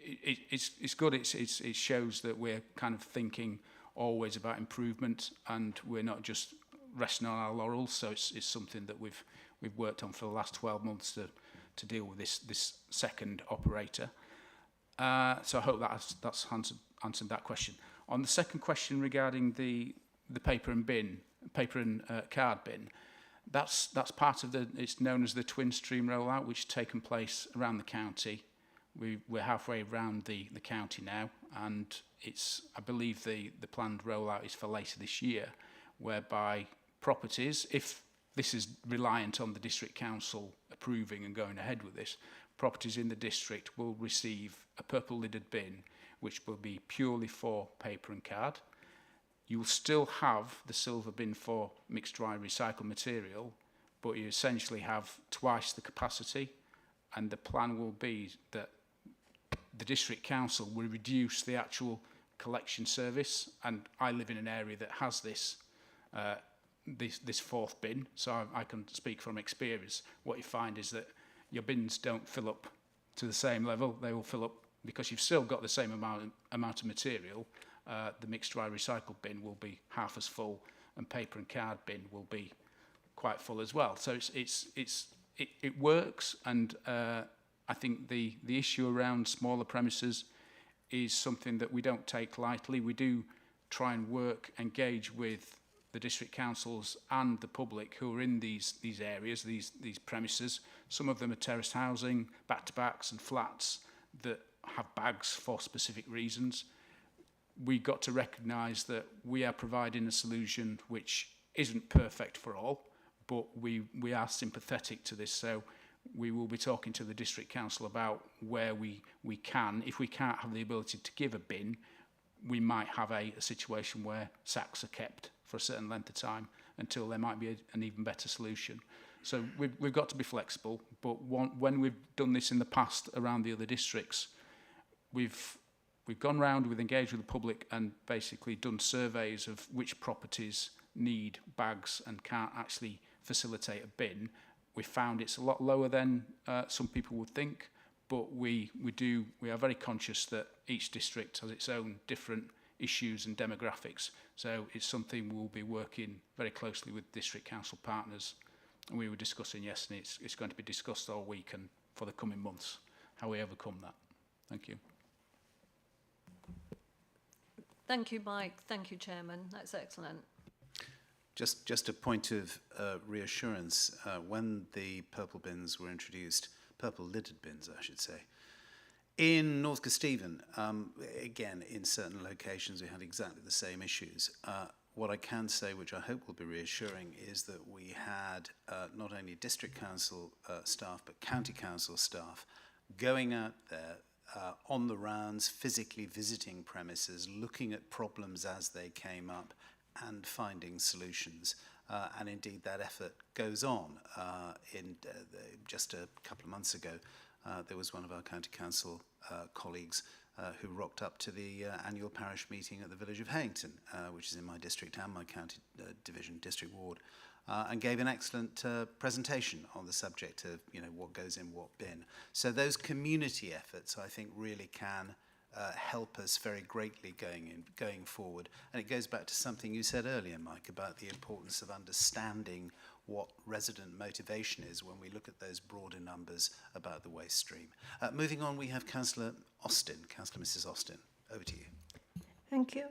it's good. It shows that we're kind of thinking always about improvement, and we're not just resting on our laurels. So it's something that we've worked on for the last 12 months to deal with this second operator. So I hope that's answered that question. On the second question regarding the paper and card bin, that's part of it's known as the twin stream rollout, which has taken place around the county. We're halfway around the county now, and I believe the planned rollout is for later this year, whereby properties, if this is reliant on the district council approving and going ahead with this, properties in the district will receive a purple lidded bin, which will be purely for paper and card. You will still have the silver bin for mixed dry recycled material, but you essentially have twice the capacity, and the plan will be that the district council will reduce the actual collection service, and I live in an area that has this fourth bin, so I can speak from experience. What you find is that your bins don't fill up to the same level. They will fill up because you've still got the same amount of material. The mixed dry recycled bin will be half as full, and paper and card bin will be quite full as well. So it works, and I think the issue around smaller premises is something that we don't take lightly. We do try and engage with the district councils and the public who are in these areas, these premises. Some of them are terraced housing, back-to-backs and flats that have bags for specific reasons. We've got to recognise that we are providing a solution which isn't perfect for all, but we are sympathetic to this. So we will be talking to the district council about where we can. If we can't have the ability to give a bin, we might have a situation where sacks are kept for a certain length of time until there might be an even better solution. So we've got to be flexible, but when we've done this in the past around the other districts, we've gone round, we've engaged with the public and basically done surveys of which properties need bags and can't actually facilitate a bin. We found it's a lot lower than some people would think, but we are very conscious that each district has its own different issues and demographics. So it's something we'll be working very closely with district council partners and we were discussing yesterday, it's going to be discussed all week and for the coming months, how we overcome that. Thank you. Thank you, Mike. Thank you, Chairman. That's excellent. Just a point of reassurance, when the purple bins were introduced, purple lidded bins, I should say, in North Kesteven, again, in certain locations, we had exactly the same issues. What I can say, which I hope will be reassuring, is that we had not only district council staff, but county council staff going out there on the rounds, physically visiting premises, looking at problems as they came up, and finding solutions. And indeed, that effort goes on. Just a couple of months ago, there was one of our county council colleagues who rocked up to the annual parish meeting at the village of Hayington, which is in my district and my county division, district ward, and gave an excellent presentation on the subject of, you know, what goes in what bin. So those community efforts, I think, really can help us very greatly going forward. And it goes back to something you said earlier, Mike, about the importance of understanding what resident motivation is when we look at those broader numbers about the waste stream. Moving on, we have Councillor Austin. Councillor Mrs. Austin, over to you. Thank you.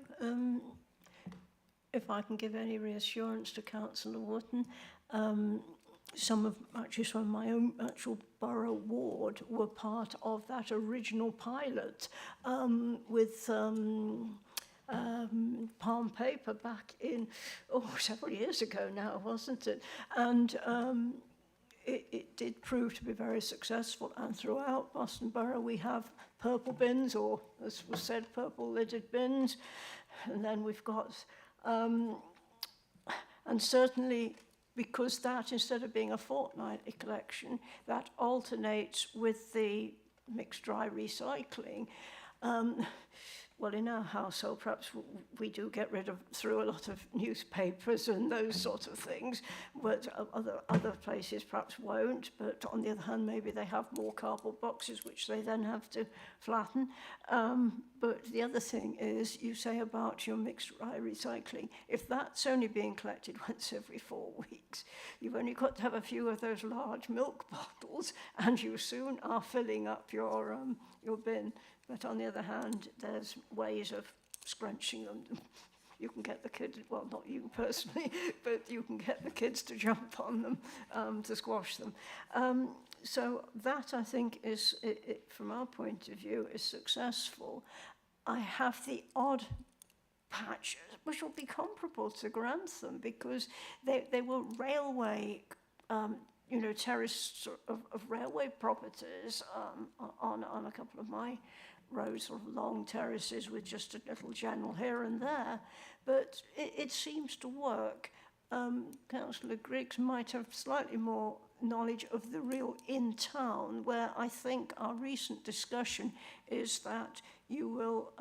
If I can give any reassurance to Councillor Wharton, some of my own actual borough ward were part of that original pilot with palm paper back in, several years ago now, wasn't it? And it did prove to be very successful. And throughout Boston Borough, we have purple bins, or as was said, purple lidded bins. And then we've got, and certainly, because that, instead of being a fortnightly collection, that alternates with the mixed dry recycling. Well, in our household, perhaps we do get rid of through a lot of newspapers and those sorts of things, but other places perhaps won't. But on the other hand, maybe they have more cardboard boxes, which they then have to flatten. But the other thing is, you say about your mixed dry recycling, if that's only being collected once every 4 weeks, you've only got to have a few of those large milk bottles, and you soon are filling up your bin. But on the other hand, there's ways of scrunching them. You can get the kids, well, not you personally, but you can get the kids to jump on them, to squash them. So that, I think, is, from our point of view, is successful. I have the odd patch, which will be comparable to Grantham, because they were railway, terrace of railway properties on a couple of my rows of long terraces with just a little channel here and there. But it seems to work. Councillor Griggs might have slightly more knowledge of the real in town, where I think our recent discussion is that you will,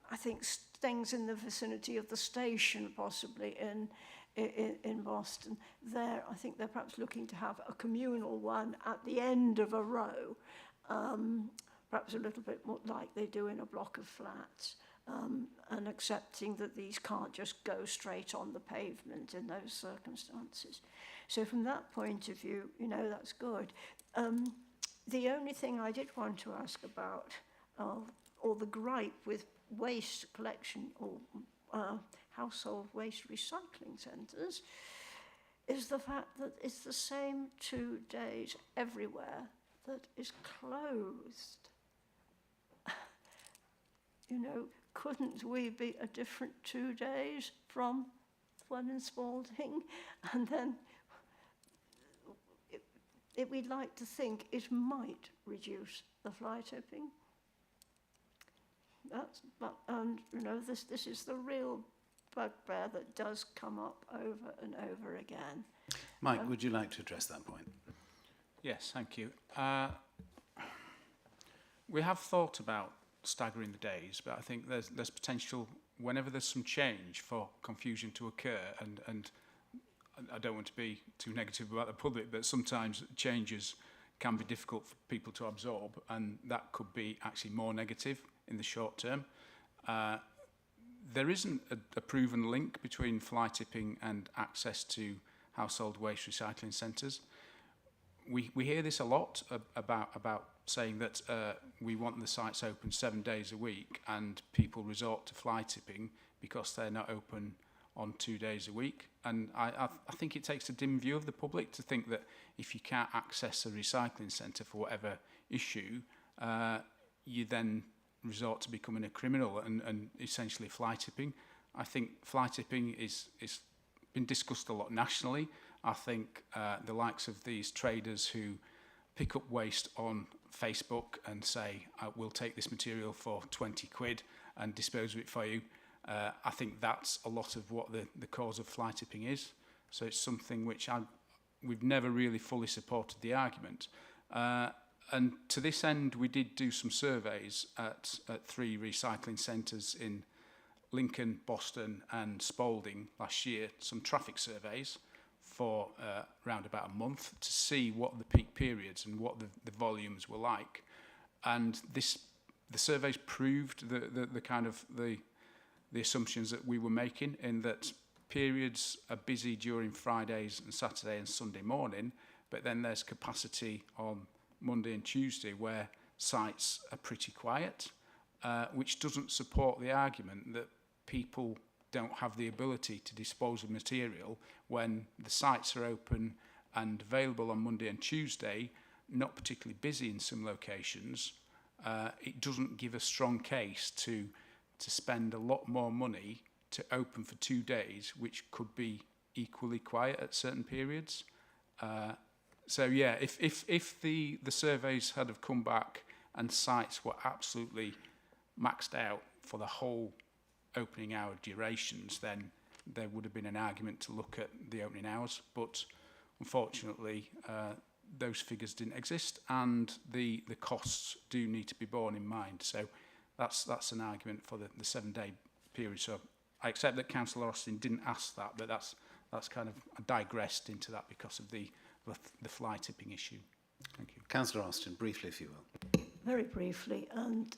I think things in the vicinity of the station, possibly in Boston, there, I think they're perhaps looking to have a communal one at the end of a row, perhaps a little bit more like they do in a block of flats, and accepting that these can't just go straight on the pavement in those circumstances. So from that point of view, that's good. The only thing I did want to ask about, or the gripe with waste collection or household waste recycling centres, is the fact that it's the same 2 days everywhere that is closed. Couldn't we be a different 2 days from one in Spalding? And then we'd like to think it might reduce the fly tipping. This is the real bugbear that does come up over and over again. Mike, would you like to address that point? Yes, thank you. We have thought about staggering the days, but I think there's potential whenever there's some change for confusion to occur, and I don't want to be too negative about the public, but sometimes changes can be difficult for people to absorb, and that could be actually more negative in the short term. There isn't a proven link between fly tipping and access to household waste recycling centres. We hear this a lot about saying that we want the sites open 7 days a week, and people resort to fly tipping because they're not open on 2 days a week. And I think it takes a dim view of the public to think that if you can't access a recycling centre for whatever issue, you then resort to becoming a criminal and essentially fly tipping. I think fly tipping is been discussed a lot nationally. I think the likes of these traders who pick up waste on Facebook and say, we'll take this material for 20 quid and dispose of it for you. I think that's a lot of what the cause of fly tipping is. So it's something which we've never really fully supported the argument. And to this end, we did do some surveys at 3 recycling centres in Lincoln, Boston and Spalding last year, some traffic surveys for around about a month to see what the peak periods and what the volumes were like. And the surveys proved the kind of the assumptions that we were making, in that periods are busy during Fridays and Saturday and Sunday morning, but then there's capacity on Monday and Tuesday where sites are pretty quiet, which doesn't support the argument that people don't have the ability to dispose of material when the sites are open and available on Monday and Tuesday, not particularly busy in some locations. It doesn't give a strong case to spend a lot more money to open for 2 days, which could be equally quiet at certain periods. So yeah, if the surveys had have come back and sites were absolutely maxed out for the whole opening hour durations, then there would have been an argument to look at the opening hours. But unfortunately, those figures didn't exist, and the costs do need to be borne in mind. So that's an argument for the 7 day period. So I accept that Councillor Austin didn't ask that, but that's kind of, I digressed into that because of the fly tipping issue. Thank you. Councillor Austin, briefly, if you will. Very briefly, and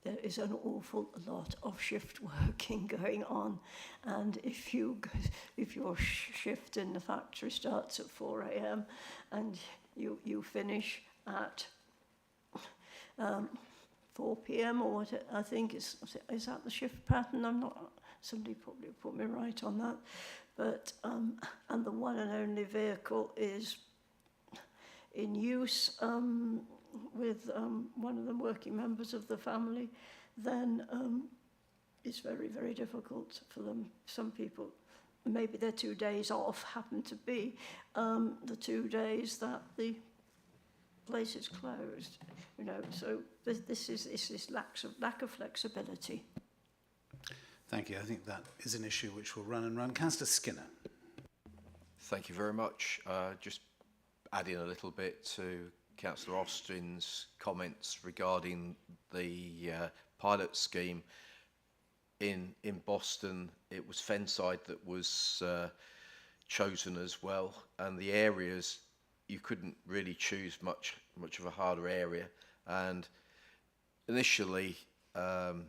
there is an awful lot of shift working going on, and if your shift in the factory starts at 4 a.m. and you finish at 4 p.m. or what, I think is that the shift pattern? I'm not. Somebody probably put me right on that, but and the one and only vehicle is in use with one of the working members of the family, then it's very, very difficult for them. Some people, maybe their 2 days off happen to be the 2 days that the place is closed. You know, so this is lack of flexibility. Thank you. I think that is an issue which will run and run. Councillor Skinner. Thank you very much. Just adding a little bit to Councillor Austin's comments regarding the pilot scheme. In Boston, it was Fenside that was chosen as well, and the areas, you couldn't really choose much of a harder area. And initially, the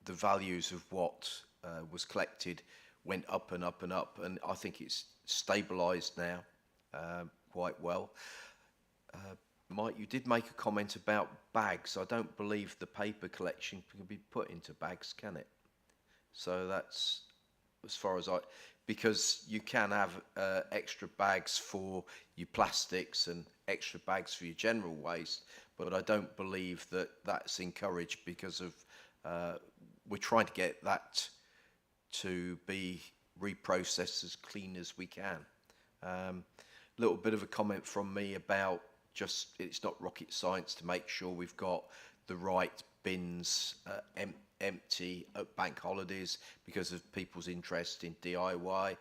values of what was collected went up and up and up, and I think it's stabilised now quite well. Mike, you did make a comment about bags. I don't believe the paper collection can be put into bags, can it? So that's as far as because you can have extra bags for your plastics and extra bags for your general waste, but I don't believe that that's encouraged because of we're trying to get that to be reprocessed as clean as we can. Little bit of a comment from me about just it's not rocket science to make sure we've got the right bins empty at bank holidays because of people's interest in DIY,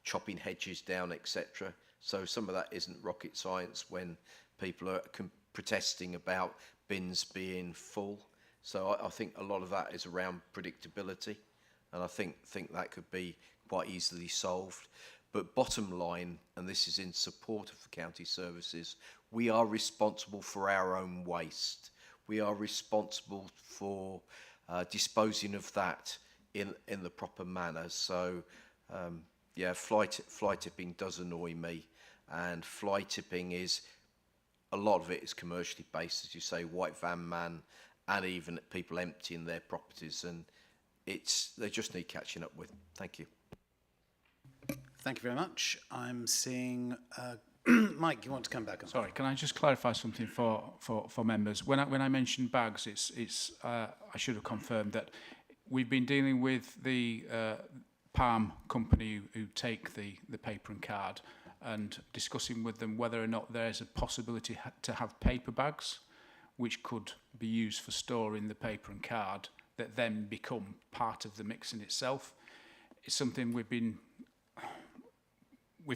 chopping hedges down, etc. So some of that isn't rocket science when people are protesting about bins being full. So I think a lot of that is around predictability, and I think that could be quite easily solved. But bottom line, and this is in support of the county services, we are responsible for our own waste. We are responsible for disposing of that in the proper manner. So yeah, fly tipping does annoy me, and fly tipping is, a lot of it is commercially based, as you say, white van man, and even people emptying their properties, and they just need catching up with. Thank you. Thank you very much. I'm seeing Mike. You want to come back on? Sorry, can I just clarify something for members? When I mentioned bags, it's I should have confirmed that we've been dealing with the Palm company who take the paper and card, and discussing with them whether or not there's a possibility to have paper bags which could be used for storing the paper and card that then become part of the mix in itself. It's something we've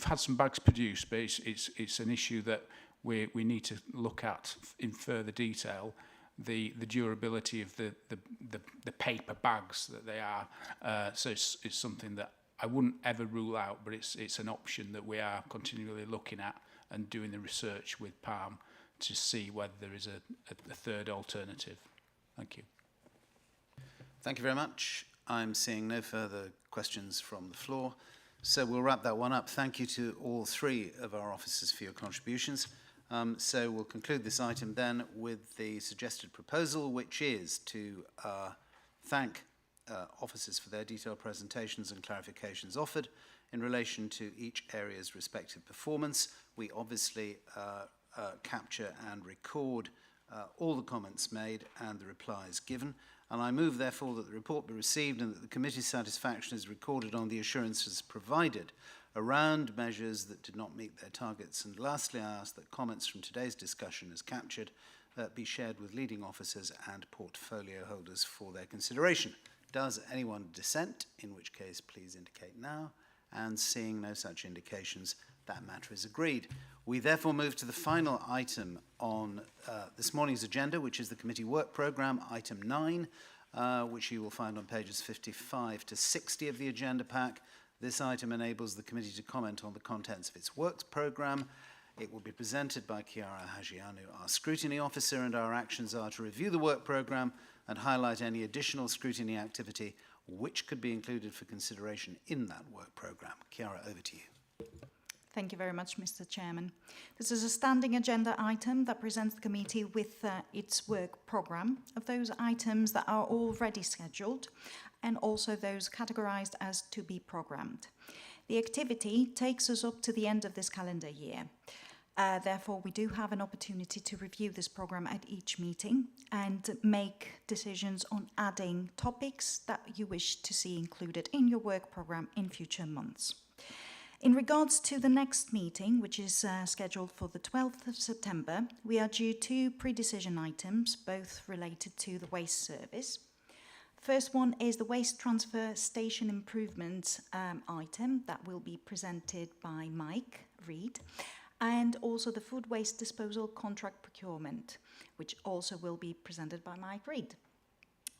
had some bags produced, but it's an issue that we need to look at in further detail, the durability of the paper bags that they are. So it's something that I wouldn't ever rule out, but it's an option that we are continually looking at and doing the research with Palm to see whether there is a third alternative. Thank you. Thank you very much. I'm seeing no further questions from the floor, so we'll wrap that one up. Thank you to all three of our officers for your contributions. So we'll conclude this item then with the suggested proposal, which is to thank officers for their detailed presentations and clarifications offered in relation to each area's respective performance. We obviously capture and record all the comments made and the replies given. And I move, therefore, that the report be received and that the committee's satisfaction is recorded on the assurances provided around measures that did not meet their targets. And lastly, I ask that comments from today's discussion as captured be shared with leading officers and portfolio holders for their consideration. Does anyone dissent? In which case, please indicate now. And seeing no such indications, that matter is agreed. We therefore move to the final item on this morning's agenda, which is the committee work programme, item 9, which you will find on pages 55 to 60 of the agenda pack. This item enables the committee to comment on the contents of its works programme. It will be presented by Chiara Hagianu, our scrutiny officer, and our actions are to review the work programme and highlight any additional scrutiny activity which could be included for consideration in that work programme. Chiara, over to you. Thank you very much, Mr. Chairman. This is a standing agenda item that presents the committee with its work programme of those items that are already scheduled and also those categorised as to be programmed. The activity takes us up to the end of this calendar year. Therefore, we do have an opportunity to review this programme at each meeting and make decisions on adding topics that you wish to see included in your work programme in future months. In regards to the next meeting, which is scheduled for the 12th of September, we are due 2 pre-decision items, both related to the waste service. First one is the waste transfer station improvement item that will be presented by Mike Reid, and also the food waste disposal contract procurement, which also will be presented by Mike Reid.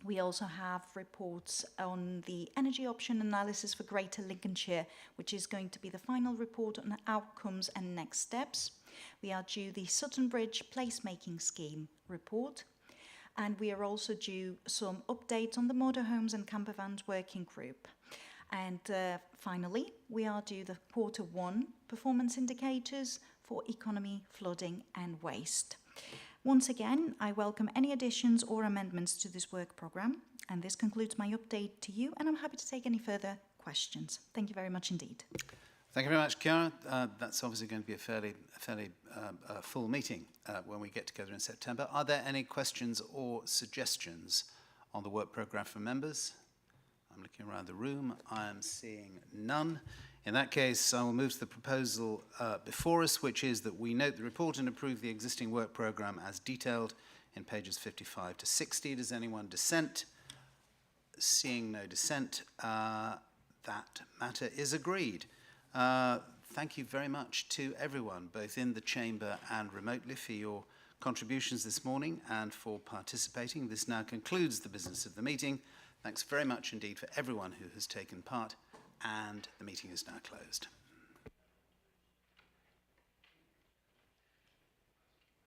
We also have reports on the energy option analysis for Greater Lincolnshire, which is going to be the final report on outcomes and next steps. We are due the Sutton Bridge placemaking scheme report, and we are also due some updates on the motorhomes and campervans working group. And finally, we are due the Q1 performance indicators for economy, flooding and waste. Once again, I welcome any additions or amendments to this work programme, and this concludes my update to you, and I'm happy to take any further questions. Thank you very much indeed. Thank you very much, Chiara. That's obviously going to be a fairly full meeting when we get together in September. Are there any questions or suggestions on the work programme from members? I'm looking around the room. I am seeing none. In that case, I will move to the proposal before us, which is that we note the report and approve the existing work programme as detailed in pages 55 to 60. Does anyone dissent? Seeing no dissent, that matter is agreed. Thank you very much to everyone, both in the chamber and remotely, for your contributions this morning and for participating. This now concludes the business of the meeting. Thanks very much indeed for everyone who has taken part, and the meeting is now closed.